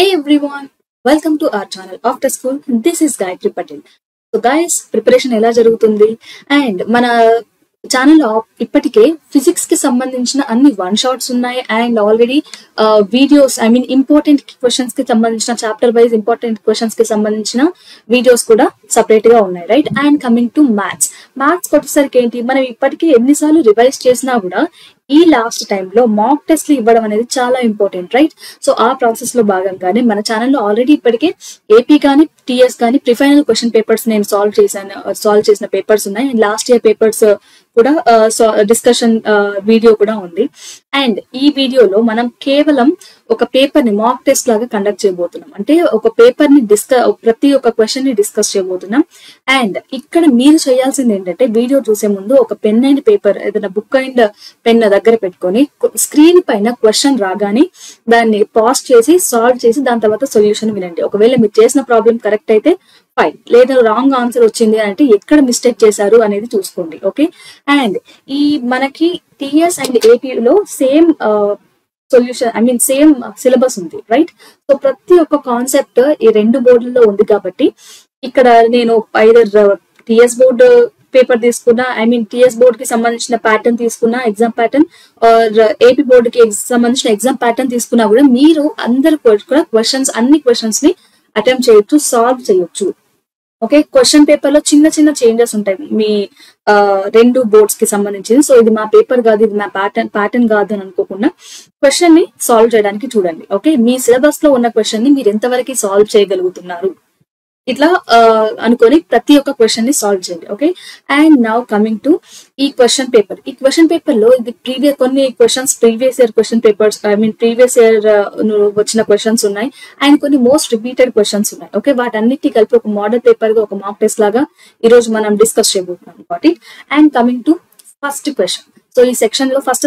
Hey everyone, welcome to our channel After School. This is Gayatri Patel. So guys, preparation ఎలా జరుగుతుంది and మన ఛానల్లో ఇప్పటికే physics కి సంబంధించిన అన్ని వన్ షాట్స్ ఉన్నాయి and already videos important questions కి సంబంధించిన చాప్టర్ వైజ్ ఇంపార్టెంట్ క్వశ్చన్స్ కి సంబంధించిన వీడియోస్ కూడా సపరేట్ గా ఉన్నాయి right. And coming to maths వచ్చేసరికి ఏంటి, మనం ఇప్పటికీ ఎన్నిసార్లు రివైజ్ చేసినా కూడా ఈ లాస్ట్ టైంలో మాక్ టెస్ట్లు ఇవ్వడం అనేది చాలా ఇంపార్టెంట్ రైట్. సో ఆ ప్రాసెస్ లో భాగంగానే మన ఛానల్లో ఆల్రెడీ ఇప్పటికే ఏపీ కానీ టీఎస్ కానీ ప్రిఫైనల్ క్వశ్చన్ పేపర్స్ నేను సాల్వ్ చేసిన పేపర్స్ ఉన్నాయి అండ్ లాస్ట్ ఇయర్ పేపర్స్ కూడా డిస్కషన్ వీడియో కూడా ఉంది. అండ్ ఈ వీడియోలో మనం కేవలం ఒక పేపర్ ని మాక్ టెస్ట్ లాగా కండక్ట్ చేయబోతున్నాం, అంటే ఒక పేపర్ ని ప్రతి ఒక్క క్వశ్చన్ ని డిస్కస్ చేయబోతున్నాం. అండ్ ఇక్కడ మీరు చేయాల్సింది ఏంటంటే వీడియో చూసే ముందు ఒక పెన్ అండ్ పేపర్ ఏదైనా బుక్ అండ్ పెన్ దగ్గర పెట్టుకొని స్క్రీన్ పైన క్వశ్చన్ రాగానే దాన్ని పాజ్ చేసి సాల్వ్ చేసి దాని తర్వాత సొల్యూషన్ వినండి. ఒకవేళ మీరు చేసిన ప్రాబ్లం కరెక్ట్ అయితే ఫైన్, లేదా రాంగ్ ఆన్సర్ వచ్చింది అంటే ఎక్కడ మిస్టేక్ చేశారు అనేది చూసుకోండి. ఓకే, అండ్ ఈ మనకి టిఎస్ అండ్ ఏపీలో సేమ్ సొల్యూషన్ సేమ్ సిలబస్ ఉంది రైట్. సో ప్రతి ఒక్క కాన్సెప్ట్ ఈ రెండు బోర్డులలో ఉంది కాబట్టి ఇక్కడ నేను ఐదర్ టిఎస్ బోర్డు పేపర్ తీసుకున్నా, టిఎస్ బోర్డ్ కి సంబంధించిన ప్యాటర్న్ తీసుకున్నా exam pattern, are AP board కి సంబంధించిన ఎగ్జామ్ ప్యాటర్న్ తీసుకున్నా కూడా మీరు అందరు కూడా అన్ని క్వశ్చన్స్ ని అటెంప్ట్ చేయొచ్చు, సాల్వ్ చేయొచ్చు. ఓకే, క్వశ్చన్ పేపర్ లో చిన్న చిన్న చేంజెస్ ఉంటాయి మీ రెండు బోర్డ్స్ కి సంబంధించి. సో ఇది మా పేపర్ కాదు, ఇది మా ప్యాటర్న్ కాదు అని అనుకోకుండా క్వశ్చన్ ని సాల్వ్ చేయడానికి చూడండి. ఓకే, మీ సిలబస్ లో ఉన్న క్వశ్చన్ ని మీరు ఎంతవరకు సాల్వ్ చేయగలుగుతున్నారు ఇట్లా అనుకొని ప్రతి ఒక్క క్వశ్చన్ ని సాల్వ్ చేయండి. Okay, and now coming to ఈ క్వశ్చన్ పేపర్ లో ఇది కొన్ని questions previous year question papers previous year వచ్చిన క్వశ్చన్స్ ఉన్నాయి అండ్ కొన్ని మోస్ట్ రిపీటెడ్ క్వశ్చన్స్ ఉన్నాయి. ఓకే, వాటన్నిటి కలిపి ఒక మోడల్ పేపర్ గా ఒక మాక్ టెస్ట్ లాగా ఈ రోజు మనం డిస్కస్ చేయబోతున్నాం. And coming to first question. So ఈ సెక్షన్ లో ఫస్ట్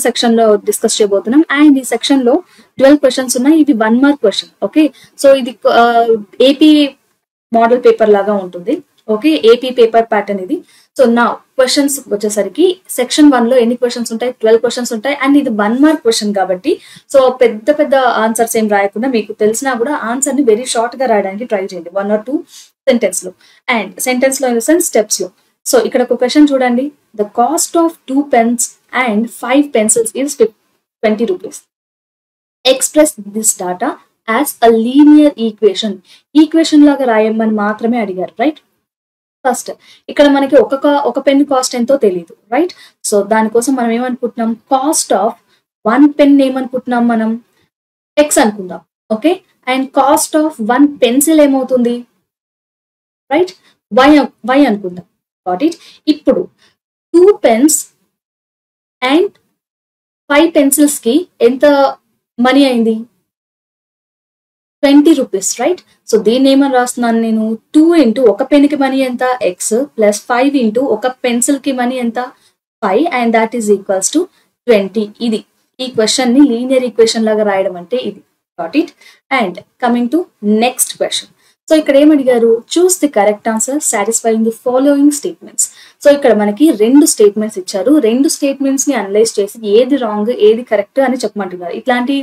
సెక్షన్ లో డిస్కస్ చేయబోతున్నాం అండ్ ఈ సెక్షన్ లో 12 క్వశ్చన్స్ ఉన్నాయి. ఇవి 1 మార్క్ క్వశ్చన్. ఓకే, సో ఇది ఏపీ మోడల్ పేపర్ లాగా ఉంటుంది. ఓకే, ఏపీ పేపర్ ప్యాటర్న్ ఇది. సో నా క్వశ్చన్స్ వచ్చేసరికి సెక్షన్ 1 లో ఎన్ని క్వశ్చన్స్ ఉంటాయి, 12 క్వశ్చన్స్ ఉంటాయి అండ్ ఇది 1 మార్క్ క్వశ్చన్ కాబట్టి సో పెద్ద ఆన్సర్స్ ఏం రాయకుండా మీకు తెలిసినా కూడా ఆన్సర్ ని వెరీ షార్ట్ గా రాయడానికి ట్రై చేయండి, 1 or 2 సెంటెన్స్ లో. అండ్ సెంటెన్స్ లో ఇన్ ద సెన్స్ స్టెప్స్ లో. సో ఇక్కడ ఒక క్వశ్చన్ చూడండి, the cost of 2 pens and 5 pencils is 20 rupees. Express this data as a linear equation. Equation లాగా రాయమని మాత్రమే అడిగారు రైట్. ఫస్ట్ ఇక్కడ మనకి ఒక పెన్ కాస్ట్ ఎంతో తెలియదు రైట్. సో దానికోసం మనం ఏమనుకుంటున్నాం, కాస్ట్ ఆఫ్ 1 pen ఏమనుకుంటున్నాం మనం ఎక్స్ అనుకుందాం. Okay, and cost of 1 pencil ఏమవుతుంది రైట్, వై అనుకుందాం. ఇప్పుడు 2 pens అండ్ 5 pencils కి ఎంత మనీ అయింది, 20 rupees రైట్. సో దీన్ని ఏమని రాస్తున్నాను నేను, 2 into ఒక పెన్ కి మనీ ఎంత ఎక్స్ ప్లస్ 5 into ఒక పెన్సిల్ కి మనీ ఎంత 5 and that is equals to 20. ఇది ఈ క్వశ్చన్ ని లీనియర్ ఈక్వేషన్ లాగా రాయడం అంటే ఇది. Got it. And coming to next question. So ఇక్కడ ఏమడిగారు, choose the correct answer satisfying the following statements. So ఇక్కడ మనకి 2 స్టేట్మెంట్స్ ఇచ్చారు, 2 స్టేట్మెంట్స్ ని అనలైజ్ చేసి ఏది రాంగ్ ఏది కరెక్ట్ అని చెప్పమంటున్నారు. ఇట్లాంటి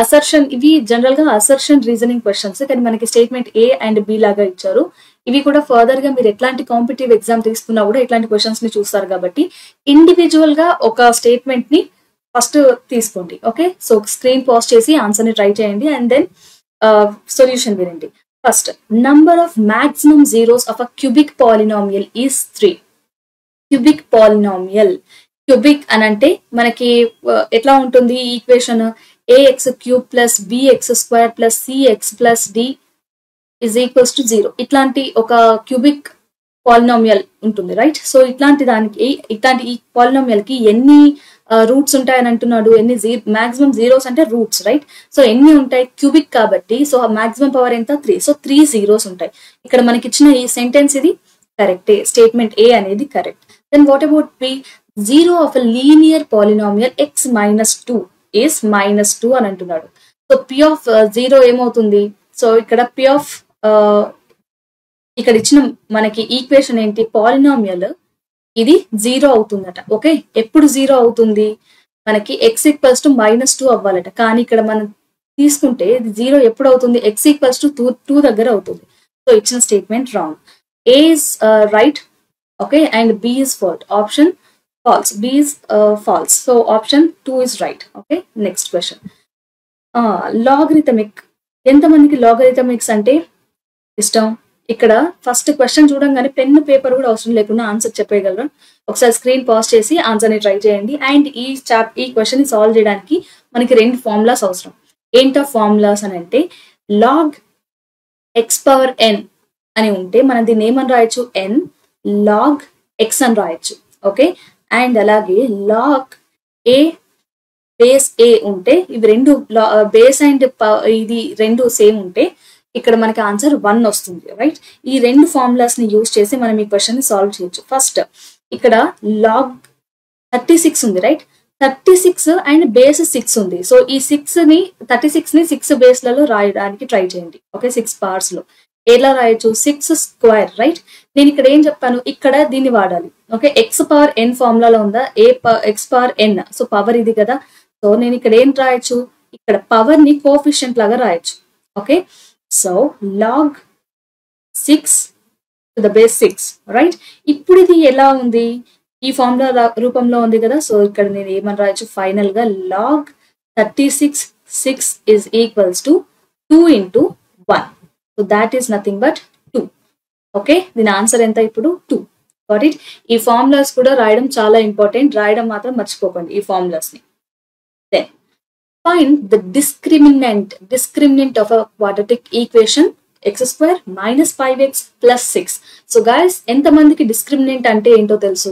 అసర్షన్, ఇవి జనరల్ గా అసర్షన్ రీజనింగ్ క్వశ్చన్స్, కానీ మనకి స్టేట్మెంట్ ఏ అండ్ బి లాగా ఇచ్చారు. ఇవి కూడా ఫర్దర్ గా మీరు ఎట్లాంటి కాంపిటేటివ్ ఎగ్జామ్ తీసుకున్నా కూడా ఇట్లాంటి క్వశ్చన్స్ ని చూస్తారు కాబట్టి ఇండివిజువల్ గా ఒక స్టేట్మెంట్ ని ఫస్ట్ తీసుకోండి. ఓకే, సో స్క్రీన్ పాజ్ చేసి ఆన్సర్ ని ట్రై చేయండి అండ్ దెన్ సొల్యూషన్ వినండి. First, number of maximum zeros of a cubic polynomial is 3. Cubic polynomial. Cubic అనంటే మనకి ఎట్లా ఉంటుంది equation, ax cube plus bx square plus cx plus d is equals to 0. ఇట్లాంటి ఒక cubic polynomial ఉంటుంది right. So ఇట్లాంటి ఈ పాలినామియల్ కి ఎన్ని రూట్స్ ఉంటాయని అంటున్నాడు, ఎన్ని మాక్సిమం జీరోస్ అంటే రూట్స్ రైట్. సో ఎన్ని ఉంటాయి, క్యూబిక్ కాబట్టి సో మాక్సిమం పవర్ ఎంత 3. సో 3 zeros ఉంటాయి. ఇక్కడ మనకి ఇచ్చిన ఈ సెంటెన్స్ ఇది కరెక్టే, స్టేట్మెంట్ ఏ అనేది correct. Then what about B, zero of a linear polynomial x minus 2 is -2 అని అంటున్నాడు. సో p ఆఫ్ 0 ఏమవుతుంది, సో ఇక్కడ p ఆఫ్ ఇక్కడ ఇచ్చిన మనకి ఈక్వేషన్ ఏంటి, పాలినామియల్ ఇది 0 అవుతుందట. ఓకే, ఎప్పుడు 0 అవుతుంది, మనకి x ఈక్వల్స్ టు -2 అవ్వాలట, కానీ ఇక్కడ మనం తీసుకుంటే ఇది 0 ఎప్పుడు అవుతుంది? x ఈక్వల్స్ టు 2 దగ్గర అవుతుంది. సో ఇచ్చిన statement wrong. A is right, okay, and B is fault. Option false. B is false. So option 2 is right. Okay. Next question. Logarithmic. ఎంతమందికి లాగరిథమిక్స్ అంటే ఇష్టం? ఇక్కడ ఫస్ట్ క్వశ్చన్ చూడంగానే పెన్ పేపర్ కూడా అవసరం లేకుండా ఆన్సర్ చెప్పేయగలరు. ఒకసారి స్క్రీన్ పాజ్ చేసి ఆన్సర్ ని ట్రై చేయండి. అండ్ ఈ క్వశ్చన్ ని సాల్వ్ చేయడానికి మనకి 2 ఫార్ములాస్ అవసరం. ఏంటో ఫార్ములాస్ అని అంటే లాగ్ ఎక్స్ పవర్ ఎన్ అని ఉంటే మనం దీన్ని ఏమని రాయొచ్చు? ఎన్ లాగ్ ఎక్స్ అని రాయొచ్చు. ఓకే. అండ్ అలాగే లాగ్ ఏ బేస్ ఏ ఉంటే ఇవి రెండు బేస్ అండ్ ఇది రెండు సేమ్ ఉంటే ఇక్కడ మనకి ఆన్సర్ 1 వస్తుంది. రైట్. ఈ 2 ఫార్ములాస్ ని యూజ్ చేసి మనం ఈ క్వశ్చన్ ని సాల్వ్ చేయొచ్చు. ఫస్ట్ ఇక్కడ లాగ్ 36 ఉంది. రైట్. 36 అండ్ బేస్ 6 ఉంది. సో ఈ 36 ని 6 బేస్లలో రాయడానికి ట్రై చేయండి. ఓకే. 6 పార్ట్స్ లో ఎలా రాయొచ్చు? 6 స్క్వేర్. రైట్. నేను ఇక్కడ ఏం చెప్పాను? ఇక్కడ దీన్ని వాడాలి. ఓకే. ఎక్స్ పవర్ ఎన్ ఫార్ములాలో ఉందా? ఎక్స్ పవర్ ఎన్. సో పవర్ ఇది కదా. సో నేను ఇక్కడ ఏం రాయొచ్చు? ఇక్కడ పవర్ ని కోఎఫిషియంట్ లాగా రాయొచ్చు. Okay. So log 6 to the base 6. Right. ఇప్పుడు ఇది ఎలా ఉంది? ఈ ఫార్ములా రూపంలో ఉంది కదా. సో ఇక్కడ నేను ఏమని రాయొచ్చు? ఫైనల్ గా log 36 6 is equals to 2 into 1. So that is nothing but 2. Okay. దీని ఆన్సర్ ఎంత ఇప్పుడు? 2. Got it. ఈ ఫార్ములాస్ కూడా రాయడం చాలా ఇంపార్టెంట్. రాయడం మాత్రం మర్చిపోకండి ఈ ఫార్ములాస్ ని. Then find the discriminant of a quadratic equation x square minus 5x plus 6. So guys, ఎంతమందికి discriminant అంటే ఏంటో తెలుసు?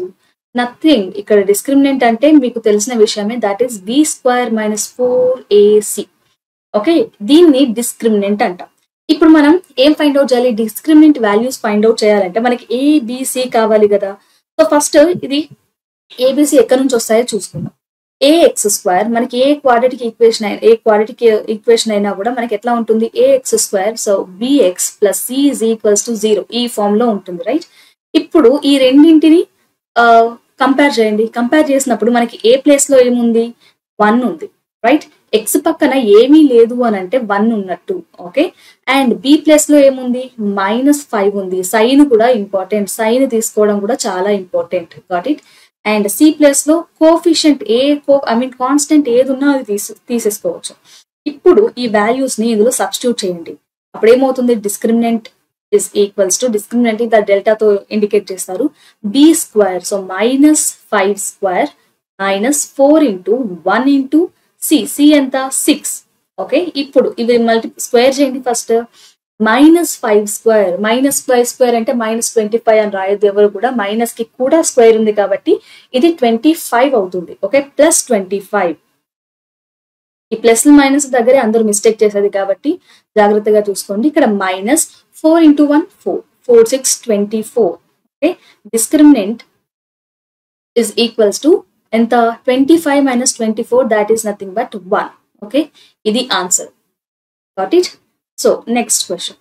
నథింగ్. ఇక్కడ discriminant అంటే మీకు తెలిసిన విషయమే. That is b square minus 4ac. Okay. దీన్ని discriminant అంటాం. ఇప్పుడు మనం ఏం ఫైండ్ అవుట్ చేయాలి? డిస్క్రిమినెంట్ వాల్యూస్ ఫైండ్ అవుట్ చేయాలంటే మనకి ఏబిసి కావాలి కదా. సో ఫస్ట్ ఇది ఏబిసి ఎక్కడి నుంచి వస్తాయో చూసుకుందాం. ఏఎక్స్ స్క్వేర్ మనకి ఏ క్వాడ్రాటిక్ ఈక్వేషన్ అయినా కూడా మనకి ఎట్లా ఉంటుంది? A x square. So b x plus c is equals to 0 ఈ ఫామ్ లో ఉంటుంది. రైట్. ఇప్పుడు ఈ రెండింటిని కంపేర్ చేయండి. కంపేర్ చేసినప్పుడు మనకి ఏ ప్లేస్ లో ఏముంది? 1 ఉంది. రైట్. ఎక్స్ పక్కన ఏమీ లేదు అని అంటే 1 ఉన్నట్టు. ఓకే. అండ్ బి ప్లేస్ లో ఏముంది? -5 ఉంది. సైన్ కూడా ఇంపార్టెంట్. సైన్ తీసుకోవడం కూడా చాలా important. Got it. And c place లో కోఎఫిషియంట్ కాన్స్టెంట్ ఏది ఉన్నా అది తీసేసుకోవచ్చు. ఇప్పుడు ఈ వాల్యూస్ ని ఇందులో సబ్స్టిట్యూట్ చేయండి. అప్పుడు ఏమవుతుంది? Discriminant is equals to discriminant the డెల్టాతో ఇండికేట్ చేస్తారు. B square. So -5 square minus 4 into 1 into C ఎంత? 6. ఓకే. ఇప్పుడు ఇవి స్క్వేర్ చేయండి. ఫస్ట్ -5 స్క్వేర్ -5 స్క్వేర్ అంటే -25 అని రాయొద్దు ఎవరు కూడా. మైనస్ కి కూడా స్క్వేర్ ఉంది కాబట్టి ఇది 25 అవుతుంది. ఓకే. ప్లస్ 25. ఈ ప్లస్ మైనస్ దగ్గరే అందరూ మిస్టేక్ చేసేది కాబట్టి జాగ్రత్తగా చూసుకోండి. ఇక్కడ -4 into 1 4 4 6 24. Okay. Discriminant is equals to ఎంత? 25 minus 24. that is nothing but 1. Okay. ఇది answer. Got it. So next question.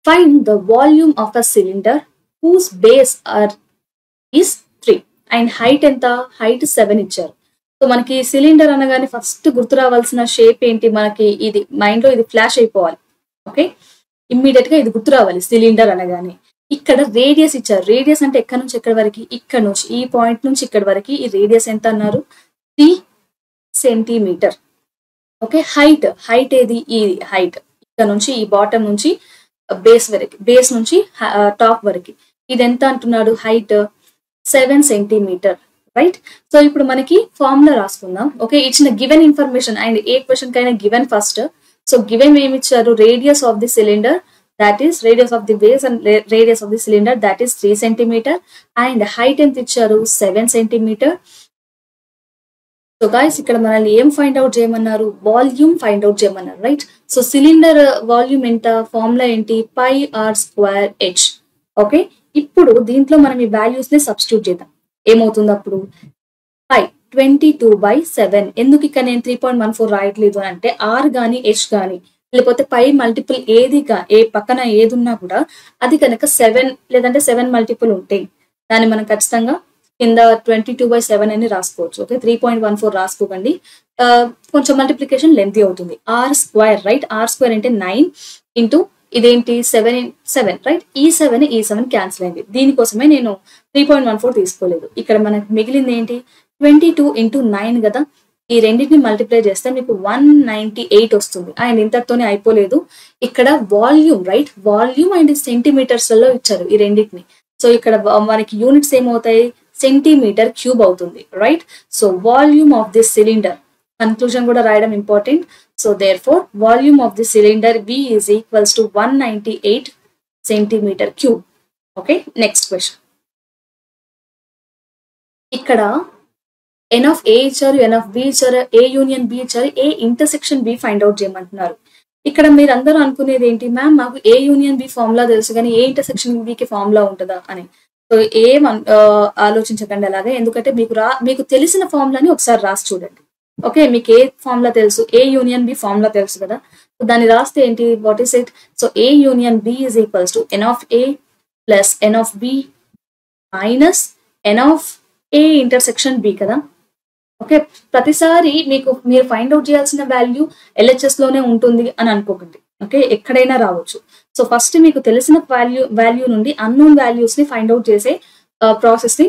Find the volume of a cylinder whose base is 3 and height ఎంత? హైట్ 7 ఇచ్చారు. So మనకి cylinder అనగానే first గుర్తు రావాల్సిన shape ఏంటి? మనకి ఇది మైండ్ లో ఇది ఫ్లాష్ అయిపోవాలి. ఓకే. ఇమ్మీడియట్ గా ఇది గుర్తు రావాలి సిలిండర్ అనగానే. ఇక్కడ రేడియస్ ఇచ్చారు. రేడియస్ అంటే ఎక్కడి నుంచి ఎక్కడి వరకు? ఇక్కడ నుంచి ఈ పాయింట్ నుంచి ఇక్కడ వరకు ఈ రేడియస్ ఎంత అన్నారు? 3 సెంటీమీటర్. ఓకే. హైట్ ఏది? ఈ హైట్ ఇక్కడ నుంచి ఈ బాటమ్ నుంచి బేస్ వరకు, బేస్ నుంచి టాప్ వరకు ఇది ఎంత అంటున్నాడు? Height 7 centimetre. రైట్. సో ఇప్పుడు మనకి ఫార్ములా రాసుకుందాం. ఓకే. ఇచ్చిన given information and A question కైనా గివెన్ ఫస్ట్. సో గివెన్ ఏమి ఇచ్చారు? Radius of the cylinder, that is radius of the base and radius of the cylinder, that is 3 centimeter, and height ఎంత ఇచ్చారు? 7 centimeter. So guys ఇక్కడ మనల్ని ఏం find out చేయమన్నారు? Volume find out చేయమన్నారు. Right. So cylinder volume ఎంత? Formula ఏంటి? πr²h. Okay. ఇప్పుడు దీంట్లో మనం ఈ వాల్యూస్ ని సబ్స్టిట్యూట్ చేద్దాం. ఏమవుతుంది అప్పుడు? 22/7. ఎందుకు ఇక్కడ నేను 3.14 రాయట్లేదు అని అంటే ఆర్ గాని హెచ్ గాని లేకపోతే పై మల్టిపుల్ ఏదిగా ఏ పక్కన ఏది ఉన్నా కూడా అది కనుక 7 లేదంటే 7 మల్టిపుల్ ఉంటే దాన్ని మనం ఖచ్చితంగా కింద 22/7 అని రాసుకోవచ్చు. ఓకే, 3.14 రాసుకోకండి. కొంచెం మల్టిప్లికేషన్ లెంతీ అవుతుంది. R square right, r square అంటే 9 ఇంటూ ఇదేంటి 7 రైట్. ఈ 7 క్యాన్సిల్ అయింది. దీనికోసమే నేను 3.14 తీసుకోలేదు. ఇక్కడ మనకు మిగిలింది ఏంటి 22 ఇంటూ 9 కదా. ఈ రెండింటిని మల్టిప్లై చేస్తే మీకు 198 వస్తుంది. అండ్ ఇంతటితోనే అయిపోలేదు. ఇక్కడ volume right, volume and centimeters లో ఇచ్చారు ఈ రెండింటిని. సో ఇక్కడ మనకి యూనిట్స్ ఏమవుతాయి, సెంటీమీటర్ క్యూబ్ అవుతుంది right. So volume of this cylinder, conclusion కూడా రాయడం important. So therefore volume of the cylinder V is equals to 198 centimeter cube. Okay, next question. ఇక్కడ n of A ఇచ్చారు, n of B ఇచ్చారు, A union B ఇచ్చారు, A intersection B find out చేయమంటున్నారు. ఇక్కడ మీరు అందరూ అనుకునేది ఏంటి, మ్యామ్ మాకు A యూనియన్ B ఫార్ములా తెలుసు కానీ A ఇంటర్సెక్షన్ B కి ఫార్ములా ఉంటుందా అని. సో ఏం ఆలోచించకండి అలాగే, ఎందుకంటే మీకు తెలిసిన ఫార్ములాని ఒకసారి రాసి చూడండి. ఓకే, మీకు ఏ ఫార్ములా తెలుసు, ఏ యూనియన్ బి ఫార్ములా తెలుసు కదా. సో దాన్ని రాస్తే ఏంటి, what is it. So A union B is equals to n of A plus n of B minus n of A intersection B కదా. ఓకే, ప్రతిసారి మీరు ఫైండ్ అవుట్ చేయాల్సిన వాల్యూ ఎల్హెచ్ఎస్ లోనే ఉంటుంది అని అనుకోకండి. ఓకే, ఎక్కడైనా రావచ్చు. సో ఫస్ట్ మీకు తెలిసిన వాల్యూ నుండి అన్నోన్ వాల్యూస్ ని ఫైండ్ అవుట్ చేసే ప్రాసెస్ ని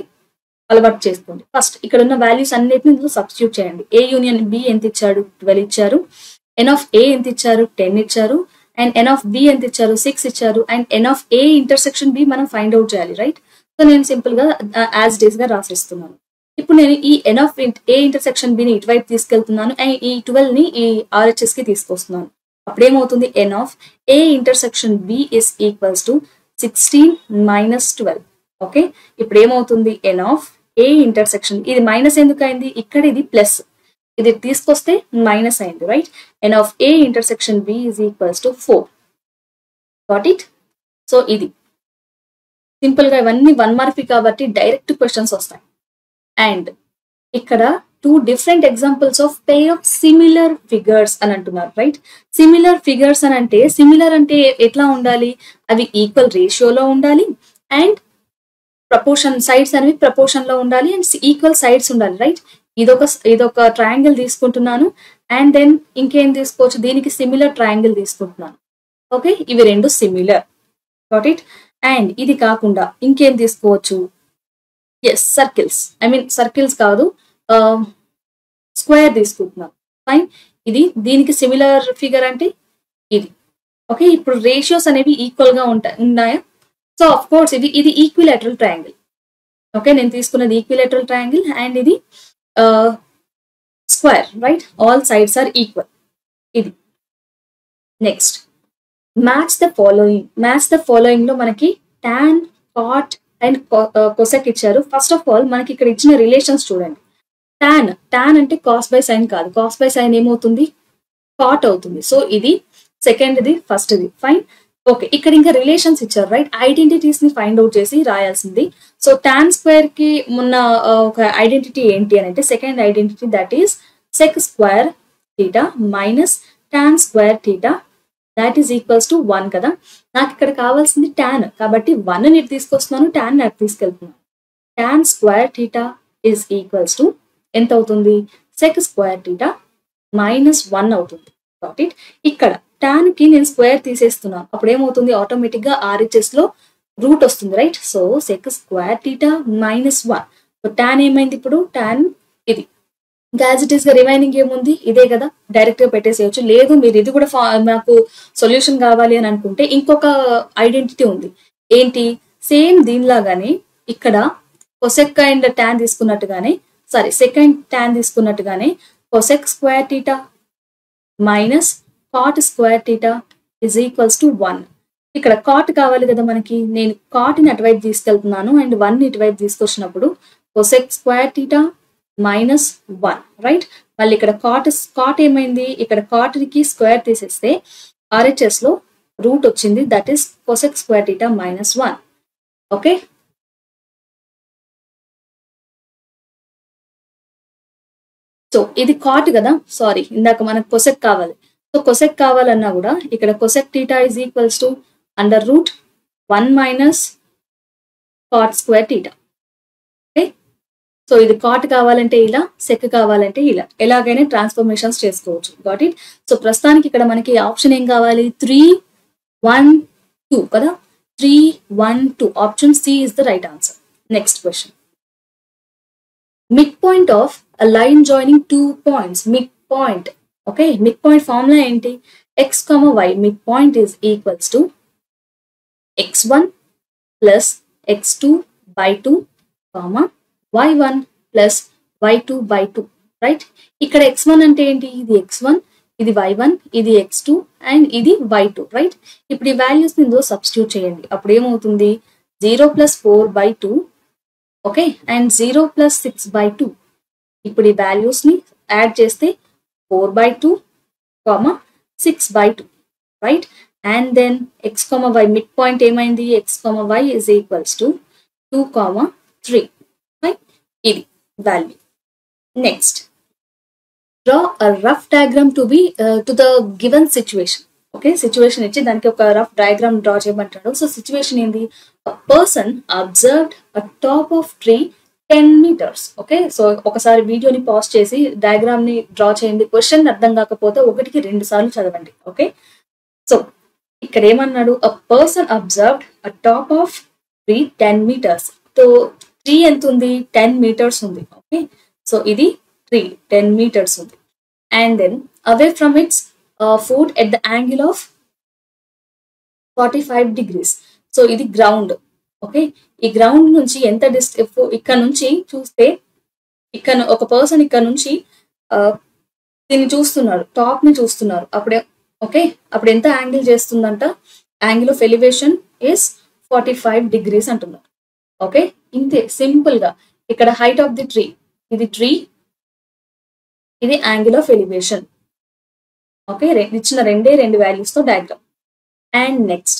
అలవాటు చేసుకోండి. ఫస్ట్ ఇక్కడ ఉన్న వాల్యూస్ అన్నిటిని ఇందులో సబ్స్టిట్యూట్ చేయండి. ఏ యూనియన్ బి ఎంత ఇచ్చాడు, 12 ఇచ్చారు. ఎన్ ఆఫ్ ఏ ఎంత ఇచ్చారు, 10 ఇచ్చారు. అండ్ ఎన్ ఆఫ్ బి ఎంత ఇచ్చారు, 6 ఇచ్చారు. And n of A intersection B మనం ఫైండ్ అవుట్ చేయాలి రైట్. సో నేను సింపుల్ గా యాజ్ డేస్ గా రాసిస్తున్నాను. ఇప్పుడు నేను ఈ ఎన్ ఆఫ్ ఏ ఇంటర్సెక్షన్ బిని ఇటువైపు తీసుకెళ్తున్నాను అండ్ ఈ 12 ని ఈ ఆర్హెచ్ఎస్ కి తీసుకొస్తున్నాను. అప్పుడేమవుతుంది, n of A intersection B is equals to 16 minus 12. Okay, ఇప్పుడు ఏమవుతుంది, ఎన్ ఆఫ్ ఏ ఇంటర్సెక్షన్, ఇది మైనస్ ఎందుకు అయింది, ఇక్కడ ఇది ప్లస్, ఇది తీసుకొస్తే మైనస్ అయింది right. N of A intersection B is equals to 4. Got it. So ఇది సింపుల్ గా ఇవన్నీ 1 మార్క్ కాబట్టి డైరెక్ట్ క్వశ్చన్స్ వస్తాయి. అండ్ ఇక్కడ 2 different examples of pair of similar figures అని అంటున్నారు రైట్. సిమిలర్ ఫిగర్స్ అని అంటే, సిమిలర్ అంటే ఎట్లా ఉండాలి, అవి ఈక్వల్ రేషియోలో ఉండాలి అండ్ ప్రపోర్షన్ సైడ్స్ అనేవి ప్రపోర్షన్ లో ఉండాలి అండ్ ఈక్వల్ సైడ్స్ ఉండాలి రైట్. ఇదొక ట్రయాంగిల్ తీసుకుంటున్నాను అండ్ దెన్ ఇంకేం తీసుకోవచ్చు, దీనికి సిమిలర్ ట్రయాంగిల్ తీసుకుంటున్నాను. ఓకే, ఇవి రెండు సిమిలర్. Got it. అండ్ ఇది కాకుండా ఇంకేం తీసుకోవచ్చు, ఎస్ సర్కిల్స్, సర్కిల్స్ కాదు స్క్వేర్ తీసుకుంటున్నాను. ఫైన్, ఇది దీనికి సిమిలర్ ఫిగర్ అంటే ఇది. ఓకే, ఇప్పుడు రేషియోస్ అనేవి ఈక్వల్ గా ఉన్నాయా. సో ఆఫ్ కోర్స్ ఇది ఈక్విలేటరల్ ట్రయాంగిల్. ఓకే, నేను తీసుకున్నది ఈక్విలేటరల్ ట్రయాంగిల్ అండ్ ఇది square right, all sides are equal. ఇది నెక్స్ట్ మ్యాచ్ ద ఫాలోయింగ్ లో మనకి tan, cot అండ్ cosec ఇచ్చారు. ఫస్ట్ ఆఫ్ ఆల్ మనకి ఇక్కడ ఇచ్చిన రిలేషన్స్ చూడండి. tan అంటే కాస్ బై సైన్ కాదు, కాస్ బై సైన్ ఏమవుతుంది, cot అవుతుంది. సో ఇది సెకండ్ది, ఫస్ట్ది. ఫైన్. ఓకే, ఇక్కడ ఇంకా రిలేషన్స్ ఇచ్చారు రైట్. ఐడెంటిటీస్ ని ఫైండ్ అవుట్ చేసి రాయాల్సింది. సో tan స్క్వేర్ కి ఉన్న ఒక ఐడెంటిటీ ఏంటి అని అంటే, second identity that is sec square theta minus tan square theta that is equals to 1 కదా. నాకు ఇక్కడ కావాల్సింది tan కాబట్టి 1 ని తీసుకొస్తున్నాను, tan నాకు తీసుకెళ్తున్నాను. tan square theta is equals to ఎంత అవుతుంది, sec స్క్వేర్ థీటా మైనస్ 1 అవుతుంది. కాబట్టి ఇక్కడ tan కి నేను స్క్వేర్ తీసేస్తున్నాను, అప్పుడు ఏమవుతుంది, ఆటోమేటిక్ గా ఆర్హెచ్ఎస్ లో రూట్ వస్తుంది right. So sec square theta minus 1. So tan ఏమైంది ఇప్పుడు, tan ఇది ఇంకా యాజ్ ఇట్ ఈస్ గా రిమైనింగ్ ఏముంది, ఇదే కదా, డైరెక్ట్ గా పెట్టేసేయచ్చు. లేదు మీరు ఇది కూడా నాకు సొల్యూషన్ కావాలి అని అనుకుంటే ఇంకొక ఐడెంటిటీ ఉంది. ఏంటి, సేమ్ దీనిలాగానే ఇక్కడ కొసెక్ అండ్ tan తీసుకున్నట్టుగానే, సెకండ్ tan తీసుకున్నట్టుగానే cosec square theta minus cot square theta is equals to 1. ఇక్కడ cot కావాలి కదా మనకి, నేను cot ని అటువైపు తీసుకెళ్తున్నాను అండ్ 1 ఇటువైపు తీసుకొచ్చినప్పుడు cosec square theta minus 1 right. మళ్ళీ ఇక్కడ cot ఏమైంది, ఇక్కడ cot కి స్క్వేర్ తీసేస్తే ఆర్హెచ్ఎస్ లో రూట్ వచ్చింది, that is cosec square theta minus 1. Okay, so ఇది cot కదా, సారీ ఇందాక మనకు కొసెక్ కావాలి. సో కొసెక్ కావాలన్నా కూడా ఇక్కడ cosec theta is equals to under root 1 minus cot square theta. Okay, so ఇది కాట్ కావాలంటే ఇలా, సెక్ కావాలంటే ఇలా, ఎలాగైనా ట్రాన్స్ఫర్మేషన్స్ చేసుకోవచ్చు. Got it. సో ప్రస్తుతానికి ఇక్కడ మనకి ఆప్షన్ ఏం కావాలి, 3, 1, 2 కదా. 3, 1, 2 option C is the right answer. Next question. midpoint of a line joining 2 points. midpoint. Okay, midpoint formula ఏంటి, x, y midpoint is equals to x1 plus x2 by 2, y1 plus y2 by 2, right? ఇక్కడ x1 అంటే ఏంటి, ఇది x1, ఇది y1, ఇది x2 and ఇది y2, right? ఇప్పుడు ఈ వాల్యూస్ ని ఇందులో సబ్స్టిట్యూట్ చేయండి. అప్పుడు ఏమవుతుంది, 0 plus 4 by 2, okay, and 0 plus 6 by 2. ఇప్పుడు ఈ వాల్యూస్ ని యాడ్ చేస్తే 4 by 2, 6 by 2, right? And then x, y mid point ఏమైంది, x, y is equals to 2, 3, right? ఇది value. Next, draw a rough diagram to the given situation. Okay, situation ఇచ్చి దానికి ఒక rough diagram draw చేయమంటాడు. So situation ఏంది, a person observed a top of tree 10 meters. Okay, so ఒకసారి వీడియోని pause చేసి diagram ని డ్రా చేయండి. క్వశ్చన్ అర్థం కాకపోతే 1కి 2 సార్లు చదవండి. ఓకే, సో ఇక్కడ ఏమన్నాడు, a person observed a top of tree 10 meters. So tree ఎంత ఉంది, 10 meters ఉంది. ఓకే, సో ఇది ట్రీ 10 meters ఉంది. And then away from its food at the angle of 45 degrees. So ఇది గ్రౌండ్. ఓకే, ఈ ground నుంచి ఎంత ఇక్కడ నుంచి చూస్తే, ఇక్కడ ఒక పర్సన్ ఇక్కడ నుంచి దీన్ని చూస్తున్నాడు, టాప్ ని చూస్తున్నారు. అప్పుడే ఓకే, అప్పుడు ఎంత యాంగిల్ చేస్తుందంట, angle of elevation is 45 degrees అంటున్నారు. ఓకే, ఇంతే సింపుల్ గా. ఇక్కడ హైట్ ఆఫ్ ది ట్రీ, ఇది ట్రీ, ఇది యాంగిల్ ఆఫ్ ఎలివేషన్. ఓకే, ఇచ్చిన 2 వాల్యూస్ తో డయాగ్రామ్. అండ్ నెక్స్ట్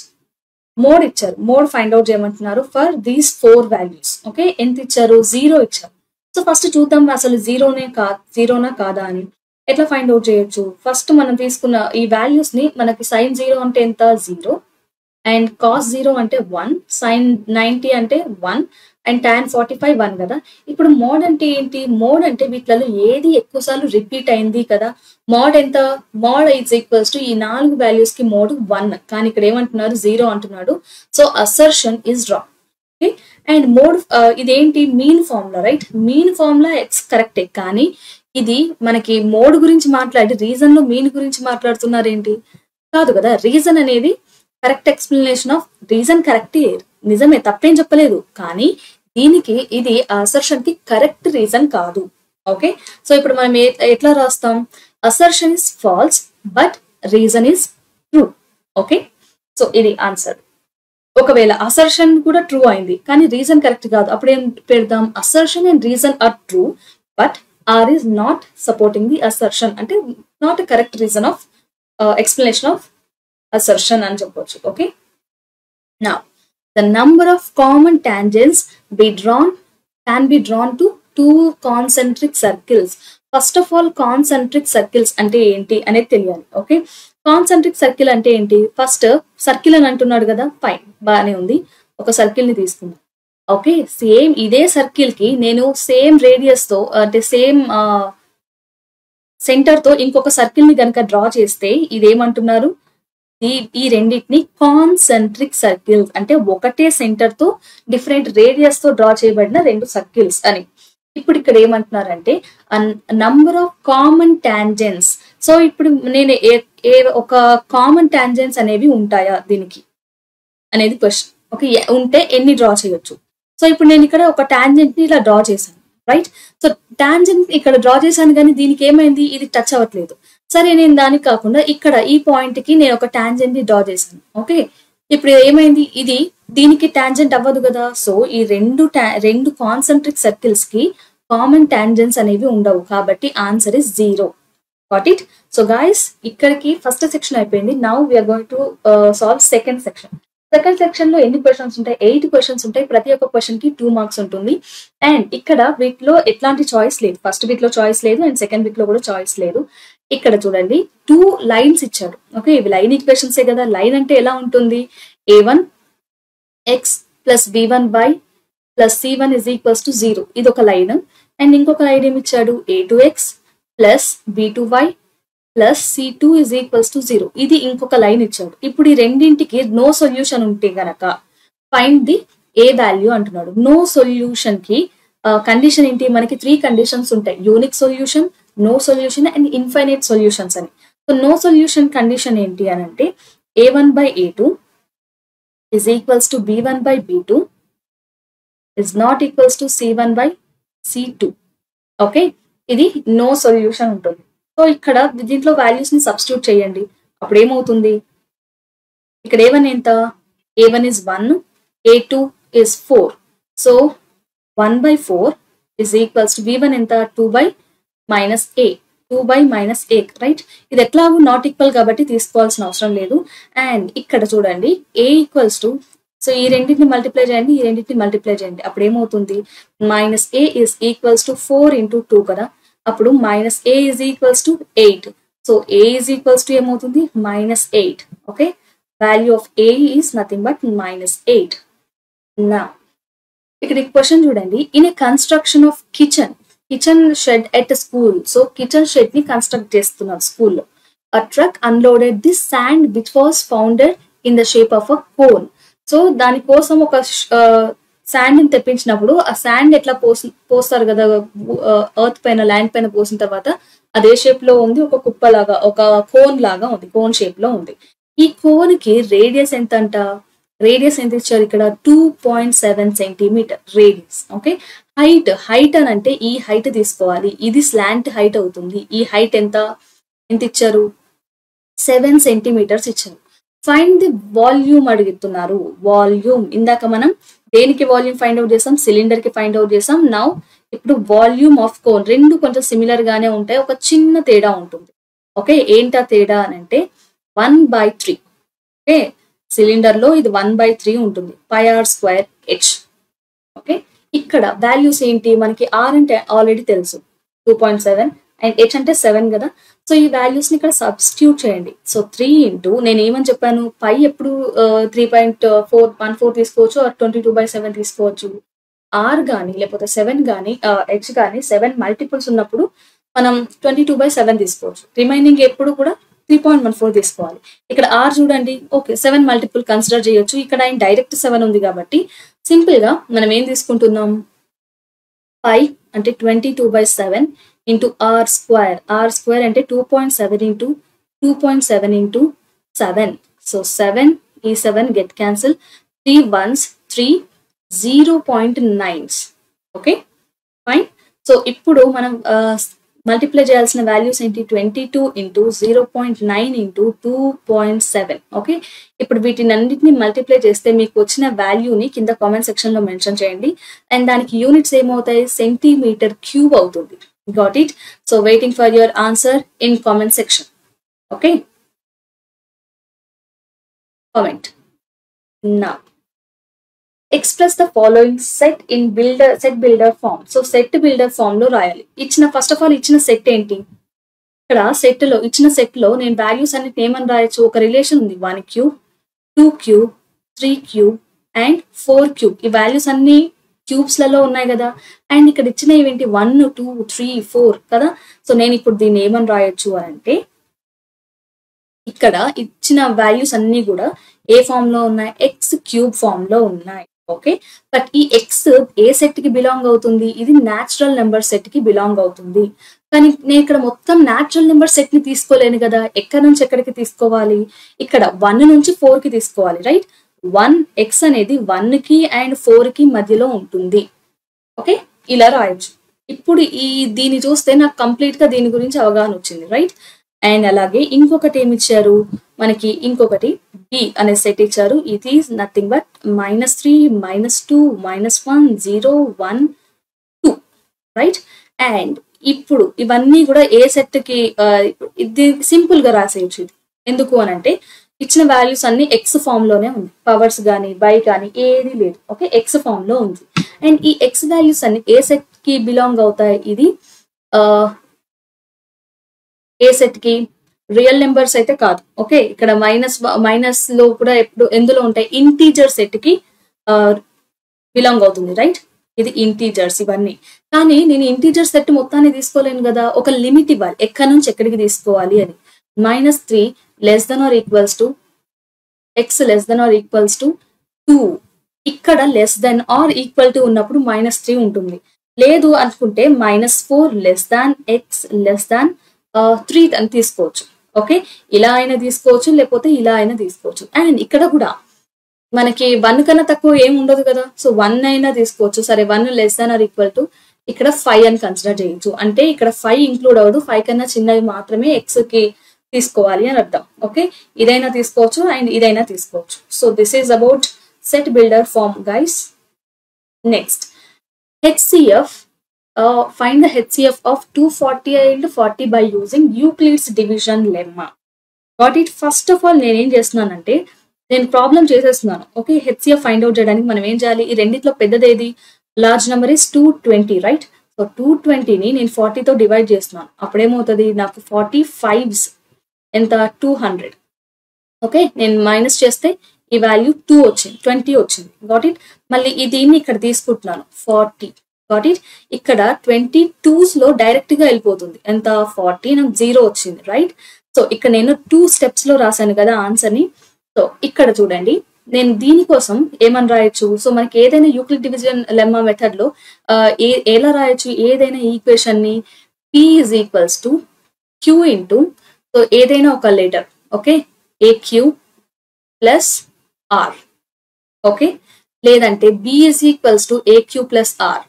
మోడ్ ఇచ్చారు, మోడ్ ఫైండ్ అవుట్ చేయమంటున్నారు ఫర్ దీస్ 4 వాల్యూస్. ఓకే, ఎంత ఇచ్చారు, 0 ఇచ్చారు. సో ఫస్ట్ చూద్దాం అసలు జీరోనా కాదా అని. ఎట్లా ఫైండ్ అవుట్ చేయొచ్చు, ఫస్ట్ మనం తీసుకున్న ఈ వాల్యూస్ ని, మనకి sin 0 అంటే ఎంత, 0, అండ్ cos 0 అంటే 1, sin 90 అంటే 1, అండ్ tan 45 1 కదా. ఇప్పుడు మోడ్ అంటే ఏంటి, మోడ్ అంటే వీటిలలో ఏది ఎక్కువ సార్లు రిపీట్ అయింది కదా. మోడ్ ఎంత, మోడ్ ఈజ్ ఈక్వల్స్ టు ఈ 4 వాల్యూస్ కి మోడ్ 1, కానీ ఇక్కడ ఏమంటున్నారు, 0 అంటున్నాడు. So assertion is wrong. Okay, and mode ఇదేంటి, mean formula, right? Mean formula X కరెక్టే, కానీ ఇది మనకి మోడ్ గురించి మాట్లాడి రీజన్ లో మీన్ గురించి మాట్లాడుతున్నారు ఏంటి, కాదు కదా. రీజన్ అనేది కరెక్ట్ ఎక్స్ప్లెనేషన్ ఆఫ్ రీజన్, కరెక్టే, నిజమే, తప్పేం చెప్పలేదు, కానీ దీనికి ఇది అసర్షన్ కి కరెక్ట్ రీజన్ కాదు. ఓకే, సో ఇప్పుడు మనం ఎట్లా రాస్తాం, assertion is false but reason is true. Okay, so ఇది ఆన్సర్. ఒకవేళ అసర్షన్ కూడా ట్రూ అయింది కానీ రీజన్ కరెక్ట్ కాదు, అప్పుడు ఏం పెడదాం, assertion and reason are true but R is not supporting the assertion, అంటే not a correct reason of explanation of assertion అని చెప్పొచ్చు. Okay, now the number of common tangents can be drawn to 2 concentric circles. First of all concentric circles అంటే ఏంటి అనేది తెలియాలి. Okay, concentric circle అంటే ఏంటి, first circle అని అంటున్నాడు కదా, ఫైన్, బాగానే ఉంది, ఒక సర్కిల్ ని తీసుకుందాం. ఓకే, సేమ్ ఇదే సర్కిల్ కి నేను సేమ్ రేడియస్ తో, అంటే సేమ్ సెంటర్ తో ఇంకొక సర్కిల్ ని కనుక డ్రా చేస్తే ఇదేమంటున్నారు, ఈ రెండింటిని కాన్సెంట్రిక్ సర్కిల్స్, అంటే ఒకటే సెంటర్ తో డిఫరెంట్ రేడియస్ తో డ్రా చేయబడిన 2 సర్కిల్స్ అని. ఇప్పుడు ఇక్కడ ఏమంటున్నారంటే number of common tangents. So ఇప్పుడు నేను ఒక కామన్ టాంజెంట్స్ అనేవి ఉంటాయా దీనికి అనేది క్వశ్చన్. ఓకే, ఉంటే ఎన్ని డ్రా చేయొచ్చు. సో ఇప్పుడు నేను ఇక్కడ ఒక టాంజెంట్ ని ఇలా డ్రా చేశాను, రైట్? సో టాంజెంట్ ఇక్కడ డ్రా చేశాను కానీ దీనికి ఏమైంది, ఇది టచ్ అవ్వట్లేదు. సరే, నేను దానికి కాకుండా ఇక్కడ ఈ పాయింట్ కి నేను ఒక టాంజెంట్ ని డ్రా చేశాను. ఓకే, ఇప్పుడు ఏమైంది, ఇది దీనికి టాంజెంట్ అవ్వదు కదా. సో ఈ రెండు కాన్సెంట్రిక్ సర్కిల్స్ కి కామన్ టాంజెంట్స్ అనేవి ఉండవు, కాబట్టి answer is 0. Got it? So guys, ఇక్కడికి ఫస్ట్ సెక్షన్ అయిపోయింది. Now we're going to solve second section. Second section లో ఎన్ని క్వశ్చన్స్ ఉంటాయి, 8 క్వశ్చన్స్ ఉంటాయి. ప్రతి ఒక్క క్వశ్చన్ కి 2 మార్క్స్ ఉంటుంది. అండ్ ఇక్కడ వీటిలో ఎట్లాంటి చాయిస్ లేదు, ఫస్ట్ వీక్ లో చాయిస్ లేదు అండ్ సెకండ్ వీక్ లో కూడా చాయిస్ లేదు. ఇక్కడ చూడండి 2 లైన్స్ ఇచ్చాడు. ఓకే, ఇవి లైన్ ఈక్వేషన్సే కదా. లైన్ అంటే ఎలా ఉంటుంది, a1 x plus b1 by plus c1 is equals to 0. ఇది ఒక లైన్. అండ్ ఇంకొక లైన్ ఏమి ఇచ్చాడు, a2x plus b2y plus c2 is equals to 0. ఇది ఇంకొక లైన్ ఇచ్చాడు. ఇప్పుడు ఈ రెండింటికి నో సొల్యూషన్ ఉంటే గనక ఫైండ్ ది ఏ వాల్యూ అంటున్నాడు. నో సొల్యూషన్ కి కండిషన్ ఏంటి, మనకి 3 కండిషన్స్ ఉంటాయి, unique solution, no solution and infinite solutions అని. సో నో సొల్యూషన్ కండిషన్ ఏంటి అని అంటే a1/a2 is equals to b1/b2 is not equals to c1/c2. Okay, ఇది నో సొల్యూషన్ ఉంటుంది. సో ఇక్కడ దీంట్లో వాల్యూస్ ని సబ్స్టిట్యూట్ చేయండి. అప్పుడు ఏమవుతుంది, ఇక్కడ a1 ఎంత, a1 is 1, a2 is 4. So 1/4 is equals to b1 ఎంత, 2/-a, 2/-a, రైట్. ఇది ఎట్లాగూ నాట్ ఈక్వల్ కాబట్టి తీసుకోవాల్సిన అవసరం లేదు. అండ్ ఇక్కడ చూడండి a ఈక్వల్స్ టు, సో ఈ రెండింటిని మల్టిప్లై చేయండి, ఈ రెండింటిని మల్టిప్లై చేయండి. అప్పుడు ఏమవుతుంది, -a is equals to 4 into 2 కదా. అప్పుడు -a is equals to 8. So a is equals to ఏమవుతుంది, -8. Okay, value of a is nothing but -8. నా ఇక్కడ క్వశ్చన్ చూడండి, in a construction of kitchen shed at school. So kitchen shed ని construct చేస్తున్నారు స్కూల్లో. A truck unloaded this sand which was founded in the shape of a cone. So దానికోసం ఒక sand ని తెప్పించినప్పుడు ఆ శాండ్ ఎట్లా పోస్తారు కదా ఎర్త్ పైన, ల్యాండ్ పైన పోసిన తర్వాత అదే షేప్ లో ఉంది, ఒక కుప్ప లాగా, ఒక కోన్ లాగా ఉంది, కోన్ షేప్ లో ఉంది. ఈ కోన్ కి రేడియస్ ఎంత అంట, రేడియస్ ఎంత ఇచ్చారు ఇక్కడ, 2.7 సెంటీమీటర్ రేడియస్. ఓకే, హైట్ అని అంటే ఈ హైట్ తీసుకోవాలి, ఇది స్లాంట్ హైట్ అవుతుంది. ఈ హైట్ ఎంత ఇచ్చారు, 7 సెంటీమీటర్స్ ఇచ్చారు. ఫైండ్ ది వాల్యూమ్ అడుగుతున్నారు. వాల్యూమ్ ఇందాక మనం దేనికి వాల్యూమ్ ఫైండ్ అవుట్ చేసాం, సిలిండర్ కి ఫైండ్ అవుట్ చేసాం. నౌ ఇప్పుడు వాల్యూమ్ ఆఫ్ కోన్, రెండు కొంచెం సిమిలర్ గానే ఉంటాయి, ఒక చిన్న తేడా ఉంటుంది. ఓకే, ఏంటా తేడా అని అంటే 1/3. ఓకే, సిలిండర్ లో ఇది 1/3 ఉంటుంది, πr²h. ఓకే, ఇక్కడ వాల్యూస్ ఏంటి, మనకి r అంటే ఆల్రెడీ తెలుసు 2.7 అండ్ h అంటే 7 కదా. సో ఈ వాల్యూస్ ని ఇక్కడ సబ్స్టిట్యూట్ చేయండి. సో 3 ఇంటూ, నేను ఏమని చెప్పాను, పై ఎప్పుడు 3.414 తీసుకోవచ్చు, 22/7 తీసుకోవచ్చు. r కానీ లేకపోతే 7 కానీ h కానీ 7 మల్టిపుల్స్ ఉన్నప్పుడు మనం 22/7 తీసుకోవచ్చు. రిమైనింగ్ ఎప్పుడు కూడా 3.14 తీసుకోవాలి. ఇక్కడ r చూడండి, ఓకే 7 మల్టిపుల్ కన్సిడర్ చేయొచ్చు. ఇక్కడ డైరెక్ట్ 7 ఉంది కాబట్టి సింపుల్ గా మనం ఏం తీసుకుంటున్నాం, పై అంటే 22/7 ఇంటూ r స్క్వేర్ అంటే 2.7 ఇంటూ 2.7 ఇంటూ 7. సో 7 ఈ 7 get cancel, 3 ones 3, 0.9. Okay fine. So ఇప్పుడు మనం మల్టిప్లై చేయాల్సిన వాల్యూస్ ఏంటి, 22 ఇంటూ 0.9 ఇంటూ 2.7. ఓకే, ఇప్పుడు వీటిని అన్నిటిని మల్టిప్లై చేస్తే మీకు వచ్చిన వాల్యూని కింద కామెంట్ సెక్షన్ లో మెన్షన్ చేయండి. అండ్ దానికి యూనిట్స్ ఏమవుతాయి, సెంటీమీటర్ క్యూబ్ అవుతుంది. Got it? So waiting for your answer in comment section. Okay, comment now. Express the following set builder form. So set builder form లో రాయాలి. ఇచ్చిన ఫస్ట్ ఆఫ్ ఆల్ ఇచ్చిన set ఏంటి, ఇక్కడ ఇచ్చిన సెట్ లో నేను వాల్యూస్ అన్నిటి ఏమని రాయొచ్చు, ఒక రిలేషన్ ఉంది, 1 cube 2 cube 3 cube and 4 cube. ఈ వాల్యూస్ అన్ని క్యూబ్స్ లలో ఉన్నాయి కదా. అండ్ ఇక్కడ ఇచ్చిన ఏంటి, 1 2 3 4 కదా. సో నేను ఇప్పుడు దీన్ని ఏమని రాయొచ్చు అని అంటే, ఇక్కడ ఇచ్చిన వాల్యూస్ అన్ని కూడా ఏ ఫామ్ లో ఉన్నాయి, ఎక్స్ క్యూబ్ ఫామ్ లో ఉన్నాయి. ఓకే, బట్ ఈ ఎక్స్ ఏ సెట్ కి బిలాంగ్ అవుతుంది, ఇది న్యాచురల్ నెంబర్ సెట్ కి బిలాంగ్ అవుతుంది. కానీ నేను ఇక్కడ మొత్తం న్యాచురల్ నెంబర్ సెట్ ని తీసుకోలేను కదా, ఎక్కడి నుంచి ఎక్కడికి తీసుకోవాలి, ఇక్కడ 1 నుంచి 4 కి తీసుకోవాలి, రైట్. 1x అనేది 1 కి అండ్ 4 కి మధ్యలో ఉంటుంది. ఓకే, ఇలా రాయొచ్చు. ఇప్పుడు దీన్ని చూస్తే నాకు కంప్లీట్ గా దీని గురించి అవగాహన వచ్చింది, రైట్. అండ్ అలాగే ఇంకొకటి ఏమి ఇచ్చారు మనకి, ఇంకొకటి b అనే సెట్ ఇచ్చారు. ఇది నథింగ్ బట్ -3 -2 -1 0 1 2, రైట్. అండ్ ఇప్పుడు ఇవన్నీ కూడా ఏ సెట్ కి ఇది సింపుల్ గా రాసేయచ్చు. ఇది ఎందుకు అని అంటే ఇచ్చిన వాల్యూస్ అన్ని ఎక్స్ ఫామ్ లోనే ఉంది, పవర్స్ కానీ బై కానీ ఏది లేదు. ఓకే, ఎక్స్ ఫామ్ లో ఉంది. అండ్ ఈ ఎక్స్ వాల్యూస్ అన్ని ఏ సెట్ కి బిలాంగ్ అవుతాయి, ఇది ఏ సెట్ కి, రియల్ నెంబర్స్ అయితే కాదు. ఓకే, ఇక్కడ మైనస్ లో కూడా ఎప్పుడు ఎందులో ఉంటాయి, ఇంటీజర్ సెట్ కి బిలాంగ్ అవుతుంది, రైట్. ఇది ఇంటీజర్స్ ఇవన్నీ. కానీ నేను ఇంటీజర్ సెట్ మొత్తాన్ని తీసుకోలేను కదా, ఒక లిమిట్ ఇవ్వాలి ఎక్కడి నుంచి ఎక్కడికి తీసుకోవాలి అని. -3 less than or equals to x less than or equals to 2. ఇక్కడ less than or equal to ఉన్నప్పుడు -3 ఉంటుంది. లేదు అనుకుంటే -4 less than x less than 3 అని తీసుకోవచ్చు. ఓకే, ఇలా అయినా తీసుకోవచ్చు, లేకపోతే ఇలా అయినా తీసుకోవచ్చు. అండ్ ఇక్కడ కూడా మనకి 1 కన్నా తక్కువ ఏం ఉండదు కదా, సో 1 అయినా తీసుకోవచ్చు. సరే 1 less than or equal to ఇక్కడ 5 అని కన్సిడర్ చేయొచ్చు. అంటే ఇక్కడ 5 ఇంక్లూడ్ అవ్వదు, 5 కన్నా చిన్నవి మాత్రమే x కి తీసుకోవాలి అని అర్థం. ఓకే, ఇదైనా తీసుకోవచ్చు అండ్ ఇదైనా తీసుకోవచ్చు. So this is about set builder form, guys. Next, HCF. Find the HCF of 240 and 40 by using Euclid's division lemma. Got it? First of all నేను ఏం చేస్తున్నానంటే నేను ప్రాబ్లం చేసేస్తున్నాను. ఓకే, HCF ఫైండ్ అవుట్ చేయడానికి మనం ఏం చేయాలి, ఈ రెండిట్లో పెద్దదేది, large number is 220, right? So 220ని నేను 40తో డివైడ్ చేస్తున్నాను. అప్పుడేమవుతుంది, నాకు 45s ఎంత, 200. ఓకే, నేను మైనస్ చేస్తే ఈ వాల్యూ 2 వచ్చింది, 20 వచ్చింది. Got it? మళ్ళీ దీన్ని ఇక్కడ తీసుకుంటున్నాను 40. Got it? ఇక్కడ 22s లో డైరెక్ట్ గా వెళ్ళిపోతుంది. ఎంత, 40, నాకు 0 వచ్చింది, రైట్? సో ఇక్కడ నేను 2 steps లో రాశాను కదా ఆన్సర్ ని. సో ఇక్కడ చూడండి, నేను దీనికోసం ఏమని రాయొచ్చు, సో మనకి ఏదైనా యూక్లిడ్ డివిజన్ లెమ్మా మెథడ్ లో ఎలా రాయొచ్చు, ఏదైనా ఈక్వేషన్ ని P is equals to Q into, so ఏదైనా ఒక letter, okay, AQ plus R. Okay, లేదంటే B is equals to AQ plus R.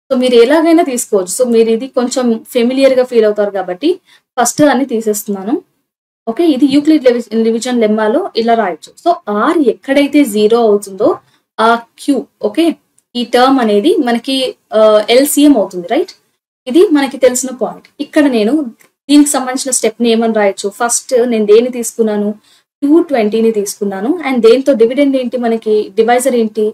So మీరు ఎలాగైనా తీసుకోవచ్చు. సో మీరు ఇది కొంచెం ఫెమిలియర్ గా ఫీల్ అవుతారు కాబట్టి ఫస్ట్ దాన్ని తీసేస్తున్నాను. ఓకే, ఇది యూక్లిడ్ డివిజన్ లెమ్మాలో ఇలా రాయొచ్చు. సో R ఎక్కడైతే 0 అవుతుందో ఆ Q, ఓకే, ఈ టర్మ్ అనేది మనకి LCM అవుతుంది, రైట్? ఇది మనకి తెలిసిన పాయింట్. ఇక్కడ నేను దీనికి సంబంధించిన స్టెప్ ని ఏమని రాయొచ్చు, ఫస్ట్ నేను దేన్ని తీసుకున్నాను, 220ని తీసుకున్నాను. అండ్ దేంతో డివిడెండ్ ఏంటి, మనకి డివైజర్ ఏంటి,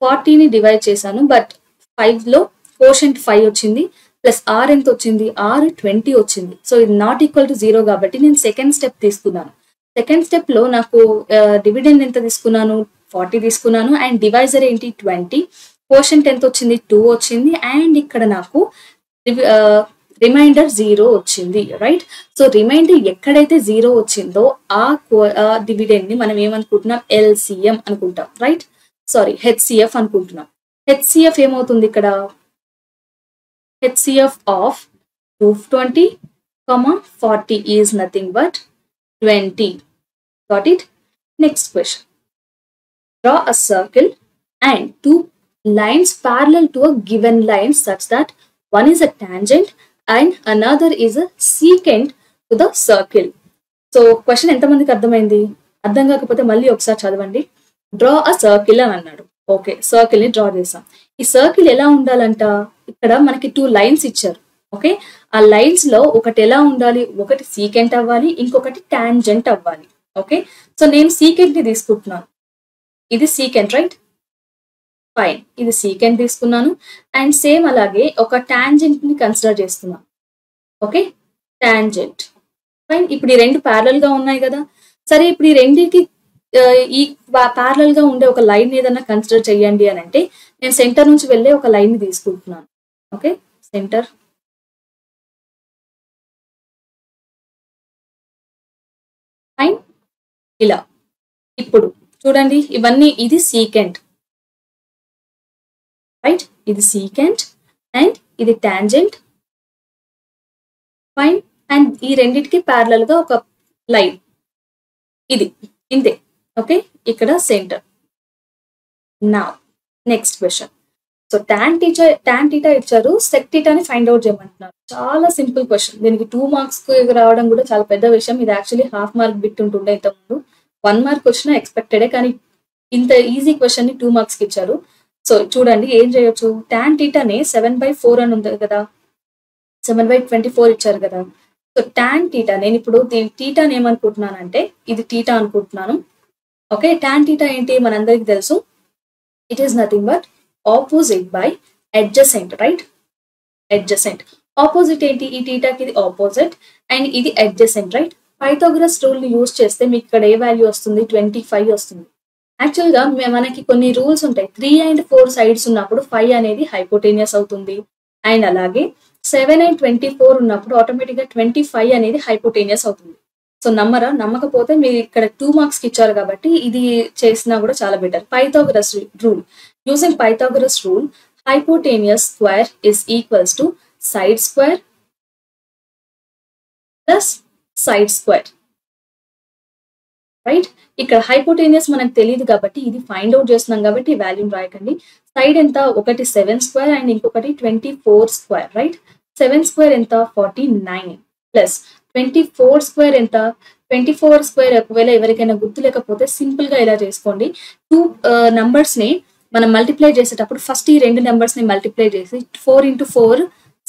40ని డివైడ్ చేశాను. బట్ 5 లో కోషెంట్ 5 వచ్చింది, ప్లస్ R ఎంత వచ్చింది, R 20 వచ్చింది. సో ఇది నాట్ ఈక్వల్ టు 0 కాబట్టి నేను సెకండ్ స్టెప్ తీసుకున్నాను. సెకండ్ స్టెప్ లో నాకు డివిడెండ్ ఎంత తీసుకున్నాను, 40 తీసుకున్నాను. అండ్ డివైజర్ ఏంటి, 20. కోషెంట్ ఎంత వచ్చింది, 2 వచ్చింది. అండ్ ఇక్కడ నాకు రిమైండర్ 0 వచ్చింది, రైట్? సో రిమైండర్ ఎక్కడైతే 0 వచ్చిందో ఆ డివిడెండ్ ని మనం ఏమనుకుంటున్నాం, LCM అనుకుంటాం, రైట్? సారీ, HCF అనుకుంటున్నాం. HCF ఏమవుతుంది ఇక్కడ, HCF of 220, 40 is nothing but 20. Got it? Next question. Draw a circle and 2 lines parallel to a given line such that one is a tangent and another is a secant to the circle. So question ఎంతమందికి అర్థమైంది? అర్థం కాకపోతే మళ్ళీ ఒకసారి చదవండి. Draw అ circle అని అన్నాడు. Okay, circle ని డ్రా చేసాం. ఈ సర్కిల్ ఎలా ఉండాలంట, ఇక్కడ మనకి 2 లైన్స్ ఇచ్చారు. ఓకే, ఆ లైన్స్ లో ఒకటి ఎలా ఉండాలి, ఒకటి సీకెంట్ అవ్వాలి, ఇంకొకటి టాంజెంట్ అవ్వాలి. ఓకే, సో నేను సీకెంట్ ని తీసుకుంటున్నాను. ఇది సీకెంట్, రైట్? ఫైన్, ఇది సీకెంట్ తీసుకున్నాను. అండ్ సేమ్ అలాగే ఒక టాంజెంట్ ని కన్సిడర్ చేస్తున్నాను. Okay, tangent. ఫైన్, ఇప్పుడు ఈ రెండు ప్యారలల్ గా ఉన్నాయి కదా. సరే, ఇప్పుడు ఈ రెండింటికి ఈ ప్యారలల్ గా ఉండే ఒక లైన్ ఏదన్నా కన్సిడర్ చేయండి అని అంటే నేను సెంటర్ నుంచి వెళ్ళే ఒక లైన్ ని తీసుకుంటున్నాను. Okay, centre. ఫైన్, ఇలా. ఇప్పుడు చూడండి, ఇవన్నీ ఇది సీకెంట్, రైట్? ఇది సీకెంట్ అండ్ ఇది టాంజెంట్. ఫైన్, అండ్ ఈ రెండిటికి ప్యారలల్ గా ఒక లైన్, ఇది ఇంతే. ఓకే, ఇక్కడ సెంటర్. నా next question. So tan theta ఇచ్చారు, sec theta ని ఫైండ్ అవుట్ చేయమంటున్నారు. చాలా సింపుల్ క్వశ్చన్. దీనికి 2 మార్క్స్ రావడం కూడా చాలా పెద్ద విషయం. ఇది యాక్చువల్లీ హాఫ్ మార్క్ బిట్ ఉంటుండే ఇంతకుముందు. 1 మార్క్ వచ్చినా ఎక్స్పెక్టెడే, కానీ ఇంత ఈజీ క్వశ్చన్ ని 2 మార్క్స్ కి ఇచ్చారు. సో చూడండి ఏం చేయొచ్చు, tan theta ని 7/4 అని ఉంది కదా, 7/24 ఇచ్చారు కదా. సో tan theta, నేను ఇప్పుడు దీని థీటాని ఏమనుకుంటున్నానంటే ఇది థీటా అనుకుంటున్నాను. ఓకే, tan theta ఏంటి మనందరికి తెలుసు, it is nothing but opposite by adjacent, right? Adjacent. Opposite ఏంటి, ఈ థీటాకి ఇది ఆపోజిట్ అండ్ ఇది అడ్జసెంట్, రైట్? పైథాగరస్ రూల్ ని యూజ్ చేస్తే మీకు ఇక్కడ ఏ వాల్యూ వస్తుంది, 25 వస్తుంది. యాక్చువల్ గా మనకి కొన్ని రూల్స్ ఉంటాయి. 3 and 4 సైడ్స్ ఉన్నప్పుడు 5 అనేది హైపోటేనియస్ అవుతుంది. అండ్ అలాగే 7 and 24 ఉన్నప్పుడు ఆటోమేటిక్ గా 25 అనేది హైపోటేనియస్ అవుతుంది. సో నమ్మకపోతే మీరు ఇక్కడ 2 మార్క్స్ కి ఇచ్చారు కాబట్టి ఇది చేసినా కూడా చాలా better. Pythagoras rule. Using Pythagoras rule, hypotenuse square is equals to side square plus side square. Right, ఇక్కడ హైపోటేనియస్ మనకు తెలియదు కాబట్టి ఇది ఫైండ్ అవుట్ చేస్తున్నాం కాబట్టి వాల్యూమ్ రాయకండి. సైడ్ ఎంత, ఒకటి 7 స్క్వేర్ అండ్ ఇంకొకటి 24 స్క్వేర్. రైట్, 7 స్క్వేర్ ఎంత 49 ప్లస్ 24 స్క్వేర్ ఎంత 24 స్క్వేర్. ఒకవేళ ఎవరికైనా గుర్తు లేకపోతే సింపుల్ గా ఇలా చేసుకోండి. 2 నంబర్స్ ని మనం మల్టిప్లై చేసేటప్పుడు ఫస్ట్ ఈ 2 నెంబర్స్ ని మల్టిప్లై చేసి 4 into 4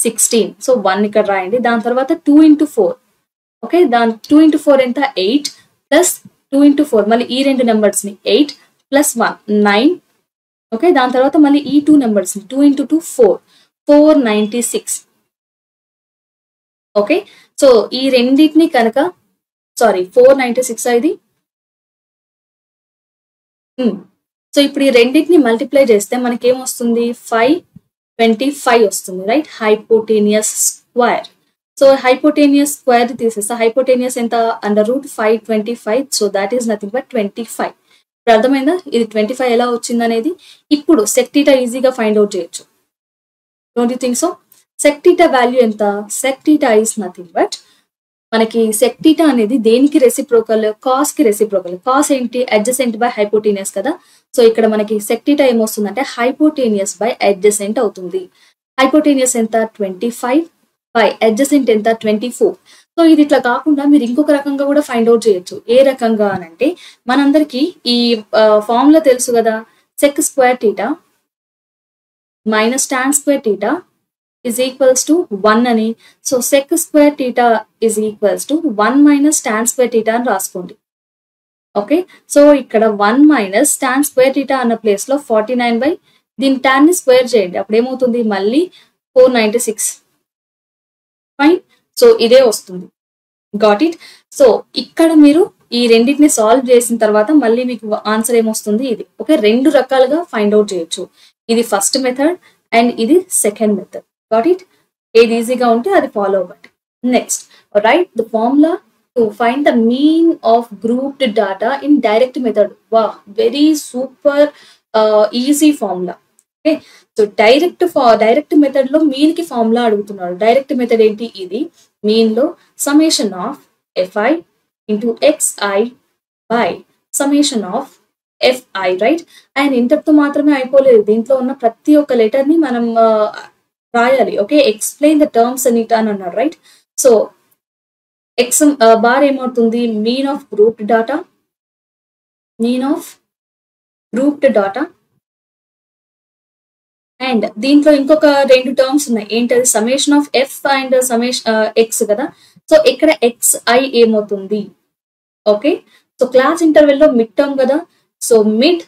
16. సో 1 ఇక్కడ రాయండి. దాని తర్వాత 2 into 4. ఓకే, దాని 2 into 4 ఎంత 8 ప్లస్ 2 into 4 మళ్ళీ ఈ 2 నెంబర్స్ ని 8 ప్లస్ 1 9. ఓకే, దాని తర్వాత మళ్ళీ ఈ 2 నెంబర్స్ ని 2 into 2 4 496. ఓకే, సో ఈ రెండింటిని కనుక 496 ఇది. సో ఇప్పుడు ఈ రెండింటిని మల్టిప్లై చేస్తే మనకి ఏమొస్తుంది 525 వస్తుంది. Right, hypotenuse square. So hypotenuse square తీసేస్తే హైపోటేనియస్ ఎంత √525. So that is nothing but 25. ఇప్పుడు అర్థమైందా ఇది 25 ఎలా వచ్చింది అనేది. ఇప్పుడు సెక్ థీటా ఈజీగా ఫైండ్ అవుట్ చేయొచ్చు. Don't you think so? Sec theta value ఎంత, sec theta is nothing but మనకి సెక్ థీటా అనేది దేనికి రెసిప్రోకల్, కాస్ కి రెసిప్రోకల్. కాస్ ఏంటి, అడ్జసెంట్ బై హైపోటేనియస్ కదా. సో ఇక్కడ మనకి సెక్ థీటా ఏమొస్తుందంటే హైపోటేనియస్ బై అడ్జసెంట్ అవుతుంది. హైపోటేనియస్ ఎంత 25 బై అడ్జసెంట్ ఎంత 24. సో ఇది ఇట్లా కాకుండా మీరు ఇంకొక రకంగా కూడా ఫైండ్ అవుట్ చేయొచ్చు. ఏ రకంగా అనంటే మనందరికి ఈ ఫార్ములా తెలుసు కదా, sec square theta minus tan square theta is equals to 1 అని. So sec square theta is equals to 1 minus tan square theta అని రాసుకోండి. ఓకే, సో ఇక్కడ 1 minus tan square theta అన్న ప్లేస్ లో 49 బై దీని tan ని స్క్వేర్ చేయండి. అప్పుడు ఏమవుతుంది మళ్ళీ 496. ఫైన్, సో ఇదే వస్తుంది. Got it. సో ఇక్కడ మీరు ఈ రెండింటిని సాల్వ్ చేసిన తర్వాత మళ్ళీ మీకు ఆన్సర్ ఏమొస్తుంది ఇది. ఓకే, 2 రకాలుగా ఫైండ్ అవుట్ చేయొచ్చు. ఇది ఫస్ట్ మెథడ్ అండ్ ఇది సెకండ్ మెథడ్. Got it? ఏది ఈజీగా ఉంటే అది ఫాలో అవ్వండి. Next, write the formula to find the mean of grouped data in direct method. వా, very super easy formula. Okay, so direct method లో మీన్ కి formula అడుగుతున్నాడు. డైరెక్ట్ మెథడ్ ఏంటి, ఇది మీన్ లో summation of fi into xi by summation of fi. Right, and ఇంతటితో మాత్రమే అయిపోలేదు. దీంట్లో ఉన్న ప్రతి ఒక్క లెటర్ ని మనం రాయాలి. ఓకే, ఎక్స్ప్లెయిన్ ద టర్మ్స్ అని అన్నాడు. రైట్, సో ఎక్స్ బార్ ఏమవుతుంది, mean of grouped data, mean of grouped data. And దీంట్లో ఇంకొక 2 టర్మ్స్ ఉన్నాయి. ఏంటది, summation of F and summation X కదా. సో ఇక్కడ xi ఏమవుతుంది. ఓకే, సో క్లాస్ ఇంటర్వెల్ లో మిడ్ టర్మ్ కదా. So mid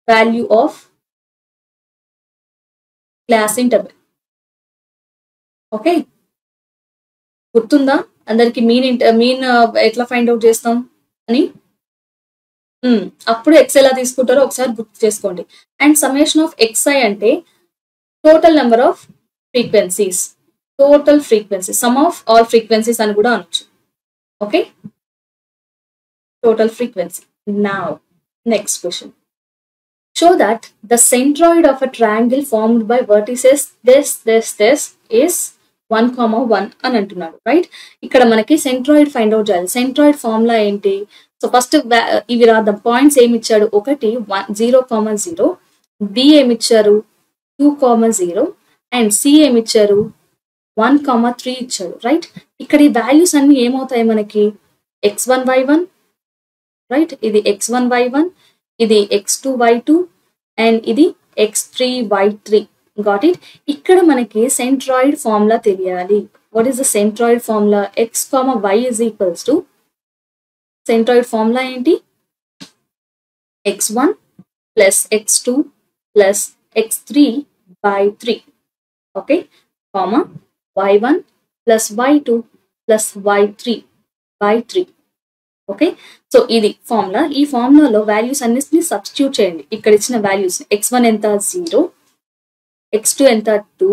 value of class interval. Okay, గుర్తుందా అందరికి మీన్ ఎట్లా ఫైండ్ అవుట్ చేస్తాం అని. అప్పుడు ఎక్స్ ఎలా తీసుకుంటారో ఒకసారి గుర్తు చేసుకోండి. అండ్ సమ్మేషన్ ఆఫ్ xi అంటే total number of frequencies, total frequency, some of all frequencies అని కూడా అనొచ్చు. Okay, total frequency. Now next question. Show that the centroid of a triangle formed by vertices this is 1, 1 అని అంటున్నాడు. Right, ఇక్కడ మనకి centroid find out చేయాలి. Centroid formula ఏంటి, so first ఇవి రాద్దాం. పాయింట్స్ ఏమి ఇచ్చాడు, ఒకటి 0,0, బి ఏమిచ్చారు 2,0 అండ్ సి ఏమిచ్చారు 1,3 ఇచ్చాడు. రైట్, ఇక్కడ ఈ వాల్యూస్ అన్ని ఏమవుతాయి మనకి x1 y1. రైట్, ఇది x1 y1, ఇది x2 y2 అండ్ ఇది x3 y3. Got it. ఇక్కడ మనకి సెంట్రాయిడ్ ఫార్ములా తెలియాలి. What is the centroid formula, x, y is equals to centroid formula ఏంటి, x1 plus x2 plus x3 by 3. Okay, comma y1 plus y2 plus y3 by 3. Okay, so ఇది formula. ఈ ఫార్ములాలో values అన్నిటిని substitute చేయండి. ఇక్కడ ఇచ్చిన values x1 ఎంత 0, x2 ఎంత 2,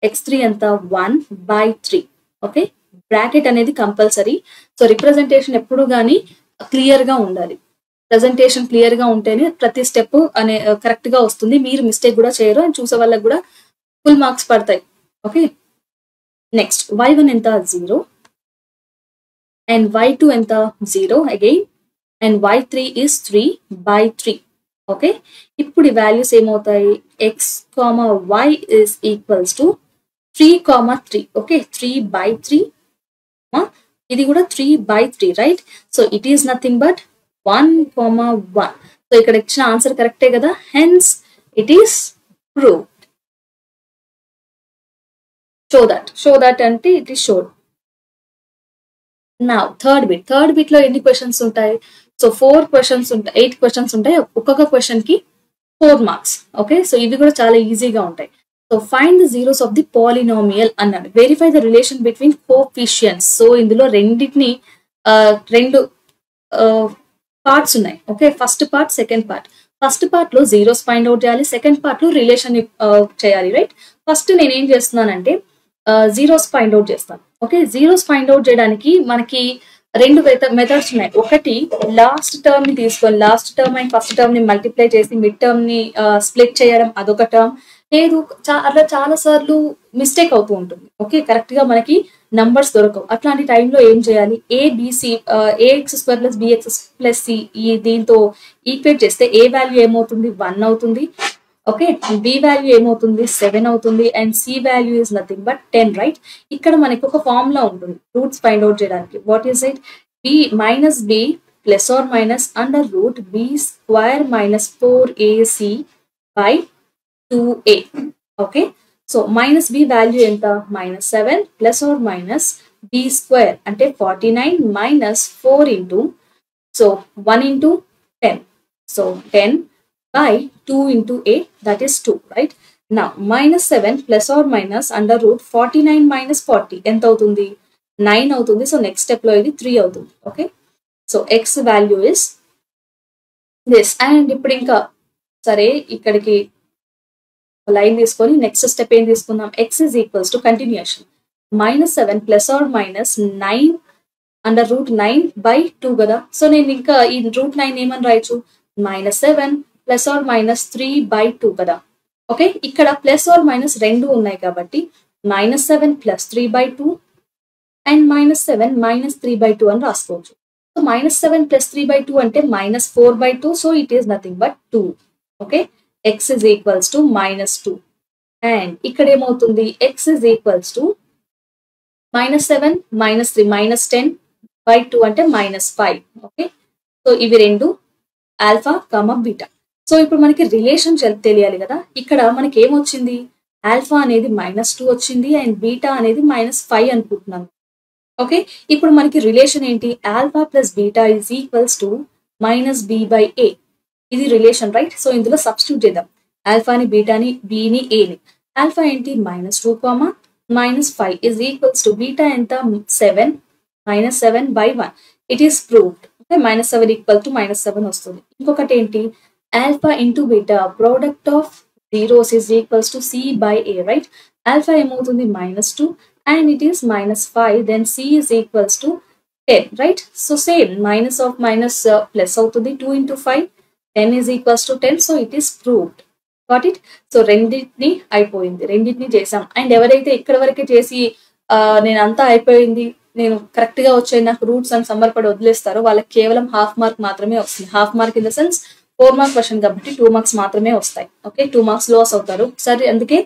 x3 ఎంత 1/3. ఓకే, బ్రాకెట్ అనేది కంపల్సరీ. సో రిప్రజెంటేషన్ ఎప్పుడు కానీ క్లియర్ గా ఉండాలి. ప్రెజెంటేషన్ క్లియర్ గా ఉంటేనే ప్రతి స్టెప్ అనే కరెక్ట్ గా వస్తుంది. మీరు మిస్టేక్ కూడా చేయరు అండ్ చూసే వాళ్ళకి కూడా ఫుల్ మార్క్స్ పడతాయి. ఓకే, నెక్స్ట్ y1 ఎంత 0 and y2 ఎంత 0 again and y3 is 3/3. Okay, ఇప్పుడు ఈ వాల్యూస్ ఏమవుతాయి, x, y is equals to 3, 3. Okay, 3/3. ఇది కూడా 3/3, right? So it is nothing but 1, 1. So ఇక్కడ ఇచ్చిన ఆన్సర్ కరెక్టే కదా, hence it is proved. Show that అంటే ఇట్ ఈస్ షోడ్. నా థర్డ్ బిట్ లో ఎన్ని క్వశ్చన్స్ ఉంటాయి? సో 4 క్వశ్చన్స్ ఉంటాయి, 8 క్వశ్చన్స్ ఉంటాయి. ఒక్కొక్క క్వశ్చన్ కి 4 మార్క్స్. ఓకే, సో ఇవి కూడా చాలా ఈజీగా ఉంటాయి. So find the zeros of the polynomial అన్నాడు. Verify the relation between coefficients. So ఇందులో రెండు పార్ట్స్ ఉన్నాయి. Okay, first part, second part. First part లో జీరోస్ ఫైండ్ అవుట్ చేయాలి, సెకండ్ పార్ట్ లో రిలేషన్ చేయాలి, రైట్? ఫస్ట్ నేను ఏం చేస్తున్నానంటే జీరోస్ ఫైండ్ అవుట్ చేస్తాను. ఓకే, జీరోస్ ఫైండ్ అవుట్ చేయడానికి మనకి 2 మెథడ్స్ ఉన్నాయి. ఒకటి లాస్ట్ టర్మ్ ని తీసుకొని last term and first term ని మల్టిప్లై చేసి మిడ్ టర్మ్ ని స్ప్లిట్ చేయడం, అదొక టర్మ్. లేదు, అట్లా చాలా సార్లు మిస్టేక్ అవుతూ ఉంటుంది. ఓకే, కరెక్ట్ గా మనకి నంబర్స్ దొరకవు. అట్లాంటి టైంలో ఏం చేయాలి, ax² + bx + c దీంతో ఈక్వేట్ చేస్తే a వాల్యూ ఏమవుతుంది, 1 అవుతుంది. ఓకే, b వాల్యూ ఏమవుతుంది, 7 అవుతుంది. And c value is nothing but 10, right? ఇక్కడ మనకి ఒక ఫార్ములా ఉంటుంది రూట్స్ ఫైండ్ అవుట్ చేయడానికి. What is it? b - b ± √b² - 4ac/2a. Okay, so -b value ఎంత, -7 ± b² అంటే 49 - 4 into, so 1 into 10, so 10/2 into a, that is 2, right? Now -7 ± √49 - 40 ఎంత అవుతుంది, 9 అవుతుంది. సో నెక్స్ట్ స్టెప్ లో ఇది 3 అవుతుంది. Okay, so x value is this. And ఇప్పుడు ఇంకా సరే ఇక్కడికి లైన్ తీసుకొని నెక్స్ట్ స్టెప్ ఏం తీసుకుందాం, x is equals to continuation -7 ± 9 √9/2 కదా. సో నేను ఇంకా ఈ √9 ఏమని రాయొచ్చు, -7 ± 3/2 కదా. ఓకే, ఇక్కడ ±2 ఉన్నాయి కాబట్టి -7 + 3/2 అండ్ -7 - 3/2 అని రాసుకోవచ్చు. సో -7 + 3/2 అంటే -4/2. So it is nothing but 2. Okay, x is equals to -2. And ఇక్కడ ఏమవుతుంది, x is equals to -7 - 3 -10/2 అంటే -5. ఓకే, సో ఇవి రెండు ఆల్ఫా, బీటా. సో ఇప్పుడు మనకి రిలేషన్ తెలియాలి కదా. ఇక్కడ మనకి ఏమొచ్చింది, ఆల్ఫా అనేది -2 వచ్చింది అండ్ బీటా అనేది -5 అనుకుంటున్నాను. ఓకే, ఇప్పుడు మనకి రిలేషన్ ఏంటి, alpha + beta is equals to -b/a. ఇది రిలేషన్, రైట్? సో ఇందులో సబ్స్టిట్యూట్ చేద్దాం, ఆల్ఫాని, బీటాని, బిని, ఏని. ఆల్ఫా ఏంటి, -2, -5 is equals to బీటా ఎంత, 7 -7/1. It is proved. ఓకే, -7 = -7 వస్తుంది. ఇంకొకటి ఏంటి, alpha into beta product of zeros is equals to c/a, right? Alpha ఏమవుతుంది, -2 and it is -5, then c is equals to 10, right? So same minus of minus plus అవుతుంది, 2 into 5, 10 is equals to 10. So it is proved. Got it? So రెండింటిని అయిపోయింది, రెండింటిని చేసాం. And ఎవరైతే ఇక్కడ వరకే చేసి నేను అంతా అయిపోయింది, నేను కరెక్ట్ గా వచ్చాయి, నాకు రూట్స్ అని సంబరపడి వదిలేస్తారో వాళ్ళకి కేవలం హాఫ్ మార్క్ మాత్రమే వస్తుంది. Half mark in the sense 4 mark question కాబట్టి 2 మార్క్స్ మాత్రమే వస్తాయి. ఓకే, 2 మార్క్స్ లాస్ అవుతారు. సరే, అందుకే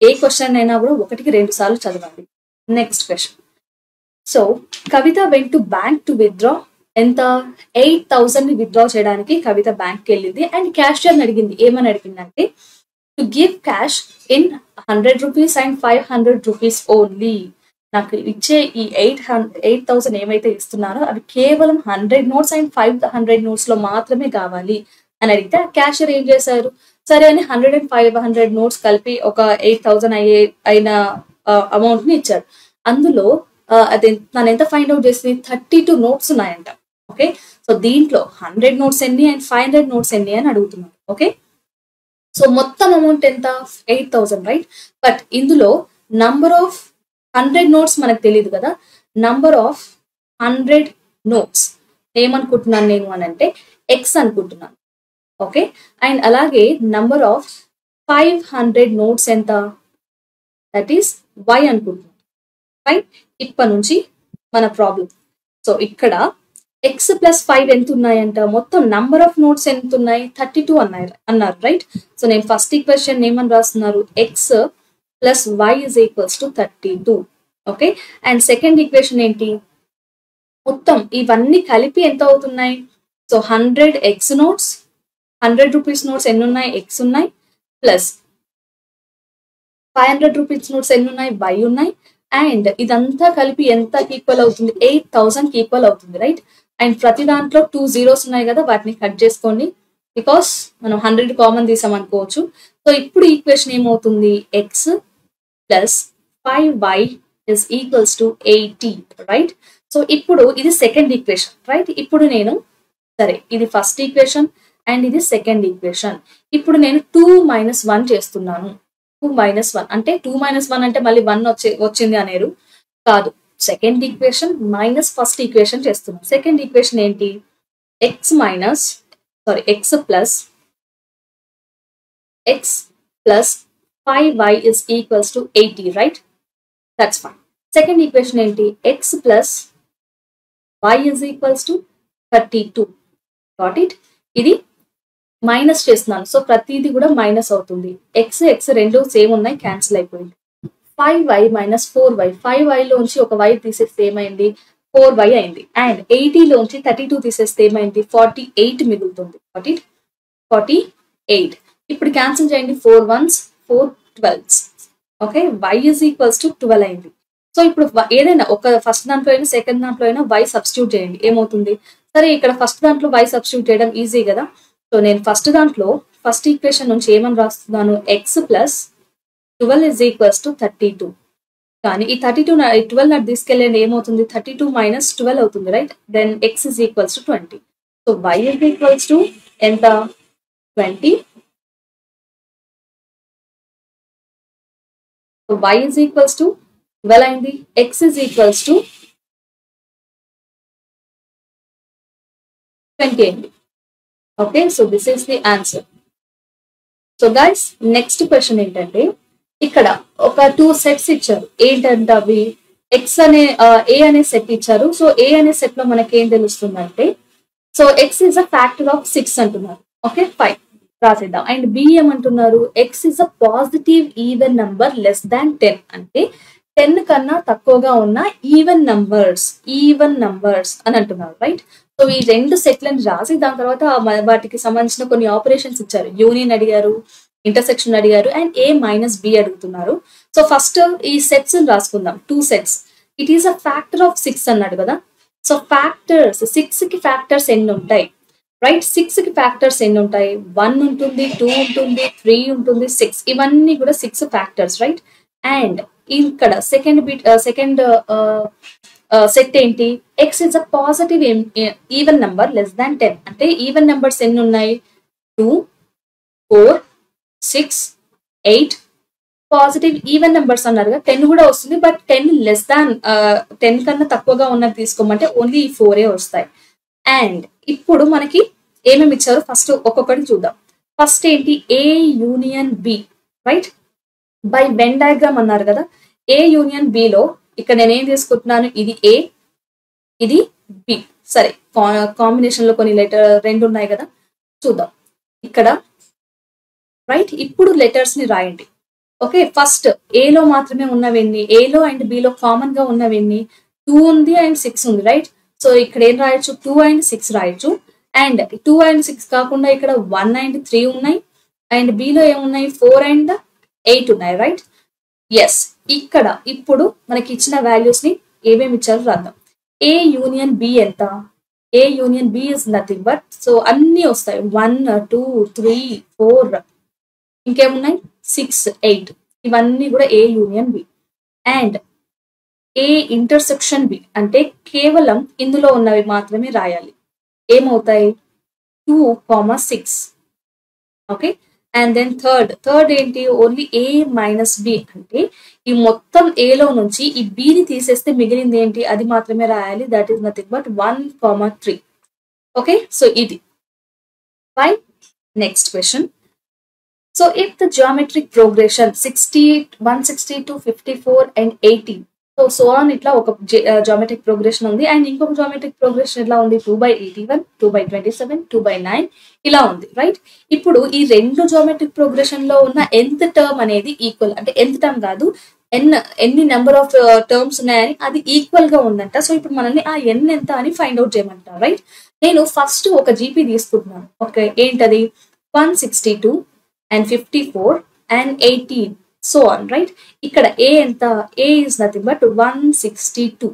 ఏ క్వశ్చన్ అయినా కూడా 1కి 2 సార్లు చదవాలి. Next question. So Kavitha went to bank to withdraw ఎంత, 8,000 ని విత్డ్రా చేయడానికి కవిత బ్యాంక్ కి వెళ్ళింది అండ్ క్యాషియర్ అడిగింది, ఏమని అడిగిందంటే to give cash in 100 rupees and 500 rupees only. నాకు ఇచ్చే ఈ 8,000 ఏమైతే ఇస్తున్నారో అవి కేవలం 100 నోట్స్ అండ్ 500 నోట్స్ లో మాత్రమే కావాలి అని అడిగితే ఆ క్యాషియర్ ఏం చేశారు, సరే అని 100 and 500 నోట్స్ కలిపి ఒక 8,000 అయిన అమౌంట్ ని ఇచ్చాడు. అందులో అదే తను ఎంత ఫైండ్ అవుట్ చేసింది, 32 నోట్స్ ఉన్నాయంట. ఓకే, సో దీంట్లో 100 నోట్స్ ఎన్ని అండ్ 500 నోట్స్ ఎన్ని అని అడుగుతున్నాడు. ఓకే, సో మొత్తం అమౌంట్ ఎంత 8,000 రైట్. బట్ ఇందులో నంబర్ ఆఫ్ 100 నోట్స్ మనకు తెలియదు కదా, నంబర్ ఆఫ్ 100 నోట్స్ ఏమనుకుంటున్నాను నేను అని అంటే ఎక్స్ అనుకుంటున్నాను. ఓకే, అండ్ అలాగే నంబర్ ఆఫ్ 500 నోట్స్ ఎంత, దట్ ఈస్ వై అనుకుంటున్నాను. ఫైన్, ఇప్పటి నుంచి మన ప్రాబ్లం. సో ఇక్కడ ఎక్స్ ప్లస్ 5 ఎంత ఉన్నాయంట, మొత్తం నంబర్ ఆఫ్ నోట్స్ ఎంత ఉన్నాయి 32 అన్నారు రైట్. సో నేను ఫస్ట్ ఈక్వేషన్ ఏమని రాస్తున్నారు, x plus y is equals to 32. Okay, and second equation ఏంటి, మొత్తం ఇవన్నీ కలిపి ఎంత అవుతున్నాయి, so 100 x notes, 100 rupees notes ఎన్ని ఉన్నాయి ఎక్స్ ఉన్నాయి, ప్లస్ 500 రూపీస్ నోట్స్ ఎన్ని ఉన్నాయి వై ఉన్నాయి, అండ్ ఇదంతా కలిపి ఎంత ఈక్వల్ అవుతుంది 8,000 ఈక్వల్ అవుతుంది రైట్. అండ్ ప్రతి దాంట్లో 2 zeros ఉన్నాయి కదా, వాటిని కట్ చేసుకోండి బికాస్ మనం 100 కామన్ తీసాం అనుకోవచ్చు. సో ఇప్పుడు ఈక్వేషన్ ఏమవుతుంది, X plus 5y is equals to 80 right. So ఇప్పుడు ఇది సెకండ్ ఈక్వేషన్ రైట్. ఇప్పుడు నేను సరే ఇది ఫస్ట్ ఈక్వేషన్ అండ్ ఇది సెకండ్ ఈక్వేషన్. ఇప్పుడు నేను 2 - 1 చేస్తున్నాను. 2 - 1 అంటే 2 - 1 అంటే మళ్ళీ 1 వచ్చింది అనేరు కాదు, second equation minus first equation చేస్తున్నాం. సెకండ్ ఈక్వేషన్ ఏంటి, x plus 5y is equals to 80 right, that's fine. Second equation ఏంటి, x plus y is equals to 32. Got it. ఇది మైనస్ చేస్తున్నాను, సో ప్రతిదీ కూడా మైనస్ అవుతుంది. ఎక్స్ రెండు సేమ్ ఉన్నాయి, క్యాన్సిల్ అయిపోయింది. 5y - 4y, 5y లోంచి ఒక y తీసేస్తే ఏమైంది 4y అయింది. అండ్ 80 లోంచి 32 తీసేస్తే ఏమైంది 48 మిగులుతుంది. 48. ఇప్పుడు క్యాన్సిల్ చేయండి, 4 1s 4 12s. Okay, y is equals to 12 అయింది. సో ఇప్పుడు ఏదైనా ఒక ఫస్ట్ దాంట్లో అయినా సెకండ్ దాంట్లో అయినా y సబ్స్టిట్యూట్ చేయండి, ఏమవుతుంది. సరే ఇక్కడ ఫస్ట్ దాంట్లో y సబ్స్టిట్యూట్ చేయడం ఈజీ కదా. సో నేను ఫస్ట్ దాంట్లో ఫస్ట్ ఈక్వేషన్ నుంచి ఏమని రాస్తున్నాను, X plus 12 is equals to 32. కానీ ఈ 32 12 నాటి తీసుకెళ్ళండి, ఏమవుతుంది 32 - 12 అవుతుంది right. Then x is equals to 20. So y is equals to ఎంత 20. So y is equals to 12 అయింది, ఎక్స్ ఇస్ ఈక్వల్స్ టు 20 అయింది. Okay, so this is the answer. So guys next question ఏంటంటే, ఇక్కడ ఒక 2 సెట్స్ ఇచ్చారు. ఏంటంటే అవి X అనే ఏ అనే సెట్ ఇచ్చారు. సో ఏ అనే సెట్ లో మనకి ఏం తెలుస్తుందంటే, so x is a factor of 6 అంటున్నారు. ఓకే ఫైన్, రాసేద్దాం. అండ్ బి ఏమంటున్నారు, x is a positive even number less than 10 అంటే 10 కన్నా తక్కువగా ఉన్న ఈవెన్ నంబర్స్ అని అంటున్నారు రైట్. సో ఈ 2 సెట్లను రాసి దాని తర్వాత వాటికి సంబంధించిన కొన్ని ఆపరేషన్స్ ఇచ్చారు. యూనియన్ అడిగారు, ఇంటర్సెక్షన్ అడిగారు, అండ్ A - B అడుగుతున్నారు. సో ఫస్ట్ ఈ సెట్స్ రాసుకుందాం. 2 sets. It is a factor of 6 అన్నాడు కదా. సో ఫ్యాక్టర్స్ 6 కి ఫ్యాక్టర్స్ ఎన్ని ఉంటాయి రైట్. 6 కి ఫ్యాక్టర్స్ ఎన్ని ఉంటాయి, 1 ఉంటుంది, 2 ఉంటుంది, 3 ఉంటుంది, 6. ఇవన్నీ కూడా 6 ఫ్యాక్టర్స్ రైట్. అండ్ ఇక్కడ సెకండ్ సెట్ ఏంటి, X is a positive even number less than 10 అంటే ఈవెన్ నెంబర్స్ ఎన్ని ఉన్నాయి 2 4 6 8. పాజిటివ్ ఈవెన్ నెంబర్స్ అన్నారుగా, 10 కూడా వస్తుంది, బట్ 10 లెస్ దాన్ 10 కన్నా తక్కువగా ఉన్నది తీసుకోమంటే ఓన్లీ ఈ 4 వస్తాయి. అండ్ ఇప్పుడు మనకి ఏమేమి ఇచ్చారు ఫస్ట్ ఒక్కొక్కటి చూద్దాం. ఫస్ట్ ఏంటి, A union B right. By Venn diagram అన్నారు కదా. ఏ యూనియన్ బి లో ఇక్కడ నేను ఏం తీసుకుంటున్నాను, ఇది ఏ ఇది బి. సరే కాంబినేషన్ లో కొన్ని లెటర్ 2 ఉన్నాయి కదా, చూద్దాం ఇక్కడ రైట్. ఇప్పుడు లెటర్స్ ని రాయండి. ఓకే, ఫస్ట్ ఏలో మాత్రమే ఉన్నవెన్ని, ఏలో అండ్ బిలో కామన్ గా ఉన్నవెన్ని 2 ఉంది అండ్ 6 ఉంది రైట్. సో ఇక్కడ ఏం రాయొచ్చు, 2 and 6 రాయొచ్చు. అండ్ 2 and 6 కాకుండా ఇక్కడ 1 and 3 ఉన్నాయి. అండ్ బిలో ఏమున్నాయి 4 and 8 ఉన్నాయి రైట్. ఎస్, ఇక్కడ ఇప్పుడు మనకి ఇచ్చిన వాల్యూస్ ని ఏమేమి ఇచ్చారో రాద్దాం. ఏ యూనియన్ బి ఎంత, A union B is nothing but, so అన్ని వస్తాయి 1 2 3 4, ఇంకేమున్నాయి 6 8. ఇవన్నీ కూడా A union B. And A intersection B అంటే కేవలం ఇందులో ఉన్నవి మాత్రమే రాయాలి. ఏమవుతాయి 2,6. ఓకే, అండ్ దెన్ థర్డ్ ఏంటి, ఓన్లీ A మైనస్ B అంటే ఈ మొత్తం A లో నుంచి ఈ B ని తీసేస్తే మిగిలింది ఏంటి, అది మాత్రమే రాయాలి. That is nothing but 1,3. Okay, so ఇది fine. Next question. So if the geometric progression 60, 162, 54 and 80, so on ఇట్లా ఒక geometric progression ఉంది, అండ్ ఇంకొక geometric progression ఎట్లా ఉంది 2/81, 2/27, 2/9 ఇలా ఉంది, రైట్. ఇప్పుడు ఈ రెండు geometric progression లో ఉన్న nth టర్మ్ అనేది ఈక్వల్, అంటే nth టర్మ్ కాదు, ఎన్ని నెంబర్ ఆఫ్ టర్మ్స్ ఉన్నాయని అది ఈక్వల్ గా ఉందంట. సో ఇప్పుడు మనల్ని ఆ n ఎంత అని ఫైండ్ అవుట్ చేయమంటారు, రైట్. నేను ఫస్ట్ ఒక జీపీ తీసుకుంటున్నాను. ఓకే, ఏంటది 162 and 54 and 18, so on, right. ఇక్కడ A ఎంత, A is nothing but 162.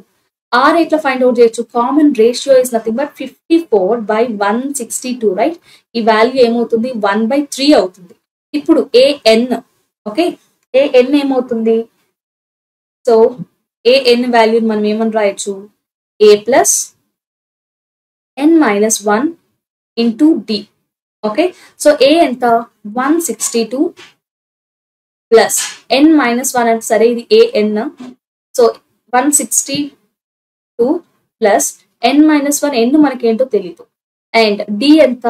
R ఎట్లా ఫైండ్ అవుట్ చేయొచ్చు, common ratio is nothing but 54/162, right. ఈ వాల్యూ ఏమవుతుంది 1/3 అవుతుంది. ఇప్పుడు AN, ఓకే, AN ఏమవుతుంది, సో AN వాల్యూ మనం ఏమని రాయొచ్చు, A plus n-1 into D. Okay, so A ఎంత 162 ప్లస్ n-1 అంటే సరే ఇది AN, so 162 plus n-1, n మనకి ఏంటో తెలీదు, అండ్ D ఎంత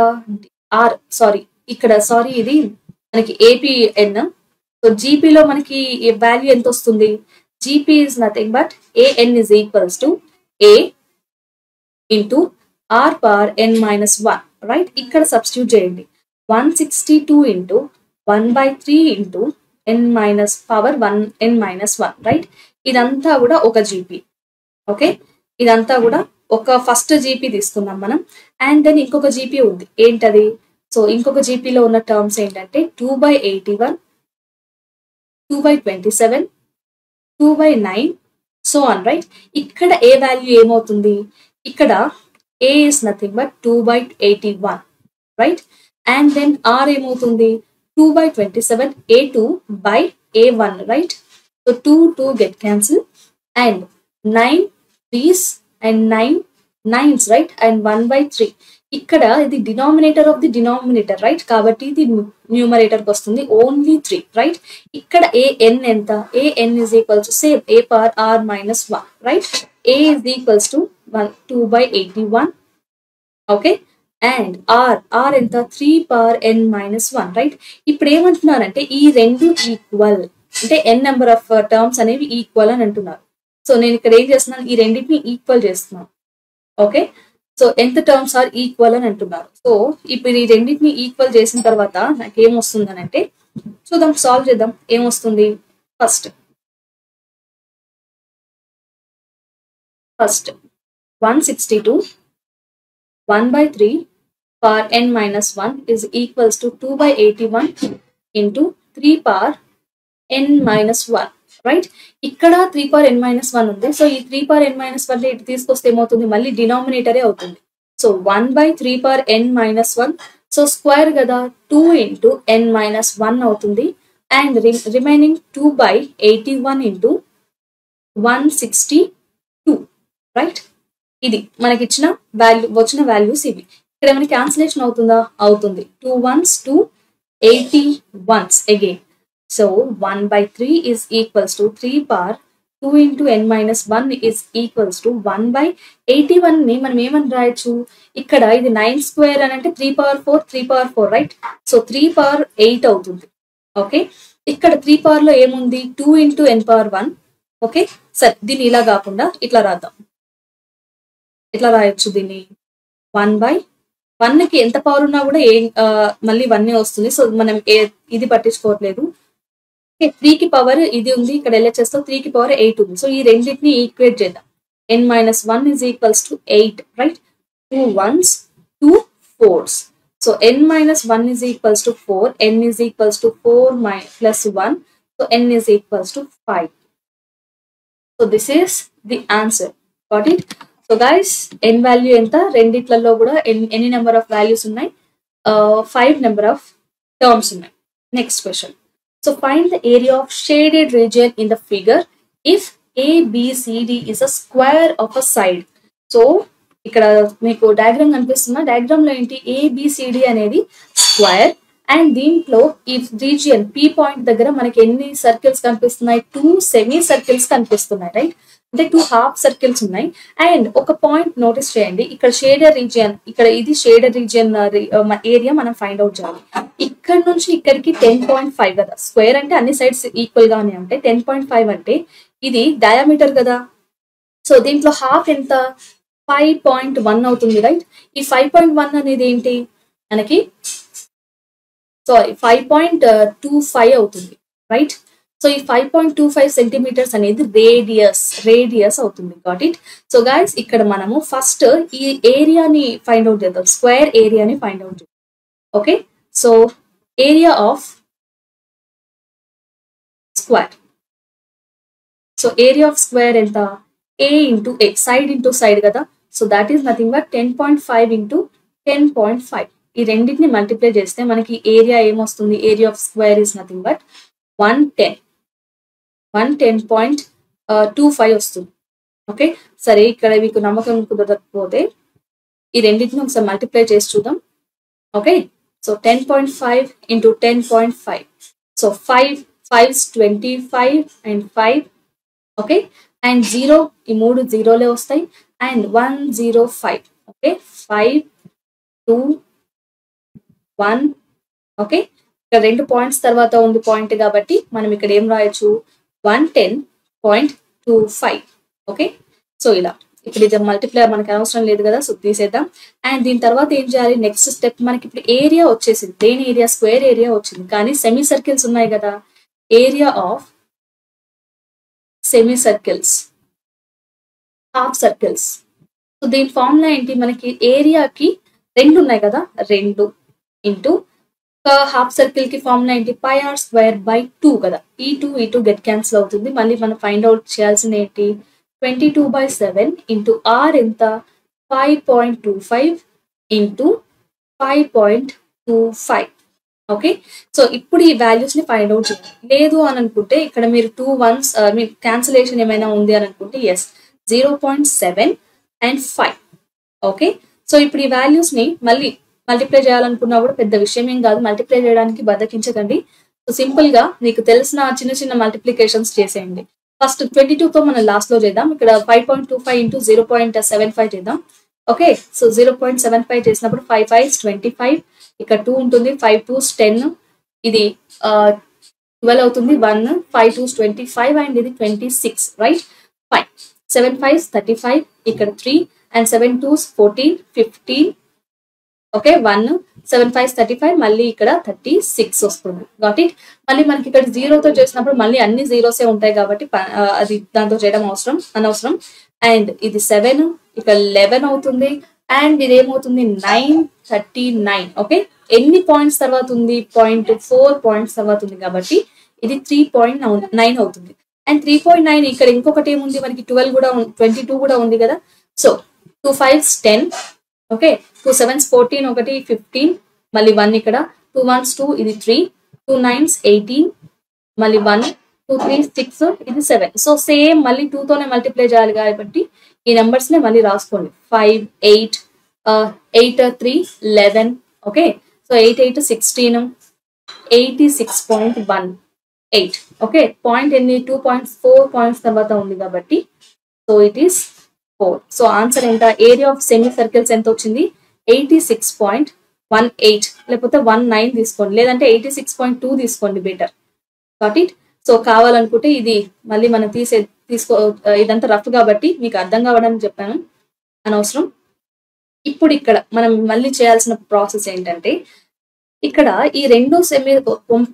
ఇది మనకి APN. సో GPలో మనకి వాల్యూ ఎంత వస్తుంది, GP is nothing but AN is equals to A into R power n-1, right. ఇక్కడ సబ్స్టిట్యూట్ చేయండి, 162 ఇంటూ 1/3 ఇంటూ n-1, రైట్. ఇదంతా కూడా ఒక జీపీ. ఓకే, ఇదంతా కూడా ఒక ఫస్ట్ జీపీ తీసుకున్నాం మనం, అండ్ దెన్ ఇంకొక జీపీ ఉంది, ఏంటది, సో ఇంకొక జీపీలో ఉన్న టర్మ్స్ ఏంటంటే 2/81, 2/27, 2/9, సో ఆన్, రైట్. ఇక్కడ ఏ వాల్యూ ఏమవుతుంది, ఇక్కడ A is nothing but 2/81, right, and then R ఏమవుతుంది 2/27, A2/A1, right. So 2 get cancelled, and 9 3s and 9 9s, right, and 1/3. ఇక్కడ ఇది denominator of the denominator, right, కాబట్టి ఇది న్యూమరేటర్ కి వస్తుంది ఓన్లీ 3, రైట్. ఇక్కడ AN ఎంత, AN is equals to same A power R-1, right. A is equals to 2/81, okay, and R ఎంత 3 power n-1, right. ఇప్పుడు ఏమంటున్నారంటే ఈ రెండు ఈక్వల్, అంటే n నెంబర్ ఆఫ్ టర్మ్స్ అనేవి ఈక్వల్ అని అంటున్నారు. సో నేను ఇక్కడ ఏం చేస్తున్నాను, ఈ రెండింటిని ఈక్వల్ చేస్తున్నాను. ఓకే, సో ఎంత టర్మ్స్ ఆర్ ఈక్వల్ అని అంటున్నారు. సో ఇప్పుడు ఈ రెండింటిని ఈక్వల్ చేసిన తర్వాత నాకు ఏమొస్తుంది అంటే చూద్దాం, సాల్వ్ చేద్దాం. ఏమొస్తుంది, first 162 1/3 power n-1 is equals to 2/81 into 3 power n-1, right. ఇక్కడ 3 power n-1 ఉంది. సో ఈ 3 power n-1 ఇటు తీసుకొస్తే ఏమవుతుంది, మళ్ళీ డినామినేటరే అవుతుంది. So 1/3 power n-1, so square కదా 2 into n-1 అవుతుంది, అండ్ రిమైనింగ్ 2/81 into 162, రైట్. ఇది మనకి ఇచ్చిన వచ్చిన వాల్యూస్ ఇవి. ఇక్కడ ఏమైనా క్యాన్సిలేషన్ అవుతుందా, అవుతుంది. 2 1s 2 81s again. So 1/3 is equals to 3 power 2 into n-1 is equals to 1/81 ని మనం ఏమని రాయొచ్చు, ఇక్కడ ఇది 9 స్క్వేర్ అని అంటే 3 power 4, రైట్. సో 3 power 8 అవుతుంది. ఓకే, ఇక్కడ 3 power లో ఏముంది 2 into n-1. ఓకే, సరే దీన్ని ఇలా కాకుండా ఇట్లా రాద్దాం. ఎట్లా రాయొచ్చు దీన్ని, 1/1కి ఎంత పవర్ ఉన్నా కూడా మళ్ళీ 1 వస్తుంది. సో మనం ఇది పట్టించుకోవట్లేదు. 3కి పవర్ ఇది ఉంది, ఇక్కడ LHS లో 3కి పవర్ 8 ఉంది. సో ఈ రెండింటిని ఈక్వేట్ చేద్దాం. n-1 is equals to 8, right. 2 1s 2 4s. So n-1 is equals to 4, n is equals to 4 plus 1, so n is equals to 5. So this is the answer. Got it? So guys n value ఎంత, రెండిట్లలో కూడా ఎన్ని number of values ఉన్నాయి, 5 number of terms ఉన్నాయి. Next question. So find the area of shaded region in the figure if ABCD is a square of a side. So ఇక్కడ మీకు diagram కనిపిస్తున్నా, diagram లో ఏంటి ABCD అనేది స్క్వేర్, అండ్ దీంట్లో ఈ రీజియన్ P పాయింట్ దగ్గర మనకి ఎన్ని సర్కిల్స్ కనిపిస్తున్నాయి, 2 సెమీ సర్కిల్స్ కనిపిస్తున్నాయి, రైట్? అంటే 2 హాఫ్ సర్కిల్స్ ఉన్నాయి. అండ్ ఒక పాయింట్ నోటీస్ చేయండి, ఇక్కడ షేడెడ్ రీజియన్, ఇక్కడ ఇది షేడెడ్ రీజియన్ ఏరియా మనం ఫైండ్ అవుట్ చేయాలి. ఇక్కడ నుంచి ఇక్కడికి 10.5 కదా, స్క్వేర్ అంటే అన్ని సైడ్స్ ఈక్వల్ గానే ఉంటాయి. 10.5 అంటే ఇది డయామీటర్ కదా, సో దీంట్లో హాఫ్ ఎంత, 5.1 అవుతుంది, రైట్? ఈ 5.1 అనేది ఏంటి మనకి, సారీ 5.25 అవుతుంది, రైట్? సో ఈ 5.25 సెంటీమీటర్స్ అనేది రేడియస్ అవుతుంది. Got it? సో గైస్, ఇక్కడ మనము ఫస్ట్ ఈ ఏరియాని ఫైండ్ అవుట్ చేద్దాం, స్క్వేర్ ఏరియాని ఫైండ్ అవుట్ చేద్దాం. Okay, so area of square, so area of square ఎంత, A into A, side into side కదా, so that is nothing but 10.5 into 10.5. ఈ రెండింటిని మల్టిప్లై చేస్తే మనకి ఏరియా ఏమొస్తుంది, area of square is nothing but 110.25 వస్తుంది. Okay, సరే ఇక్కడ మీకు నమ్మకం కుదరకపోతే ఈ రెండింటిని ఒకసారి మల్టిప్లై చేసి చూద్దాం. Okay, so 10.5 into 10.5, so 5 5s 25 and 5. Okay, and 0, ఈ 3 జీరోలే వస్తాయి, అండ్ 105. ఓకే, 5 2 1. ఓకే, ఇక్కడ 2 పాయింట్స్ తర్వాత ఉంది పాయింట్ కాబట్టి మనం ఇక్కడ ఏం రాయొచ్చు, 110.25. ఓకే, సో ఇలా ఇప్పుడు ఇది మల్టిప్లైయర్ మనకి అవసరం లేదు కదా, సో తీసేద్దాం. అండ్ దీని తర్వాత ఏం చేయాలి, నెక్స్ట్ స్టెప్ మనకి ఇప్పుడు ఏరియా వచ్చేసింది. దేని ఏరియా, స్క్వేర్ ఏరియా వచ్చింది, కానీ సెమీ సర్కిల్స్ ఉన్నాయి కదా, area of semi circles, half circles. So దీని ఫార్ములా ఏంటి, మనకి ఏరియాకి 2 ఉన్నాయి కదా, 2 ఇంటూ హాఫ్ సర్కిల్ కి ఫార్ములా ఏంటి, πr² 2 కదా, ఈ 2 గెట్ క్యాన్సిల్ అవుతుంది. మళ్ళీ మనం ఫైండ్ అవుట్ చేయాల్సింది ఏంటి, 22/7 ఇంటూ ఆర్ ఎంత, 5.25 ఇంటూ 5.25. ఓకే, సో ఇప్పుడు ఈ వాల్యూస్ ని ఫైండ్ అవుట్ చేయాలి. లేదు అని అనుకుంటే ఇక్కడ మీరు 2 1s మీ క్యాన్సిలేషన్ ఏమైనా ఉంది అని అనుకుంటే ఎస్, 0.7 and 5. ఓకే, సో ఇప్పుడు ఈ వాల్యూస్ ని మళ్ళీ మల్టిప్లై చేయాలనుకున్నా కూడా పెద్ద విషయం ఏం కాదు, మల్టిప్లై చేయడానికి బద్దకించకండి. సో సింపుల్ గా మీకు తెలిసిన చిన్న చిన్న మల్టిప్లికేషన్స్ చేసేయండి. ఫస్ట్ 22తో మనం లాస్ట్ లో చేద్దాం. ఇక్కడ 5.25 ఇంటూ 0.75 చేద్దాం. ఓకే, సో 0.75 చేసినప్పుడు 5 5s 25, ఇక్కడ 2 ఉంటుంది, 5 2s 10, ఇది 12 అవుతుంది, 1 5 2s 25 అండ్ ఇది 26, రైట్? 5 7 5s 35, ఇక్కడ 3 అండ్ 7 2s 14 15. ఓకే, 1 7 5s 35, మళ్ళీ ఇక్కడ 36 వస్తుంది. Got it? మళ్ళీ మనకి ఇక్కడ 0తో చేసినప్పుడు మళ్ళీ అన్ని జీరోసే ఉంటాయి కాబట్టి అది దాంతో చేయడం అనవసరం. అండ్ ఇది 7, ఇక్కడ 11 అవుతుంది, అండ్ ఇది ఏమవుతుంది 939. ఓకే, ఎన్ని పాయింట్స్ తర్వాత ఉంది, 0.4 పాయింట్స్ తర్వాత ఉంది కాబట్టి ఇది 3.9 అవుతుంది. అండ్ 3.9 ఇక్కడ ఇంకొకటి ఏముంది మనకి 22 కూడా ఉంది కదా, సో 2 5s 10, ఓకే, 2 7s 14, ఒకటి 15, మళ్ళీ 1 ఇక్కడ 2 1s 2, ఇది 3, 2 9s 18, మళ్ళీ 1 2 3 6, ఇది 7. సో సేమ్ మళ్ళీ 2తోనే మల్టిప్లై చేయాలి కాబట్టి ఈ నెంబర్స్ ని మళ్ళీ రాసుకోండి. 5 8 8 3 11. Okay, so 8 8 16, 86.18. ఓకే, పాయింట్ ఎన్ని, 2.4 పాయింట్స్ తర్వాత ఉంది కాబట్టి so it is 4. So answer ఎంత, ఏరియా ఆఫ్ సెమీ సర్కిల్స్ ఎంత వచ్చింది, 86.18, లేకపోతే 19 తీసుకోండి, లేదంటే 86.2 తీసుకోండి, బెటర్. Got it? సో కావాలనుకుంటే ఇది మళ్ళీ మనం తీసుకో, ఇదంతా రఫ్ కాబట్టి మీకు అర్థం కావడానికి చెప్పాను, అనవసరం. ఇప్పుడు ఇక్కడ మనం మళ్ళీ చేయాల్సిన ప్రాసెస్ ఏంటంటే, ఇక్కడ ఈ 2 సెమీ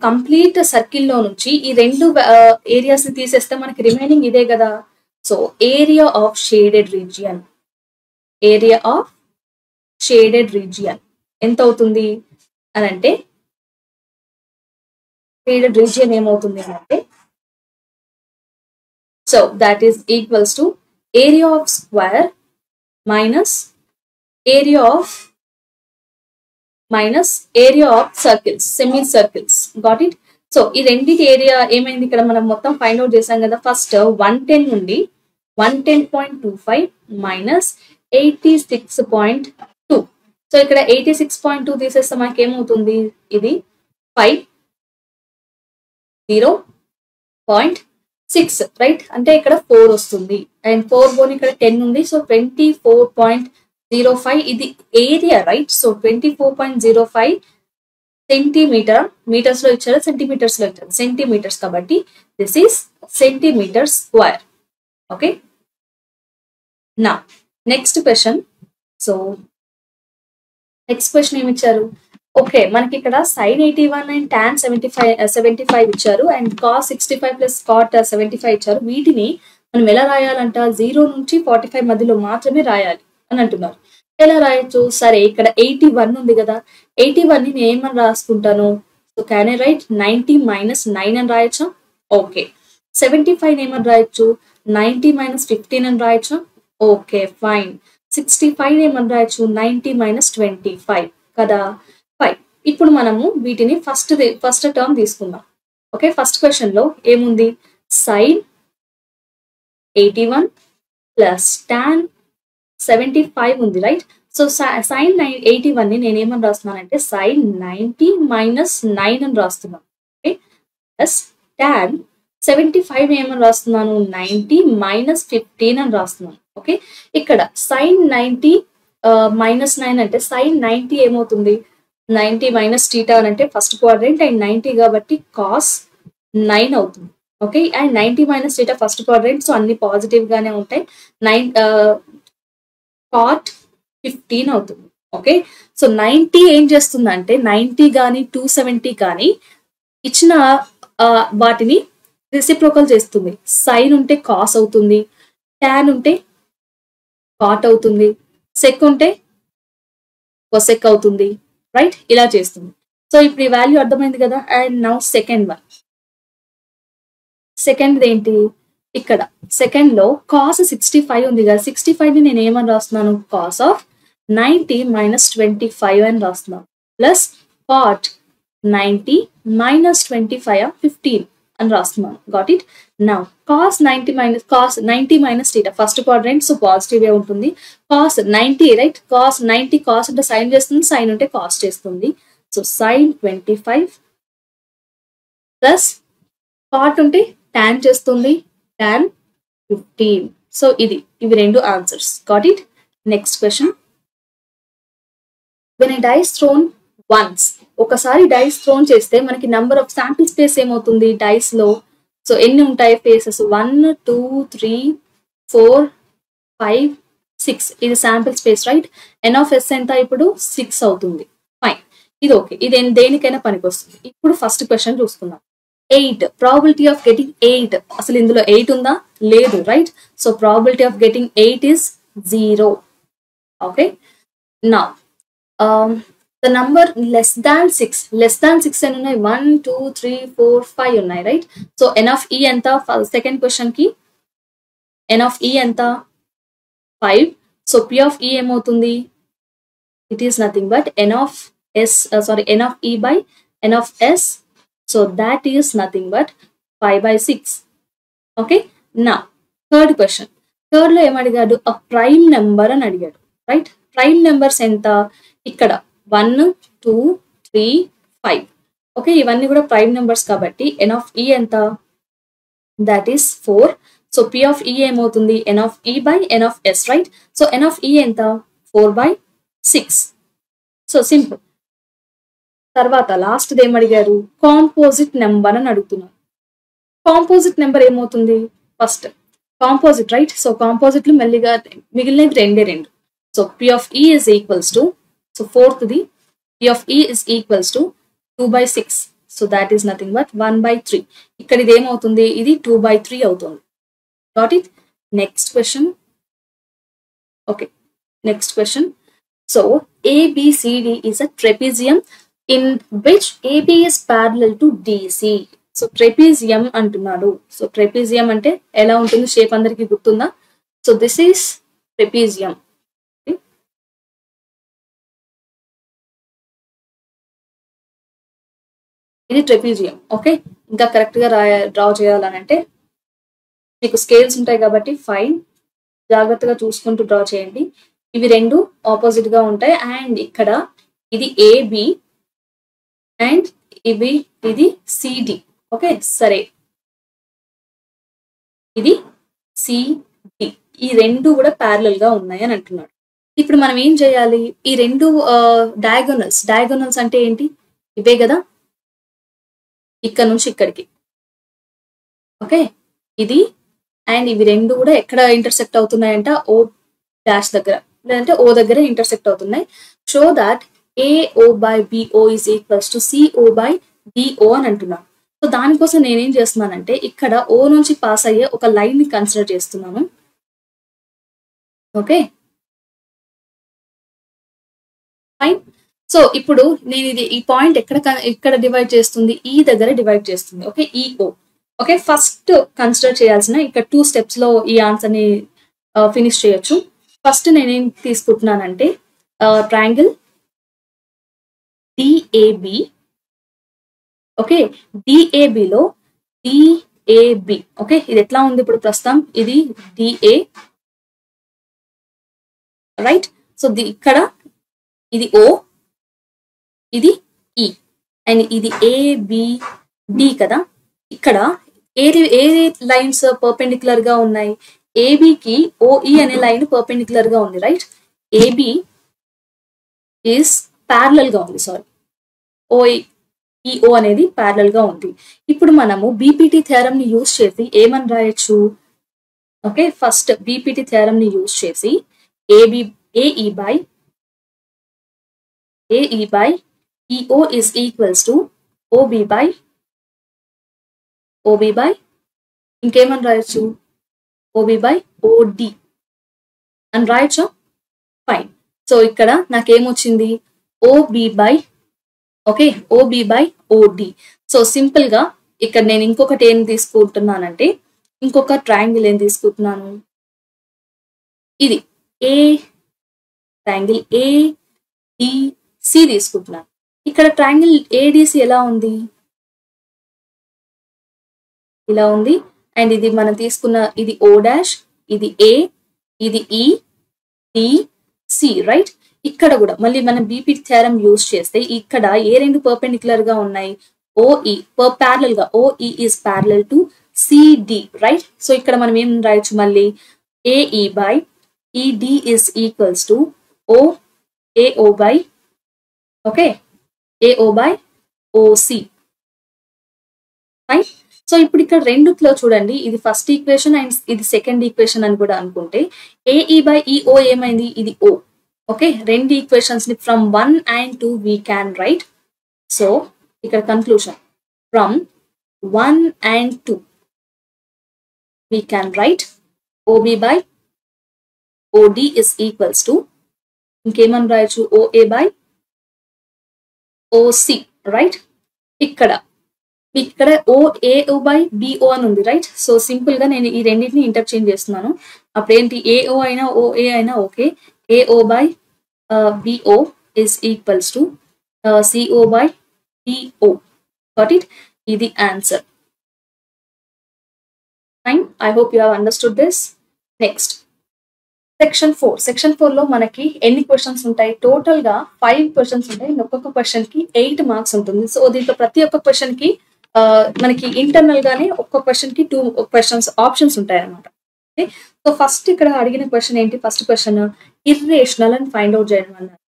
కంప్లీట్ సర్కిల్లో నుంచి ఈ 2 ఏరియాస్ ని తీసేస్తే మనకి రిమైనింగ్ ఇదే కదా. So area of shaded region ఎంత అవుతుంది అని అంటే, షేడెడ్ రీజియన్ ఏమవుతుంది అంటే, so that is equals to area of square minus area of circles, semi circles. Got it? So ఈ రెండింటి ఏరియా ఏమైంది, ఇక్కడ మనం మొత్తం ఫైండ్ అవుట్ చేసాం కదా. ఫస్ట్ 110 నుండి 110.25 మైనస్ 86.2. సో ఇక్కడ 86.2 తీసేస్తే మనకి ఏమవుతుంది, ఇది 50.6 రైట్, అంటే ఇక్కడ 4 వస్తుంది అండ్ 4 పోని ఇక్కడ 10 ఉంది. సో 24.05 ఇది ఏరియా రైట్. సో 24.05 మీటర్స్ లో ఇచ్చారు, సెంటీమీటర్స్ లో ఇచ్చారు, సెంటీమీటర్స్ కాబట్టి this is centimetre square. Okay, నా next question. So next question ఏమి ఇచ్చారు, ఓకే మనకి ఇక్కడ sin 81 అండ్ tan 75 ఇచ్చారు అండ్ cos 65 ప్లస్ cot 75 ఇచ్చారు. వీటిని మనం ఎలా రాయాలంట, 0 నుంచి 45 మధ్యలో మాత్రమే రాయాలి అని అంటున్నారు. ఎలా రాయొచ్చు, సరే ఇక్కడ 81 ఉంది కదా, 81 ని నేను ఏమని రాసుకుంటాను, so can I right 90 minus 9 అని రాయొచ్చా? ఓకే. 75 ఏమని రాయొచ్చు, 90 మైనస్ 15 అని రాయొచ్చా? Okay fine. 65 ఏమని రాయొచ్చు, 90 మైనస్ 25 కదా, ఫైన్. ఇప్పుడు మనము వీటిని ఫస్ట్ టర్మ్ తీసుకుందాం. ఓకే, ఫస్ట్ క్వశ్చన్ లో ఏముంది, sin 81 ప్లస్ tan 75 ఉంది రైట్. సో sin 81 ని నేను ఏమని రాస్తున్నానంటే sin 90 మైనస్ 9 అని రాస్తున్నాను. ఓకే, ప్లస్ tan 75 ఏమని రాస్తున్నాను, 90 మైనస్ 15 అని రాస్తున్నాను. ఓకే, ఇక్కడ sin 90 మైనస్ 9 అంటే sin 90 ఏమవుతుంది, 90 మైనస్ టీటా అని అంటే ఫస్ట్ క్వాడ్రంట్ అండ్ 90 కాబట్టి cos 9 అవుతుంది. Okay, and 90 minus theta first quadrant, so అన్ని పాజిటివ్ గానే ఉంటాయి. cot 15 అవుతుంది. ఓకే, సో 90 ఏం చేస్తుందంటే 90 కానీ 270 కానీ ఇచ్చిన వాటిని రెసిప్రోకల్ చేస్తుంది. సైన్ ఉంటే కాస్ అవుతుంది, tan ఉంటే కాట్ అవుతుంది, సెక్ ఉంటే కొసెక్ అవుతుంది రైట్, ఇలా చేస్తుంది. సో ఇప్పుడు ఈ వాల్యూ అర్థమైంది కదా. And now second one, second ఏంటి, ఇక్కడ సెకండ్ లో కాస్ 65 ఉంది కదా, 65 ని నేను ఏమని రాస్తున్నాను, కాస్ ఆఫ్ 90 మైనస్ 25 అని రాస్తున్నాను, ప్లస్ కాట్ 90 మైనస్ 25 15 అని రాస్తున్నాను. Got it. Now cos 90 minus theta first quadrant, so positive ఏ ఉంటుంది. కాస్ 90 రైట్, కాస్ 90 కాస్ అంటే సైన్ చేస్తుంది, సైన్ ఉంటే కాస్ చేస్తుంది. సో సైన్ 25 ప్లస్ కాట్ ఉంటే tan చేస్తుంది, tan 15. సో ఇవి రెండు answers. Got it. Next question, when a dice thrown once, ఒకసారి డైస్ థ్రోన్ చేస్తే మనకి నంబర్ ఆఫ్ శాంపిల్ స్పేస్ ఏమవుతుంది డైస్ లో, సో ఎన్ని ఉంటాయి ఫేసెస్, 1 2 3 4 5 6 ఇది sample space right. n of s ఎంత ఇప్పుడు 6 అవుతుంది. ఫైన్, ఇది ఓకే, ఇది దేనికైనా పనికి వస్తుంది. ఇప్పుడు ఫస్ట్ క్వశ్చన్ చూసుకుందాం. 8 ప్రాబిలిటీ ఆఫ్ గెటింగ్ 8, అసలు ఇందులో 8 ఉందా, లేదు right. So probability of getting 8 is 0. Okay, now the number less than 6 అని ఉన్నాయి, 1 2 3 4 5 ఉన్నాయి right. So n of e ఎంత, సెకండ్ క్వశ్చన్ కి n of e ఎంత 5. సో p of e ఏమవుతుంది, it is nothing but n of e by n of s, so that is nothing but 5/6. Okay, నా third question, third లో ఏమడిగాడు, a prime number అని అడిగాడు right. Prime numbers ఎంత, ఇక్కడ 1 2 3 5. Okay, ఇవన్నీ కూడా prime numbers కాబట్టి n of e ఎంత, that is 4. So p of e ఏమవుతుంది, n of e by n of s right. So n of e ఎంత 4/6. So simple. తర్వాత లాస్ట్ ఏమడిగారు, కాంపోజిట్ నెంబర్ అని అడుగుతున్నారు. కాంపోజిట్ నెంబర్ ఏమవుతుంది, ఫస్ట్ కాంపోజిట్ రైట్. సో కాంపోజిట్లు మెల్లిగా మిగిలినవి రెండు. So p of e is equals to, so fourth the p of e is equals to 2/6. so that is nothing but 1/3. ఇక్కడ ఇది ఏమవుతుంది, ఇది 2/3 అవుతుంది. got it. next question. okay, next question. so abcd is a trapezium in which ab is parallel to dc. So trapezium అంటున్నాడు. So trapezium అంటే ఎలా ఉంటుంది, shape అందరికి గుర్తుందా. So this is trapezium. ఇది ట్రెపీజియం. ఓకే, ఇంకా కరెక్ట్ గా draw చేయాలని అంటే మీకు స్కేల్స్ ఉంటాయి కాబట్టి ఫైన్, జాగ్రత్తగా చూసుకుంటూ డ్రా చేయండి. ఇవి రెండు ఆపోజిట్ గా ఉంటాయి. అండ్ ఇక్కడ ఇది ఏబి అండ్ ఇది సిడి. ఓకే, సరే, ఇది సిడి. ఈ రెండు కూడా ప్యారలల్ గా ఉన్నాయి అని అంటున్నాడు. ఇప్పుడు మనం ఏం చేయాలి? ఈ రెండు డయాగోనల్స్ అంటే ఏంటి? ఇవే కదా, ఇక్కడ నుంచి ఇక్కడికి. ఓకే, ఇది అండ్ ఇవి రెండు కూడా ఎక్కడ ఇంటర్సెక్ట్ అవుతున్నాయంట? ఓ డాష్ దగ్గర, లేదంటే ఓ దగ్గర ఇంటర్సెక్ట్ అవుతున్నాయి. Show that AO by BO is equals to CO by DO అని అంటున్నాను. సో దానికోసం నేనేం చేస్తున్నానంటే ఇక్కడ ఓ నుంచి పాస్ అయ్యే ఒక లైన్ ని కన్సిడర్ చేస్తున్నాను. Okay, fine. సో ఇప్పుడు నేను ఈ పాయింట్ ఎక్కడ డివైడ్ చేస్తుంది? ఈ దగ్గర డివైడ్ చేస్తుంది. Okay, EO. Okay, first consider చేయాల్సిన ఇక్కడ 2 steps లో ఈ ఆన్సర్ ని ఫినిష్ చేయొచ్చు. ఫస్ట్ నేనేం తీసుకుంటున్నానంటే ట్రయాంగిల్ డిఏబి. ఓకే, డిఏబిలో డిఏబి. ఓకే, ఇది ఎట్లా ఉంది ఇప్పుడు ప్రస్తుతం? ఇది డిఏ, రైట్? సో ఇక్కడ ఇది ఓ, ఇది ఈ, అండ్ ఇది ఏబిడి కదా. ఇక్కడ ఏ లైన్స్ పర్పెండిక్యులర్ గా ఉన్నాయి? ఏబికి ఓఈ అనే లైన్ పర్పెండిక్యులర్ గా ఉంది, రైట్? ఏబి ఈస్ ప్యారలల్ గా ఉంది, సారీ, ఈఓ అనేది ప్యారలల్ గా ఉంది. ఇప్పుడు మనము బీపీటీ థియరం ని యూజ్ చేసి ఏమని రాయొచ్చు? ఓకే, ఫస్ట్ బీపీటీ థియరం ని యూజ్ చేసి AE by EO is equals to OB by ఇంకేమని రాయొచ్చు? ఓబి బై ఓడి అని రాయొచ్చు. ఫైన్. సో ఇక్కడ నాకేమొచ్చింది? OB by OD. So simple గా ఇక్కడ నేను ఇంకొకటి ఏం తీసుకుంటున్నానంటే ఇంకొక ట్రయాంగిల్ ఏం తీసుకుంటున్నాను? ఇది ట్రయాంగిల్ ఏడిసి తీసుకుంటున్నాను. ఇక్కడ ట్రయాంగిల్ ఏడిసి ఎలా ఉంది? ఇలా ఉంది. అండ్ ఇది మనం తీసుకున్న ఇది ఓ డాష్, ఇది ఏ, ఇది ఈ, డి, సి, రైట్? ఇక్కడ కూడా మళ్ళీ మనం బీపీటీ థియరం యూజ్ చేస్తే ఇక్కడ ఏ రెండు పర్పెండిక్యులర్ గా ఉన్నాయి? ఓఈ ప్యారలల్ గా, OE is parallel to CD, right? So ఇక్కడ మనం ఏం రాయొచ్చు మళ్ళీ? AE by ED is equals to AO by OC, right? So ఇప్పుడు ఇక్కడ రెండులో చూడండి, ఇది ఫస్ట్ ఈక్వేషన్ అండ్ ఇది సెకండ్ ఈక్వేషన్ అని కూడా అనుకుంటే ఏఈ బై ఈఓ ఏమైంది? ఇది ఓ. ఓకే, రెండు ఈక్వేషన్స్ ని from 1 and 2 we can write. So ఇక్కడ conclusion from 1 and 2 we can right OB by OD is equals to ఇంకేమని రాయొచ్చు? OA by OC, right? ఇక్కడ ఓఏఓ బై బిఓ అని ఉంది, రైట్? సో సింపుల్ గా నేను ఈ రెండింటిని ఇంటర్చేంజ్ చేస్తున్నాను. అప్పుడు ఏంటి? ఏఓ అయినా ఓఏ అయినా okay. AO by BO is equals to CO by BO. Got it? ఇది answer. Fine, I hope you have understood this. Next section 4 లో మనకి ఎన్ని క్వశ్చన్స్ ఉంటాయి? టోటల్ గా 5 క్వశ్చన్స్ ఉంటాయి. ఒక్కొక్క క్వశ్చన్ కి 8 మార్క్స్ ఉంటుంది. సో దీంట్లో ప్రతి ఒక్క క్వశ్చన్ కి మనకి ఇంటర్నల్ గానే ఒక్క క్వశ్చన్ కి 2 క్వశ్చన్స్ ఆప్షన్స్ ఉంటాయి అన్నమాట. ఓకే, సో ఫస్ట్ ఇక్కడ అడిగిన క్వశ్చన్ ఏంటి? ఫస్ట్ క్వశ్చన్ ఇర్రేషనల్ అని ఫైండ్ అవుట్ చేయడం అన్నారు.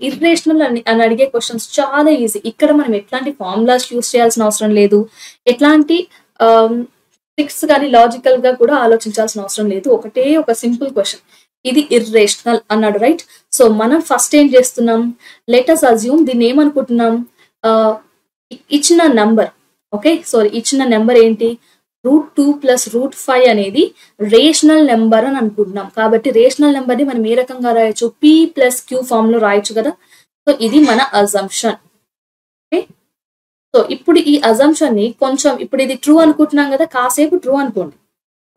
ఇర్రేషనల్ అని అడిగే క్వశ్చన్స్ చాలా ఈజీ. ఇక్కడ మనం ఎట్లాంటి ఫార్ములాస్ యూస్ చేయాల్సిన అవసరం లేదు, ఎట్లాంటి ట్రిక్స్ కానీ లాజికల్ గా కూడా ఆలోచించాల్సిన అవసరం లేదు. ఒక సింపుల్ క్వశ్చన్. ఇది ఇర్రేషనల్ అన్నాడు, రైట్? సో మనం ఫస్ట్ ఏం చేస్తున్నాం? లెట్ us అజ్యూమ్ దీన్ని ఏమనుకుంటున్నాం? ఇచ్చిన నంబర్, ఓకే, సో ఇచ్చిన నెంబర్ ఏంటి? √2 + √5 అనేది రేషనల్ నెంబర్ అని అనుకుంటున్నాం. కాబట్టి రేషనల్ నెంబర్ ని మనం ఏ రకంగా రాయొచ్చు? P + Q ఫామ్ లో రాయొచ్చు కదా. సో ఇది మన అజంప్షన్. ఓకే, సో ఇప్పుడు ఈ అజంప్షన్ ని కొంచెం, ఇప్పుడు ఇది ట్రూ అనుకుంటున్నాం కదా, కాసేపు ట్రూ అనుకోండి.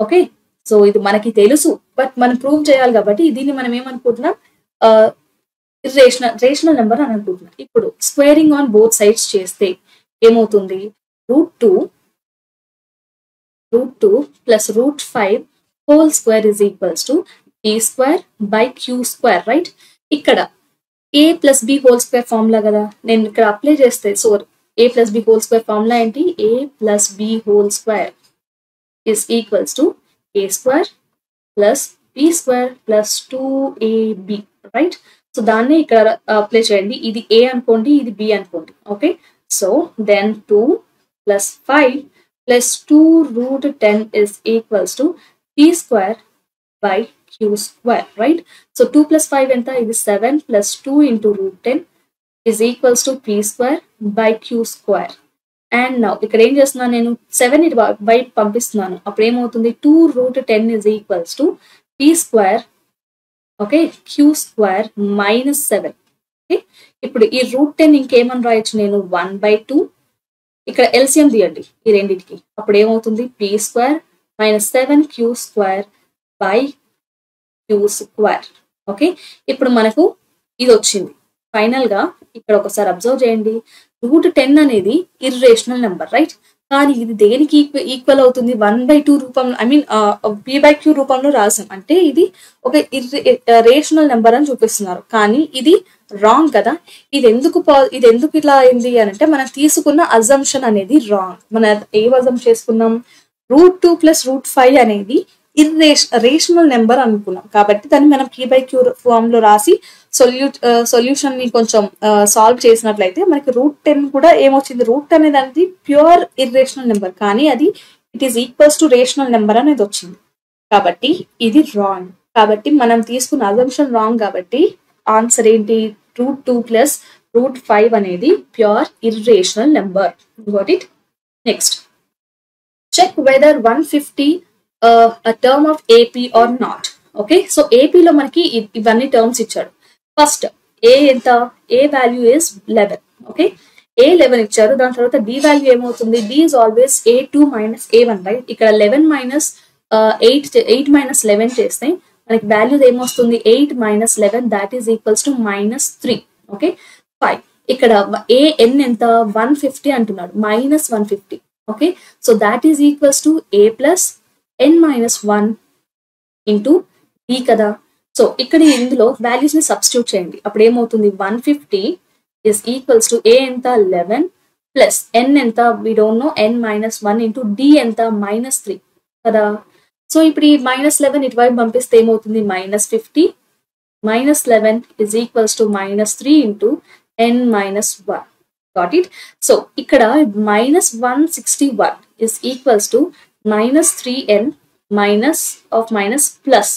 ఓకే, సో ఇది మనకి తెలుసు, బట్ మనం ప్రూవ్ చేయాలి కాబట్టి దీన్ని మనం ఏమనుకుంటున్నాం? రేషనల్ నెంబర్ అని అనుకుంటున్నాం. ఇప్పుడు స్క్వేరింగ్ ఆన్ బోత్ సైడ్స్ చేస్తే ఏమవుతుంది? √2 + √5 whole square is equals to p square by q square, right? ఇక్కడ a plus b whole square formula కదా, నేను ఇక్కడ అప్లై చేస్తే so a plus b whole square formula ఏంటి? a plus b whole square is equals to a square plus b square plus 2ab, right? So దాన్ని ఇక్కడ apply చేయండి. ఇది a అనుకోండి, ఇది b అనుకోండి. Okay, so then 2 plus 5 plus 2 root 10 is equals to p square by q square, right? So 2 plus 5 enta? ఇది 7 plus 2 into root 10 is equals to p square by q square. And now ఇక్కడ ఏం చేస్తున్నాను నేను? 7 ఇటు వైపు పంపిస్తున్నాను. అప్పుడు ఏమవుతుంది? 2 root 10 is equals to p square, okay, q square minus 7. Okay, ఇప్పుడు ఈ రూట్ 10 ఇంకేమని రాయొచ్చు నేను? 1/2. ఇక్కడ ఎల్సిఎం తీయండి ఈ రెండింటికి. అప్పుడు ఏమవుతుంది? p square minus 7q square by q square. Okay, ఇప్పుడు మనకు ఇది వచ్చింది. ఫైనల్ గా ఇక్కడ ఒకసారి అబ్జర్వ్ చేయండి. రూట్ 10 అనేది ఇర్రేషనల్ నెంబర్, రైట్? కానీ ఇది దేనికి ఈక్వల్ అవుతుంది? 1/2 రూపంలో, ఐ మీన్ p/q రూపంలో రాసాం. అంటే ఇది ఒక రేషనల్ నెంబర్ అని చూపిస్తున్నారు. కానీ ఇది రాంగ్ కదా. ఇది ఎందుకు ఇట్లా అయింది అని అంటే, మనం తీసుకున్న అజంప్షన్ అనేది రాంగ్. మనం ఏం అజంప్ చేసుకున్నాం? రూట్ 2 plus రూట్ 5 అనేది రేషనల్ నెంబర్ అనుకున్నాం. కాబట్టి దాన్ని మనం p/q ఫామ్ లో రాసి సొల్యూషన్ ని కొంచెం సాల్వ్ చేసినట్లయితే మనకి రూట్ 10 కూడా ఏమొచ్చింది? రూట్ 10 అనేది ప్యూర్ ఇర్రేషనల్ నెంబర్, కానీ అది it is equals to rational number అనేది వచ్చింది. కాబట్టి ఇది రాంగ్. కాబట్టి మనం తీసుకున్న అజంప్షన్ రాంగ్. కాబట్టి ఆన్సర్ ఏంటి? రూట్ 2 plus రూట్ 5 అనేది pure irrational number. Got it? Next, check whether 150 a term of AP or not. Okay, so AP లో మనకి ఇవన్నీ టర్మ్స్ ఇచ్చాడు. ఫస్ట్ A ఎంత? A value is 11. Okay, A 11 ఇచ్చారు. దాని తర్వాత D వాల్యూ ఏమవుతుంది? D is always A2 minus A1, right? ఇక్కడ 11 minus 8 minus 11 చేస్తే మనకి వాల్యూ ఏమొస్తుంది? 8 minus 11, that is equals to -3. Okay, 5. ఇక్కడ AN ఎంత? 150 అంటున్నాడు, -150. Okay, so that is equals to A plus n minus 1 into d కదా. So ఇక్కడ ఇందులో వాల్యూస్ ని సబ్స్టిట్యూట్ చేయండి. అప్పుడు ఏమవుతుంది? 150 is equals to a ఎంత? 11 plus n ఎంత? we don't know, n minus 1 into d ఎంత? -3 కదా. సో ఇప్పుడు ఈ -11 ఇటువైపు పంపిస్తే ఏమవుతుంది? -50 minus 11 is equals to -3 into n minus 1. Got it? So ఇక్కడ -161 is equals to -3n minus of minus plus,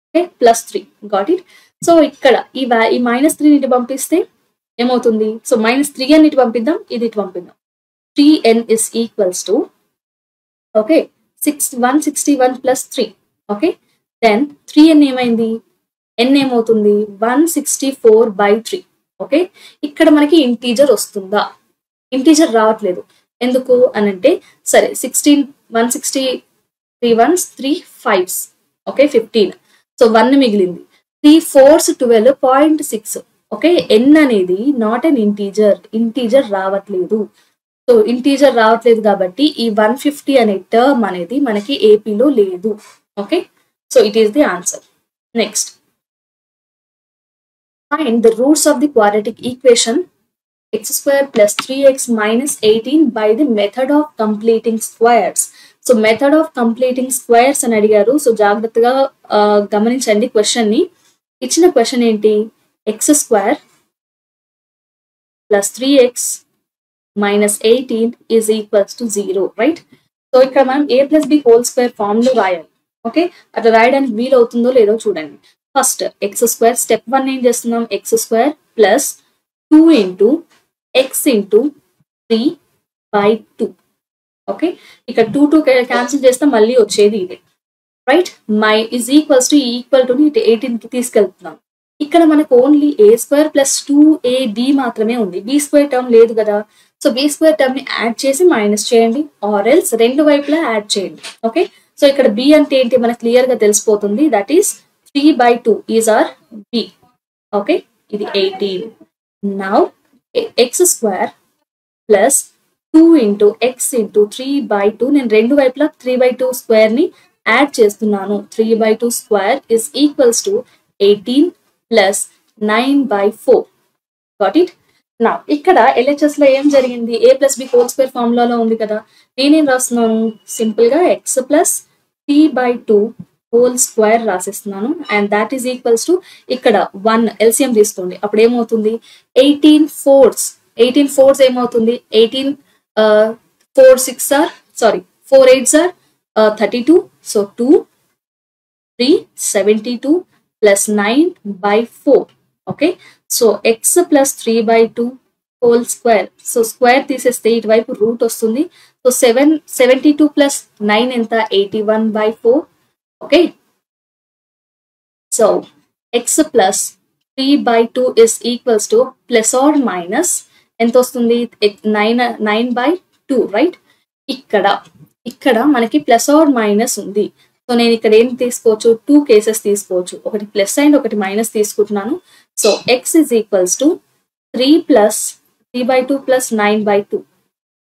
okay, plus 3. Got it? So ఇక్కడ ఈ -3 ఇటు పంపిస్తే ఏమవుతుంది? సో -3n ఇటు పంపిద్దాం, ఇది ఇటు పంపిద్దాం. 3n is equals to, okay, 161 plus 3. Okay, then 3n ఏమైంది? n ఏమవుతుంది? 164/3. ఓకే, ఇక్కడ మనకి ఇంటీజర్ వస్తుందా? ఇంటీజర్ రావట్లేదు. ఎందుకు అనంటే, సరే 16 163 ones 3 5s, ఓకే, 15. సో 1 మిగిలింది. 3 4s 12.6. ఓకే, n అనేది నాట్ అన్ ఇంటీజర్ రావట్లేదు. సో ఇంటీజర్ రావట్లేదు కాబట్టి ఈ 150 అనే టర్మ్ అనేది మనకి ఏపీలో లేదు. Okay, so it is the answer. Next, find the roots of the quadratic equation x square plus 3x minus 18 by the method of completing squares. So method of completing squares అని అడిగారు. So జాగ్రత్తగా గమనించండి question ని. ఇచ్చిన question ఏంటి? X square plus 3x minus 18 is equals to 0, right? So ఇక్కడ మనం a plus b whole square form లో రాయాలి. ఓకే, అట్లా రాయడానికి వీలు అవుతుందో లేదో చూడండి. ఫస్ట్ ఎక్స్ స్క్వేర్, స్టెప్ 1 ఏం చేస్తున్నాం? X square plus 2 into x into 3/2. Okay, ఇక్కడ 2 క్యాన్సిల్ చేస్తే మళ్ళీ వచ్చేది ఇదే, right? My is equals to equal to 18 కి తీసుకెళ్తున్నాం. ఇక్కడ మనకు only a square plus 2ab మాత్రమే ఉంది, b స్క్వేర్ టర్మ్ లేదు కదా. సో b స్క్వేర్ టర్మ్ ని యాడ్ చేసి మైనస్ చేయండి, ఆర్ ఎల్స్ రెండు వైపులా యాడ్ చేయండి. ఓకే, సో ఇక్కడ b అంటే ఏంటి మనకు క్లియర్ గా తెలిసిపోతుంది. That is 3/2 is or b. Okay, ఇది 18. Now x square plus 2 into x into 3/2, నేను రెండు వైపులా 3/2 స్క్వేర్ ని యాడ్ చేస్తున్నాను. 3/2 square is equals to 18 plus 9/4. Got it. నా ఇక్కడ LHS లో ఏం జరిగింది, a plus B whole square ఫార్ములాలో ఉంది కదా, నేనేం రాస్తున్నాను, సింపుల్ గా ఎక్స్ ప్లస్ 3/2 హోల్ స్క్వేర్ రాసిస్తున్నాను. And that is equals to ఇక్కడ 1 LCM తీసుకోండి, అప్పుడు ఏమవుతుంది 18 ఫోర్స్ ఏమవుతుంది, 18 4 6 or sorry 4 8s or 32. So 2 3 72 plus 9/4. Okay, so x plus 3/2 whole square. So square తీసేస్తే ఇటువైపు రూట్ వస్తుంది. సో 72 plus 9 ఎంత, 81/4. Okay, so x plus 3/2 is equals to plus or minus ఎంత వస్తుంది, 9/2, రైట్. ఇక్కడ మనకి ప్లస్ ఆర్ మైనస్ ఉంది. So నేను ఇక్కడ ఏం తీసుకోవచ్చు, 2 కేసెస్ తీసుకోవచ్చు, ఒకటి ప్లస్ అండ్ ఒకటి మైనస్ తీసుకుంటున్నాను. So x is equals to 3/2 plus 9/2.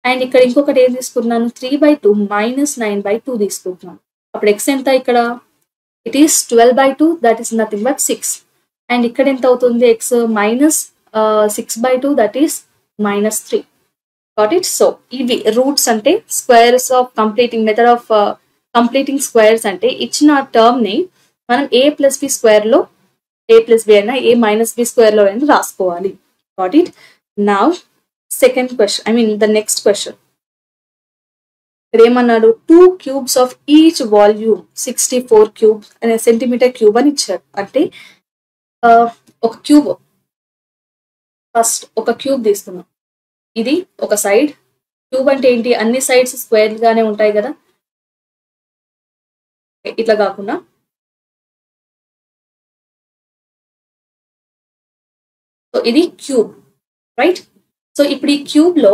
And ఇక్కడ ఇంకొకటి ఏం తీసుకుంటున్నాను, 3/2 మైనస్ 9/2 తీసుకుంటున్నాను. అప్పుడు ఎక్స్ ఎంత, ఇక్కడ it is 12/2, that is nothing but 6. And ఇక్కడ ఎంత అవుతుంది, X minus 6/2, that is -3. Got it. So ఇవి రూట్స్ అంటే squares of completing method of completing squares అంటే ఇచ్చిన టర్మ్ ని మనం a ప్లస్ బి స్క్వేర్ లో a ప్లస్ బి అయినా a మైనస్ బి స్క్వేర్ లో అయినా రాసుకోవాలి. Got it. Now second question, I mean the next question. ఇక్కడ ఏమన్నాడు, 2 cubes of each volume 64 cubes అనే సెంటీమీటర్ క్యూబ్ అని ఇచ్చారు. అంటే ఒక క్యూబ్, ఫస్ట్ ఒక క్యూబ్ తీసుకున్నాం, ఇది ఒక సైడ్. క్యూబ్ అంటే ఏంటి, అన్ని సైడ్స్ స్క్వేర్ గానే ఉంటాయి కదా, ఇట్లా కాకుండా సో ఇది క్యూబ్, రైట్. సో ఇప్పుడు ఈ క్యూబ్ లో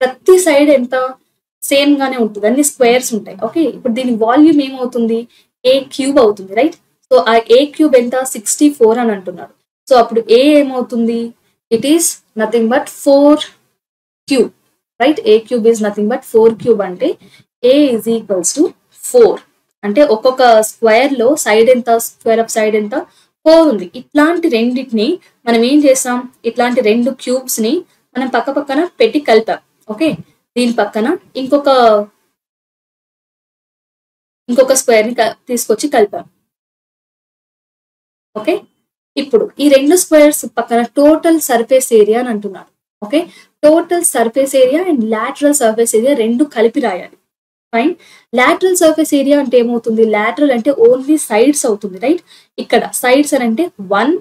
ప్రతి సైడ్ ఎంత సేమ్ గానే ఉంటుంది, అన్ని స్క్వేర్స్ ఉంటాయి. ఓకే, ఇప్పుడు దీని వాల్యూమ్ ఏమవుతుంది, ఏ క్యూబ్ అవుతుంది, రైట్. సో ఆ ఏ క్యూబ్ ఎంత, 64 అని అంటున్నాడు. సో అప్పుడు ఏ ఏమవుతుంది, it is nothing but 4 cube, right. A cube is nothing but 4 cube. అంటే ఏ ఈజ్ ఈక్వల్స్ టు 4. అంటే ఒక్కొక్క స్క్వేర్ లో సైడ్ ఎంత, స్క్వేర్ ఆఫ్ సైడ్ ఎంత, 4 ఉంది. ఇట్లాంటి రెండింటిని మనం ఏం చేసాం, ఇట్లాంటి 2 క్యూబ్స్ ని మనం పక్క పక్కన పెట్టి కలిపాం. ఓకే, దీని పక్కన ఇంకొక స్క్వేర్ ని తీసుకొచ్చి కలిపాం. ఓకే, ఇప్పుడు ఈ 2 స్క్వేర్స్ పక్కన టోటల్ సర్ఫేస్ ఏరియా అని అంటున్నారు. Okay, total surface area and lateral surface area రెండు కలిపి రాయాలి. ఫైన్. లాటరల్ సర్ఫేస్ ఏరియా అంటే ఏమవుతుంది, లాటరల్ అంటే ఓన్లీ సైడ్స్ అవుతుంది, రైట్. ఇక్కడ సైడ్స్ అని అంటే 1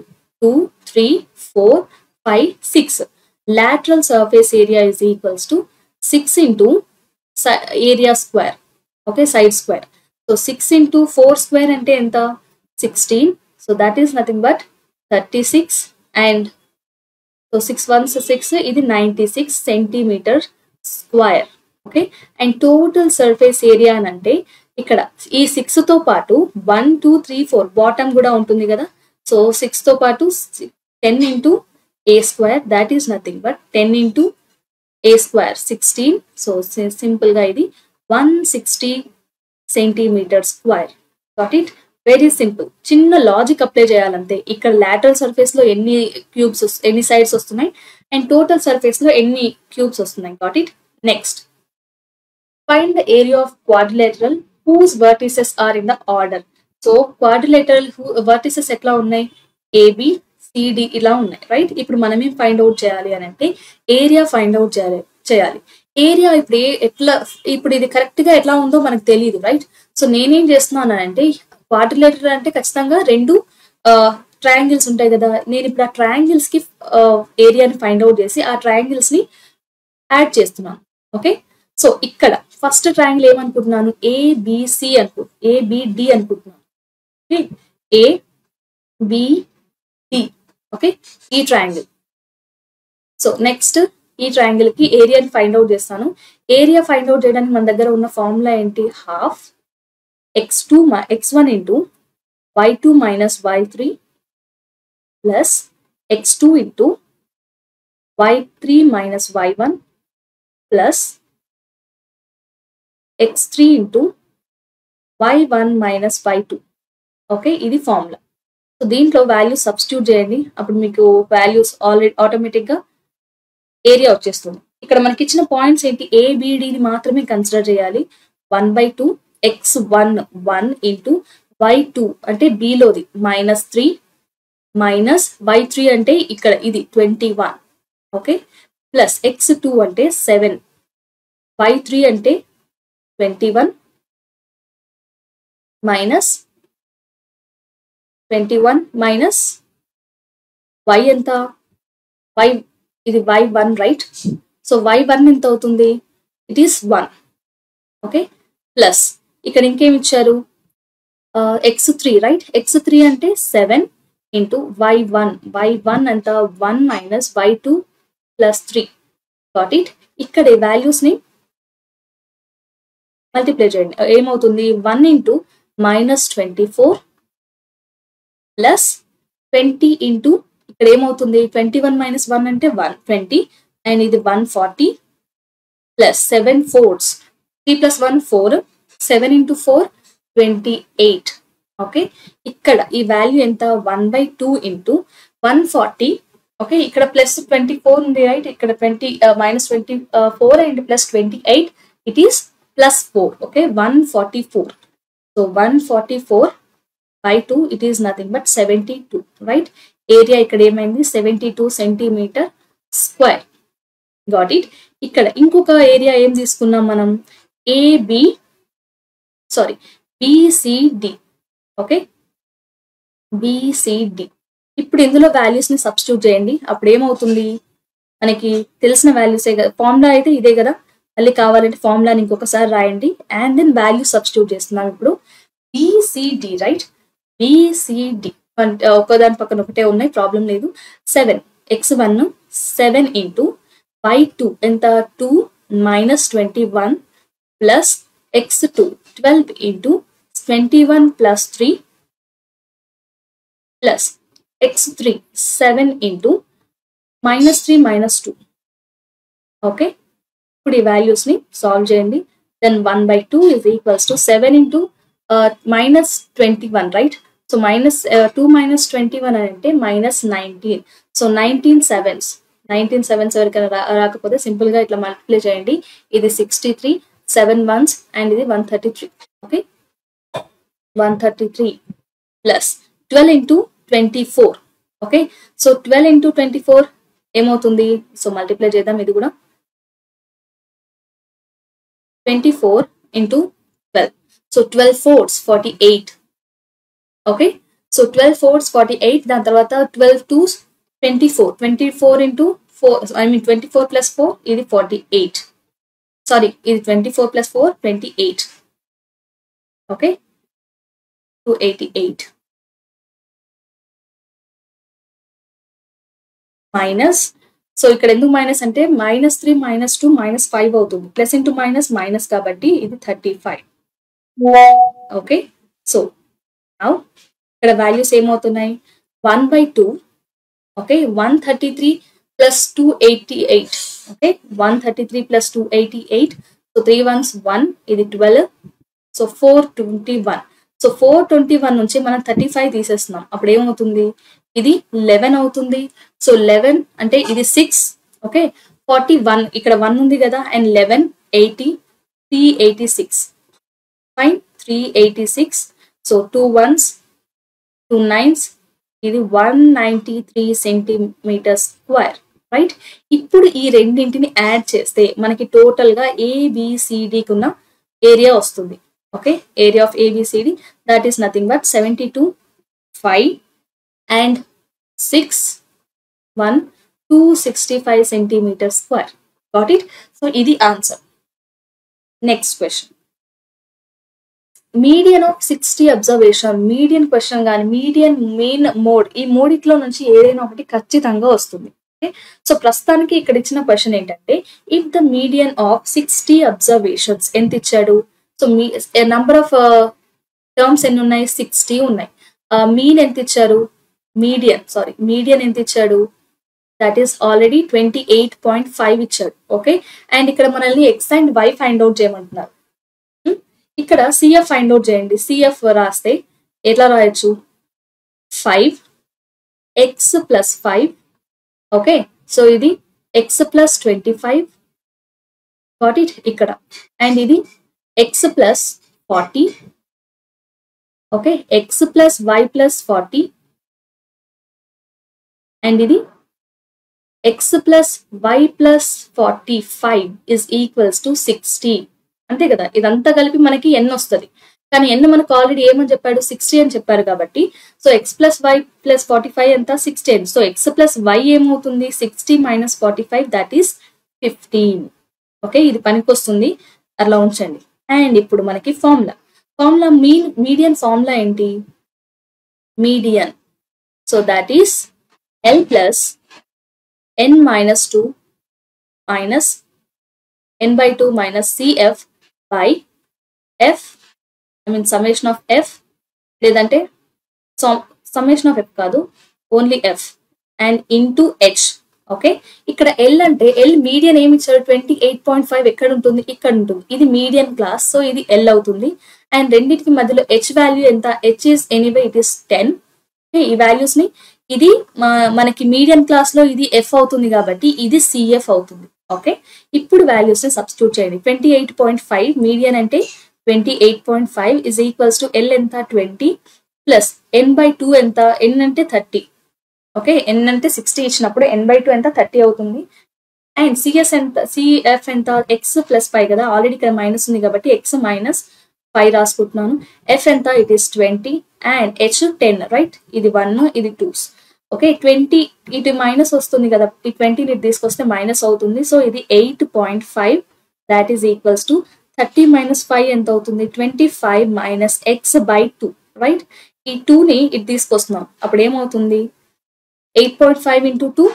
2 3 4 5 6. Lateral surface area is equals to 6 into area square. Okay, side square. So 6 into 4 square అంటే ఎంత, 16. So that is nothing but 36. And so 6 1s 6, ఇది 96 centimeter square. Okay, and total surface area అని అంటే ఇక్కడ ఈ 6 తో పాటు 1 2 3 4 బాటమ్ కూడా ఉంటుంది కదా. సో 6 తో పాటు 10 into A square, that is nothing but 10 into A square 16. So simple గా ఇది 160 centimeter square. Got it. Very simple. చిన్న లాజిక్ అప్లై చేయాలంతే. ఇక్కడ లాటరల్ సర్ఫేస్ లో ఎన్ని క్యూబ్స్, ఎన్ని సైడ్స్ వస్తున్నాయి, అండ్ టోటల్ సర్ఫేస్ లో ఎన్ని క్యూబ్స్ వస్తున్నాయి. Got it. Next, find the area of quadrilateral whose vertices are in the order. So quadrilateral vertices ఎట్లా ఉన్నాయి, AB CD ఇలా ఉన్నాయి, రైట్. ఇప్పుడు మనం ఏం ఫైండ్ అవుట్ చేయాలి అని అంటే ఏరియా ఫైండ్ అవుట్ చేయాలి. ఏరియా ఇప్పుడు ఇప్పుడు ఇది కరెక్ట్ గా ఎట్లా ఉందో మనకు తెలియదు, రైట్. సో నేనేం చేస్తున్నాను అంటే క్వాడ్రిలేటరల్ అంటే ఖచ్చితంగా 2 ట్రయాంగిల్స్ ఉంటాయి కదా. నేను ఇప్పుడు ఆ ట్రయాంగిల్స్ కి ఏరియాని ఫైండ్ అవుట్ చేసి ఆ ట్రయాంగిల్స్ ని యాడ్ చేస్తున్నాను. ఓకే, సో ఇక్కడ ఫస్ట్ ట్రయాంగిల్ ఏమనుకుంటున్నాను, ఏబిసి ఏబిడి అనుకుంటున్నాను. ఏబిడి. ఓకే, ఈ ట్రయాంగిల్. సో నెక్స్ట్ ఈ ట్రయాంగిల్ కి ఏరియాని ఫైండ్ అవుట్ చేస్తాను. ఏరియా ఫైండ్ అవుట్ చేయడానికి మన దగ్గర ఉన్న ఫార్ములా ఏంటి, half x1 into y2 minus y3 plus x2 into y3 minus y1 plus x3 into y1 minus y2. Okay, ఇది ఫార్ములా. సో దీంట్లో వాల్యూస్ సబ్స్టిట్యూట్ చేయండి, అప్పుడు మీకు వాల్యూస్ ఆల్రెడీ ఆటోమేటిక్గా ఏరియా వచ్చేస్తుంది. ఇక్కడ మనకి ఇచ్చిన పాయింట్స్ ఏంటి, ఏబిడిని మాత్రమే కన్సిడర్ చేయాలి. 1/2 x1 1 ఇంటూ y2 అంటే బిలోది -3 మైనస్ y3 అంటే ఇక్కడ ఇది 21. ఓకే, ప్లస్ x2 అంటే 7, y3 అంటే 21 మైనస్ 21 మైనస్ y ఎంత, y ఇది y1 రైట్. సో y1 ఎంత అవుతుంది, ఇట్ ఈస్ 1. ఓకే, ప్లస్ ఇక్కడ ఇంకేమి ఇచ్చారు, x3 రైట్. x3 అంటే 7 ఇంటూ y1 అంత 1 minus y2 plus 3. Got it. ఇక్కడ వాల్యూస్ ని మల్టిప్లై చేయండి, ఏమవుతుంది, 1 ఇంటూ -24 ప్లస్ 20 ఇంటూ ఇక్కడ ఏమవుతుంది, 21 మైనస్ 1 అంటే 120 అండ్ ఇది 140 plus 7 4s 3 plus 1 4, 7 into 4 28. Okay, ఇక్కడ ఈ వాల్యూ ఎంత, 1/2 ఇంటూ 140. ఓకే, ఇక్కడ ప్లస్ 24 ఉంది రైట్, ఇక్కడ -24 and plus 28, it is +4. Okay, 144. So 144/2 it is nothing but 72 right. Area ఇక్కడ ఏమైంది, 72 సెంటీమీటర్ స్క్వేర్. Got it. ఇక్కడ ఇంకొక ఏరియా ఏం తీసుకున్నాం మనం, BCD. Okay, BCD. ఇప్పుడు ఇందులో వాల్యూస్ ని సబ్స్టిట్యూట్ చేయండి, అప్పుడు ఏమవుతుంది, మనకి తెలిసిన వాల్యూసే కదా, ఫార్ములా అయితే ఇదే కదా, మళ్ళీ కావాలంటే ఫార్ములాని ఇంకొకసారి రాయండి అండ్ దెన్ వాల్యూ సబ్స్టిట్యూట్ చేస్తున్నాం. ఇప్పుడు BCD రైట్, BCD ఒకదాని పక్కన ఒకటే ఉన్నాయి, ప్రాబ్లం లేదు. 7 x1 7 ఇంటూ y2 ఎంత 2 minus 21 plus x2 12 into 21 plus 3 plus x3 7 into -3 -2. Okay, ఇప్పుడు ఈ వాల్యూస్ ని సాల్వ్ చేయండి. Then 1/2 is equals to 7 into -21 right. So 2 minus 21 అంటే -19. సో 19 7s ఎవరికైనా రాకపోతే సింపుల్ గా ఇట్లా మల్టిప్లై చేయండి. ఇది 63, 7 1s అండ్ ఇది 133. Okay, 133 plus 12 into 24. Okay, so 12 into 24 ఏమవుతుంది, సో మల్టిప్లై చేద్దాం ఇది కూడా. 24 into 12, so 12 4s 48. Okay, so 12 4s 48. దాని తర్వాత 12 2s 24 ఇంటూ 4 24 ప్లస్ 4 ఇది 48. సారీ, ఇది 24 ప్లస్ 4 28. Okay, 288 minus. సో ఇక్కడ ఎందుకు మైనస్ అంటే -3 -2 -5 అవుతుంది, ప్లస్ ఇంటూ మైనస్ కాబట్టి ఇది 35. ఓకే, సో నౌ ఇక్కడ వాల్యూస్ ఏమవుతున్నాయి, 1/2. Okay, 133 plus 288. Okay, 133 plus 288. So 3 1s 1, ఇది 12. సో 421. సో 421 నుంచి మనం 35 తీసేస్తున్నాం, అప్పుడు ఏమవుతుంది, ఇది 11 అవుతుంది. సో 11 అంటే ఇది 6. ఓకే, 41 ఇక్కడ 1 ఉంది కదా and 11 80 386. Fine, 386. So 2 1s 2 9s ఇది 193 సెంటీమీటర్ స్క్వేర్ రైట్. ఇప్పుడు ఈ రెండింటిని యాడ్ చేస్తే మనకి టోటల్ గా ఏబిసిడికి ఉన్న ఏరియా వస్తుంది. Okay, area of ABCD that is nothing but 72 5 and 6 1 265 centimetre square. Got it. So ఇది answer. Next question, median of 60 observation. Median question కానీ మీడియన్ మెయిన్ మోడ్ ఈ మూడిట్లో నుంచి ఏదైనా ఒకటి ఖచ్చితంగా వస్తుంది. ఓకే, సో ప్రస్తుతానికి ఇక్కడ ఇచ్చిన క్వశ్చన్ ఏంటంటే, if the median of 60 observations ఎంత ఇచ్చాడు, సో నంబర్ ఆఫ్ టర్మ్స్ ఎన్ని ఉన్నాయి, 60 ఉన్నాయి. మీన్ ఎంత ఇచ్చారు, మీడియన్ ఎంత ఇచ్చాడు, దట్ ఈస్ ఆల్రెడీ 28.5 ఇచ్చాడు. ఓకే, అండ్ ఇక్కడ మనల్ని x and y find out చేయమంటున్నారు. ఇక్కడ సిఎఫ్ ఫైండ్ అవుట్ చేయండి. సిఎఫ్ రాస్తే ఎట్లా రాయొచ్చు, 5x + 5. ఓకే, సో ఇది x + 25, గాట్ ఇట్ ఇక్కడ. అండ్ ఇది x + 40. Okay, x + y + 40. And ఇది x + y + 45 = 60. అంతే కదా, ఇదంతా కలిపి మనకి n వస్తుంది. కానీ n మనకు ఆల్రెడీ ఏమని చెప్పాడు, 60 అని చెప్పారు కాబట్టి సో x + y + 45 ఎంత, 16. సో x + y ఏమవుతుంది, 60 - 45, దట్ ఈస్ 15. ఓకే, ఇది పనికొస్తుంది, అలా ఉంచండి. అండ్ ఇప్పుడు మనకి ఫార్ములా మీడియన్ ఫార్ములా ఏంటి, median. So that is L + n - 2 minus n/2 minus CF by F, I mean summation of F, లేదంటే summation of F కాదు, only F, and into H. Okay, ఇక్కడ L అంటే L median ఏమి ఇచ్చాడు, 28.5 ఎక్కడ ఉంటుంది, ఇక్కడ ఉంటుంది. ఇది మీడియన్ క్లాస్, సో ఇది L అవుతుంది. అండ్ రెండింటికి మధ్యలో H వాల్యూ ఎంత, H is anyway it is 10. ఈ వాల్యూస్ ని, ఇది మనకి మీడియన్ క్లాస్ లో ఇది F అవుతుంది కాబట్టి ఇది CF అవుతుంది. ఓకే, ఇప్పుడు వాల్యూస్ ని సబ్స్టిట్యూట్ చేయండి. 28.5 మీడియన్ అంటే 28.5 = L ఎంత, 20 ప్లస్ n/2 ఎంత, n అంటే 30. ఓకే, n అంటే 60 ఇచ్చినప్పుడు n/2 ఎంత, 30 అవుతుంది. అండ్ CF ఎంత, x + 5 కదా, ఆల్రెడీ ఇక్కడ మైనస్ ఉంది కాబట్టి x - 5 రాసుకుంటున్నాను. F ఎంత, it is 20 and H 10, right. ఇది 1, ఇది 2. ఓకే, 20 ఇటు మైనస్ వస్తుంది కదా, ఈ 20 ఇటు తీసుకొస్తే మైనస్ అవుతుంది. సో ఇది 8.5, దాట్ ఈస్ = 30 - 5 ఎంత అవుతుంది, 25 - x/2, రైట్. ఈ 2ని ఇటు తీసుకొస్తున్నాం, అప్పుడు ఏమవుతుంది, 8.5 × 2,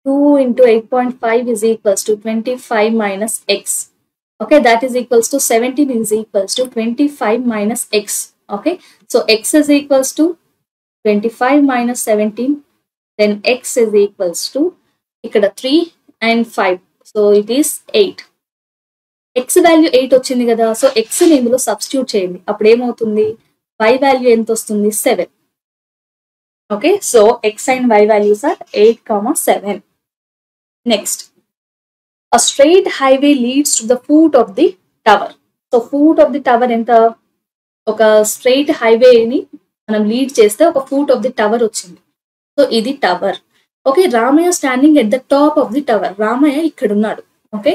2 × 8.5 = 25 - x. Okay, that is equals to 17 = 25 - x. Okay, so x is equals to 25 - 17, then x is equals to ఇక్కడ 3 and 5, so it is 8. x value 8 వచ్చింది కదా, సో x ని ఇందులో సబ్స్టిట్యూట్ చేయండి, అప్పుడు ఏమవుతుంది, y వాల్యూ ఎంత వస్తుంది, 7. Okay, so x and y values are 8, 7. Next, a straight highway leads to the foot of the tower. So foot of the tower ఎంత, ఒక స్ట్రైట్ హైవేని మనం లీడ్ చేస్తే ఒక ఫూట్ ఆఫ్ ది టవర్ వచ్చింది. So ఇది tower. Okay, Ramayya standing at the top of the tower. Ramayya ఇక్కడ ఉన్నాడు. Okay,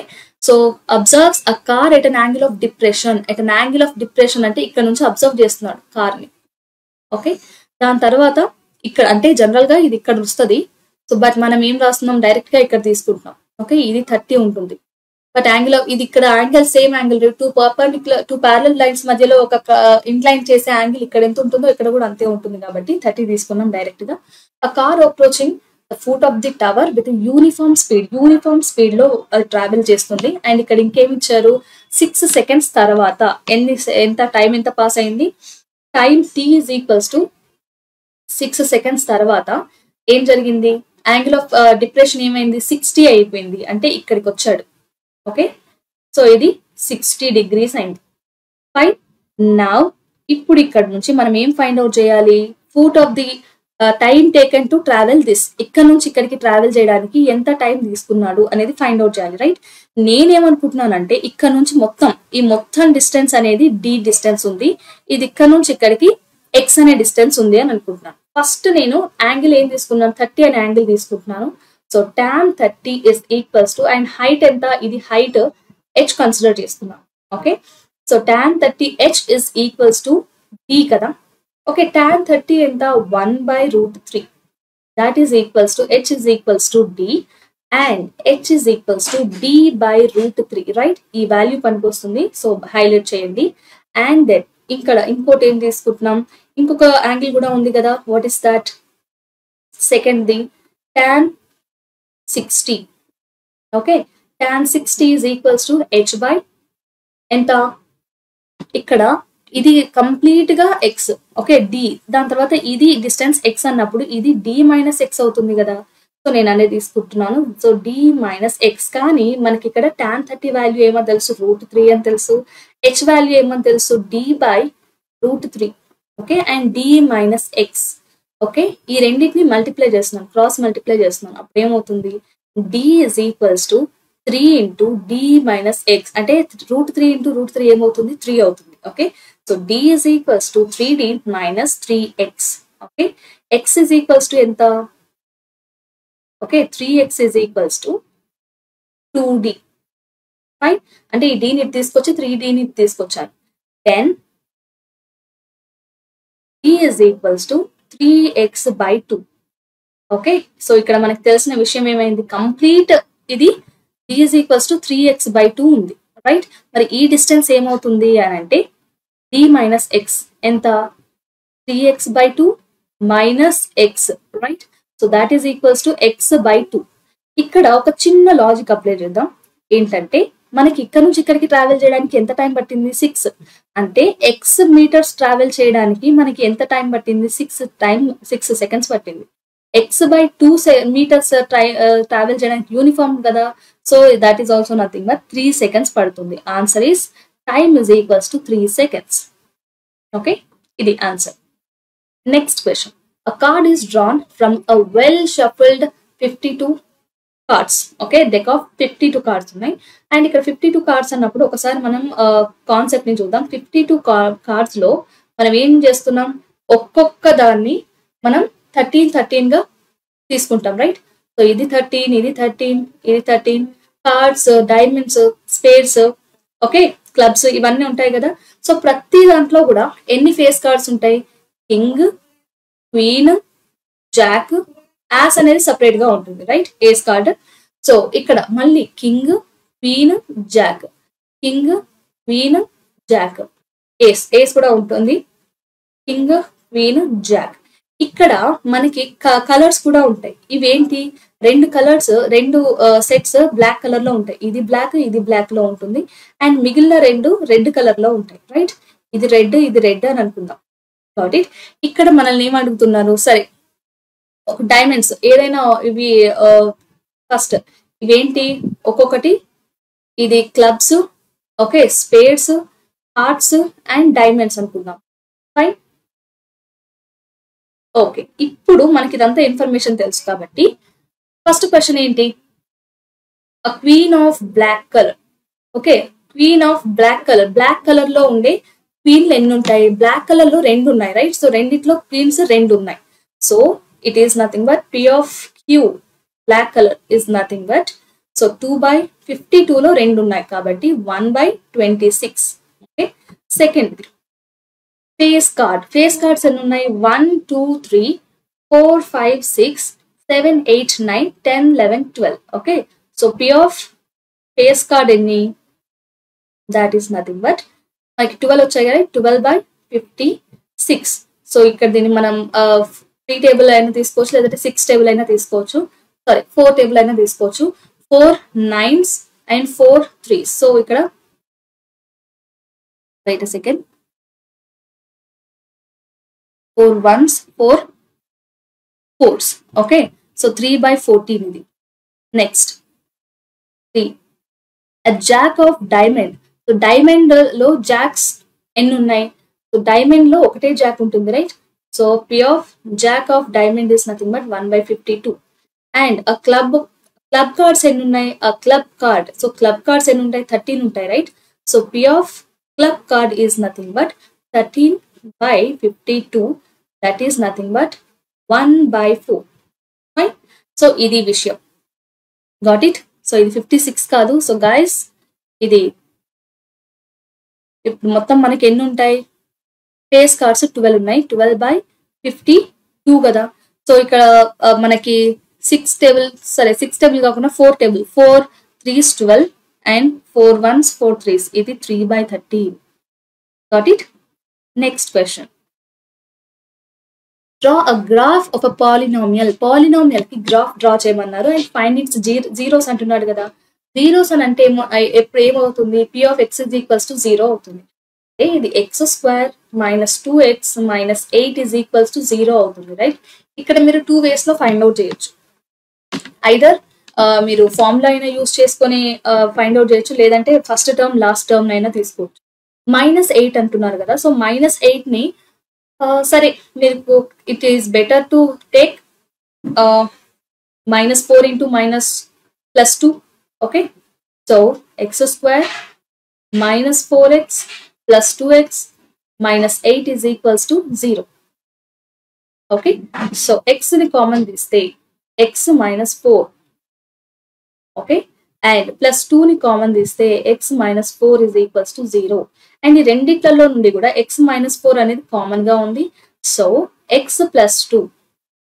so observes a car at an angle of depression. At an angle of depression అంటే ఇక్కడ నుంచి అబ్జర్వ్ చేస్తున్నాడు కార్ ని. Okay, దాని తర్వాత ఇక్కడ అంటే జనరల్ గా ఇది ఇక్కడ వస్తుంది. సో బట్ మనం ఏం రాస్తున్నాం, డైరెక్ట్ గా ఇక్కడ తీసుకుంటున్నాం. ఓకే, ఇది 30 ఉంటుంది. బట్ యాంగిల్ ఇది ఇక్కడ angle same angle, 2 parallel lines మధ్యలో ఒక ఇంక్లైన్ చేసే యాంగిల్ ఇక్కడ ఎంత ఉంటుందో ఇక్కడ కూడా అంతే ఉంటుంది కాబట్టి 30 తీసుకున్నాం డైరెక్ట్ గా. ఆ car approaching the foot of the tower with uniform speed లో ట్రావెల్ చేస్తుంది. అండ్ ఇక్కడ ఇంకేమి ఇచ్చారు, 6 seconds తర్వాత ఎంత టైం ఎంత పాస్ అయింది, టైం t = 6 seconds తర్వాత ఏం జరిగింది, యాంగిల్ ఆఫ్ డిప్రెషన్ ఏమైంది, 60 అయిపోయింది, అంటే ఇక్కడికి వచ్చాడు. ఓకే, సో ఇది 60 degrees అయింది. ఫైన్, నౌ ఇప్పుడు ఇక్కడ నుంచి మనం ఏం ఫైండ్ అవుట్ చేయాలి, foot of the time taken to travel this, ఇక్కడ నుంచి ఇక్కడికి ట్రావెల్ చేయడానికి ఎంత టైం తీసుకున్నాడు అనేది ఫైండ్ అవుట్ చేయాలి, రైట్. నేనేమనుకుంటున్నానంటే ఇక్కడ నుంచి ఈ మొత్తం డిస్టెన్స్ అనేది d డిస్టెన్స్ ఉంది, ఇది ఇక్కడ నుంచి ఇక్కడికి x అనే డిస్టెన్స్ ఉంది అని అనుకుంటున్నాను. ఫస్ట్ నేను యాంగిల్ ఏం తీసుకున్నాను, 30 అనే యాంగిల్ తీసుకుంటున్నాను. సో tan 30 = అండ్ హైట్ ఎంత, ఇది హైట్ h కన్సిడర్ చేస్తున్నాం. Okay, so tan 30 h = d కదా. ఓకే, tan 30 ఎంత, 1/√3, that is equals to h = d and h = d/√3, right. ఈ వాల్యూ పనికొస్తుంది, సో హైలైట్ చేయండి. అండ్ దెన్ ఇక్కడ ఇంకోటి ఏం తీసుకుంటున్నాం, ఇంకొక యాంగిల్ కూడా ఉంది కదా, what is that, second the tan 60. Okay, tan 60 = h/, ఎంత, ఇక్కడ ఇది కంప్లీట్ గా x. ఓకే, d, దాని తర్వాత ఇది డిస్టెన్స్ x అన్నప్పుడు ఇది d - x అవుతుంది కదా. సో నేను అనేది తీసుకుంటున్నాను. సో d మైనస్ ఎక్స్, కానీ మనకి ఇక్కడ tan 30 వాల్యూ ఏమో తెలుసు, √3 అని తెలుసు. h వాల్యూ ఏమో తెలుసు, d/√3. Okay, and d minus X. Okay, ఈ రెండింటిని మల్టిప్లై చేస్తున్నాను, క్రాస్ మల్టిప్లై చేస్తున్నాను. అప్పుడు ఏమవుతుంది, d is equals to 3 into d minus x, అంటే √3 ఇంటూ √3 ఏమవుతుంది, 3 అవుతుంది. Okay, so d is equals to 3d minus 3x. Okay, x is equals to ఎంత, okay 3x is equals to 2d. Fine, అంటే ఈ d ని తీసుకొచ్చి 3d ని తీసుకొచ్చాను. 10 d is equals to 3x/2. Okay, so ఇక్కడ మనకు తెలిసిన విషయం ఏమైంది, కంప్లీట్ ఇది d is equals to 3x/2 ఉంది. రైట్, మరి ఈ డిస్టెన్స్ ఏమవుతుంది అని అంటే d మైనస్ ఎక్స్ ఎంత, 3x/2 minus X. Right, so that is equals to x/2. ఇక్కడ ఒక చిన్న లాజిక్ అప్లై చేద్దాం. ఏంటంటే మనకి ఇక్కడ నుంచి ఇక్కడికి ట్రావెల్ చేయడానికి ఎంత టైం పట్టింది, 6. అంటే x మీటర్స్ ట్రావెల్ చేయడానికి మనకి ఎంత టైం పట్టింది, 6 సెకండ్స్ పట్టింది. x/2 మీటర్స్ ట్రావెల్ చేయడానికి యూనిఫామ్ కదా, so that is also nothing but 3 seconds పడుతుంది. Answer is time is equals to 3 seconds. Okay, ఇది answer. Next question. A card is drawn from a well shuffled 52 cards. Okay, deck of 52 cards ఉన్నాయి. And ఇక్కడ 52 cards అన్నప్పుడు ఒకసారి మనం concept ని చూద్దాం. 52 cards లో మనం ఏం చేస్తున్నాం, ఒక్కొక్క దాన్ని మనం 13 గా తీసుకుంటాం. రైట్, సో ఇది 13, ఇది 13, ఇది 13. Cards, diamonds, spades, okay, clubs ఇవన్నీ ఉంటాయి కదా. సో ప్రతి దాంట్లో కూడా ఎన్ని ఫేస్ కార్డ్స్ ఉంటాయి, కింగ్, క్వీన్, జాక్, యాస్ అనేది సపరేట్ గా ఉంటుంది. Right, ace card. సో ఇక్కడ మళ్ళీ king, queen, jack, king, queen, jack, ace కూడా ఉంటుంది, కింగ్, క్వీన్, జాక్. ఇక్కడ మనకి కలర్స్ కూడా ఉంటాయి. ఇవేంటి, 2 కలర్స్, 2 సెట్స్ బ్లాక్ కలర్ లో ఉంటాయి. ఇది బ్లాక్, ఇది బ్లాక్ లో ఉంటుంది. అండ్ మిగిలిన 2 రెడ్ కలర్ లో ఉంటాయి. రైట్, ఇది రెడ్, ఇది రెడ్ అని అనుకుందాం. కాబట్టి ఇక్కడ మనల్ని ఏం అడుగుతున్నారు, సరే ఒక డైమండ్స్ ఏదైనా ఇవి ఫస్ట్ ఇవేంటి, ఒక్కొక్కటి, ఇది clubs, okay, spades, hearts and diamonds అనుకుందాం. ఫైన్, ఓకే, ఇప్పుడు మనకి ఇదంతా ఇన్ఫర్మేషన్ తెలుసు కాబట్టి ఫస్ట్ క్వశ్చన్ ఏంటి, a queen of black colour. Okay, queen of black colour, black colour లో ఉండే క్వీన్లు ఎన్ని ఉంటాయి, బ్లాక్ కలర్ లో 2 ఉన్నాయి. రైట్, సో రెండిట్లో క్వీన్స్ 2 ఉన్నాయి. So it is nothing but P of Q, black colour is nothing but, so 2/52 లో 2 ఉన్నాయి కాబట్టి 1/26. Okay, second face card. Face cards ఎన్ని ఉన్నాయి, 1 2 3 4 5 6 7 8 9 10 11 12. Okay, so P of face card ఎన్ని, దాట్ ఈస్ నథింగ్ బట్ మనకి 12 వచ్చాయి కదా, 12/56. సో ఇక్కడ దీన్ని మనం 3 టేబుల్ అయినా తీసుకోవచ్చు, లేదంటే 6 టేబుల్ అయినా తీసుకోవచ్చు, సారీ 4 టేబుల్ అయినా తీసుకోవచ్చు. 4 9s అండ్ 4 3s. సో ఇక్కడ wait a second, 4 1s 4 4s. Okay, so 3/14 ఇది. Next 3, a jack of diamond. So diamond లో జాక్స్ ఎన్ని ఉన్నాయి, సో డైమండ్ లో ఒకటే జాక్ ఉంటుంది. Right, so P of jack of diamond is nothing but 1/52. And a club cards ఎన్ని ఉన్నాయి, a club card. So club cards ఎన్ని ఉంటాయి, 13 ఉంటాయి. Right, so P of club card is nothing but 13/52. that is nothing but 1/4. Fine, so ఇది విషయం. Got it. So ఇది 56 కాదు. So guys ఇది ఇప్పుడు మొత్తం మనకి ఎన్ని ఉంటాయి, ఫేస్ కార్డ్స్ 12 ఉన్నాయి, 12/52 కదా. సో ఇక్కడ మనకి 6 టేబుల్, సరే 6 టేబుల్ కాకుండా 4 table, 4 3s 12 and 4 1s 4 3s, ఇది 3/13. Got it. Next question. Draw a graph of a polynomial. Polynomial కి గ్రాఫ్ డ్రా చేయమన్నారు అండ్ ఫైండ్ ఇట్స్ జీరోస్ అంటున్నాడు కదా. జీరోస్ అని అంటే ఎప్పుడు ఏమవుతుంది, P of x is equals to 0 అవుతుంది. అంటే ఇది x² - 2x - 8 is equals to 0 అవుతుంది. రైట్, ఇక్కడ మీరు 2 ways లో ఫైండ్ అవుట్ చేయొచ్చు. ఐదర్ మీరు ఫార్ములా అయినా యూస్ చేసుకొని ఫైండ్ అవుట్ చేయొచ్చు, లేదంటే ఫస్ట్ టర్మ్ లాస్ట్ టర్మ్ అయినా తీసుకోవచ్చు. -8 అంటున్నారు కదా, సో -8 ని సరే మీకు it is better to take -4 into -+2. Okay, so x² -4x plus 2x minus 8 is equals to 0. Okay, so x ni common తీస్తే x -4. Okay, and plus 2 ని కామన్ తీస్తే x -4 is equals to 0. And ఈ రెండిట్లలో నుండి కూడా x -4 అనేది common గా ఉంది. So x plus 2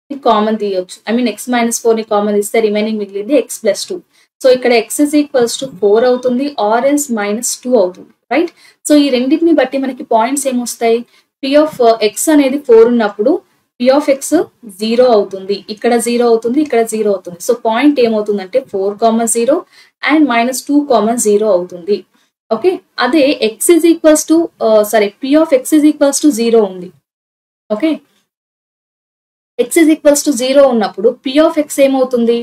ని కామన్ తీయొచ్చు. ఐ మీన్ x -4 ని కామన్ తీస్తే రిమైనింగ్ మిగిలింది x plus 2. సో ఇక్కడ x is equals to 4 అవుతుంది, or else -2 అవుతుంది, రైట్? సో ఈ రెండింటిని బట్టి మనకి పాయింట్స్ ఏమొస్తాయి? p of x అనేది 4 ఉన్నప్పుడు p of x 0 అవుతుంది, ఇక్కడ 0 అవుతుంది, ఇక్కడ 0 అవుతుంది. సో పాయింట్ ఏమవుతుందంటే 4, 0 అండ్ -2, 0 అవుతుంది. ఓకే, అదే x is equals to p of x is equals to 0 ఉంది. Okay, x is equals to 0 ఉన్నప్పుడు p of x ఏమవుతుంది?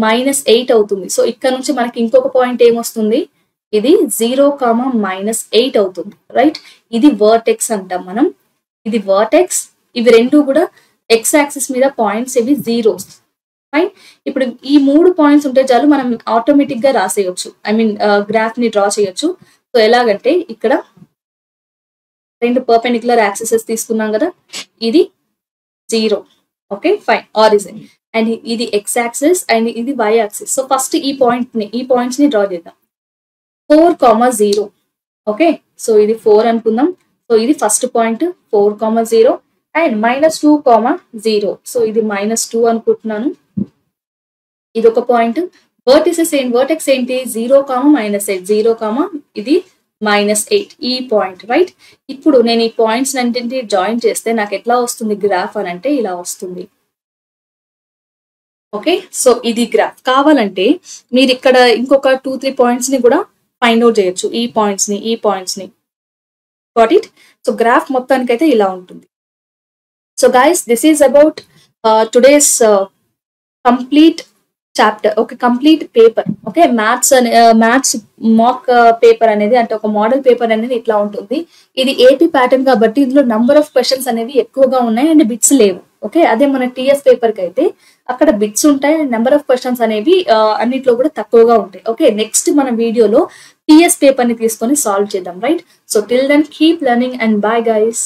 -8 అవుతుంది. సో ఇక్కడ నుంచి మనకి ఇంకొక పాయింట్ ఏమొస్తుంది? ఇది 0, -8 అవుతుంది, రైట్? ఇది వర్టెక్స్ అంటాం మనం, ఇది వర్టెక్స్. ఇవి రెండు కూడా x యాక్సిస్ మీద పాయింట్స్, ఇవి జీరోస్, రైట్? ఇప్పుడు ఈ 3 పాయింట్స్ ఉంటే చాలు, మనం ఆటోమేటిక్ గా రాసేయచ్చు, ఐ మీన్ గ్రాఫ్ ని డ్రా చేయొచ్చు. సో ఎలాగంటే ఇక్కడ 2 పర్పెండిక్యులర్ యాక్సిసెస్ తీసుకున్నాం కదా, ఇది 0. Okay, fine, origin. అండ్ ఇది x యాక్సిస్ అండ్ ఇది y యాక్సిస్. సో ఫస్ట్ ఈ పాయింట్స్ ని డ్రా చేద్దాం. 4, 0. ఓకే, సో ఇది 4 అనుకుందాం. సో ఇది ఫస్ట్ పాయింట్ 4, 0 అండ్ -2, 0. సో ఇది -2 అనుకుంటున్నాను. ఇది ఒక పాయింట్. వర్టెక్స్ ఏంటి? 0, -8. 0, ఇది -8, ఈ పాయింట్, రైట్? ఇప్పుడు నేను ఈ పాయింట్స్ అన్నింటినీ జాయిన్ చేస్తే నాకు ఎట్లా వస్తుంది గ్రాఫ్ అని అంటే ఇలా వస్తుంది. ఓకే, సో ఇది గ్రాఫ్. కావాలంటే మీరు ఇక్కడ ఇంకొక 2-3 పాయింట్స్ ని కూడా ఫైండ్ అవుట్ చేయొచ్చు, ఈ పాయింట్స్ ని. Got it? సో గ్రాఫ్ మొత్తానికైతే ఇలా ఉంటుంది. So guys, this is about today's complete chapter. Okay, complete paper. Okay, maths mock paper అనేది, అంటే ఒక మోడల్ పేపర్ అనేది ఇట్లా ఉంటుంది. ఇది ఏపీ ప్యాటర్న్ కాబట్టి ఇందులో నంబర్ ఆఫ్ క్వశ్చన్స్ అనేవి ఎక్కువగా ఉన్నాయి అండ్ బిట్స్ లేవు. ఓకే, అదే మన టీఎస్ పేపర్ కి అయితే అక్కడ బిట్స్ ఉంటాయి, నెంబర్ ఆఫ్ క్వశ్చన్స్ అనేవి అన్నిట్లో కూడా తక్కువగా ఉంటాయి. ఓకే, నెక్స్ట్ మన వీడియోలో టీఎస్ పేపర్ ని తీసుకొని సాల్వ్ చేద్దాం, right? So till then keep learning and bye guys.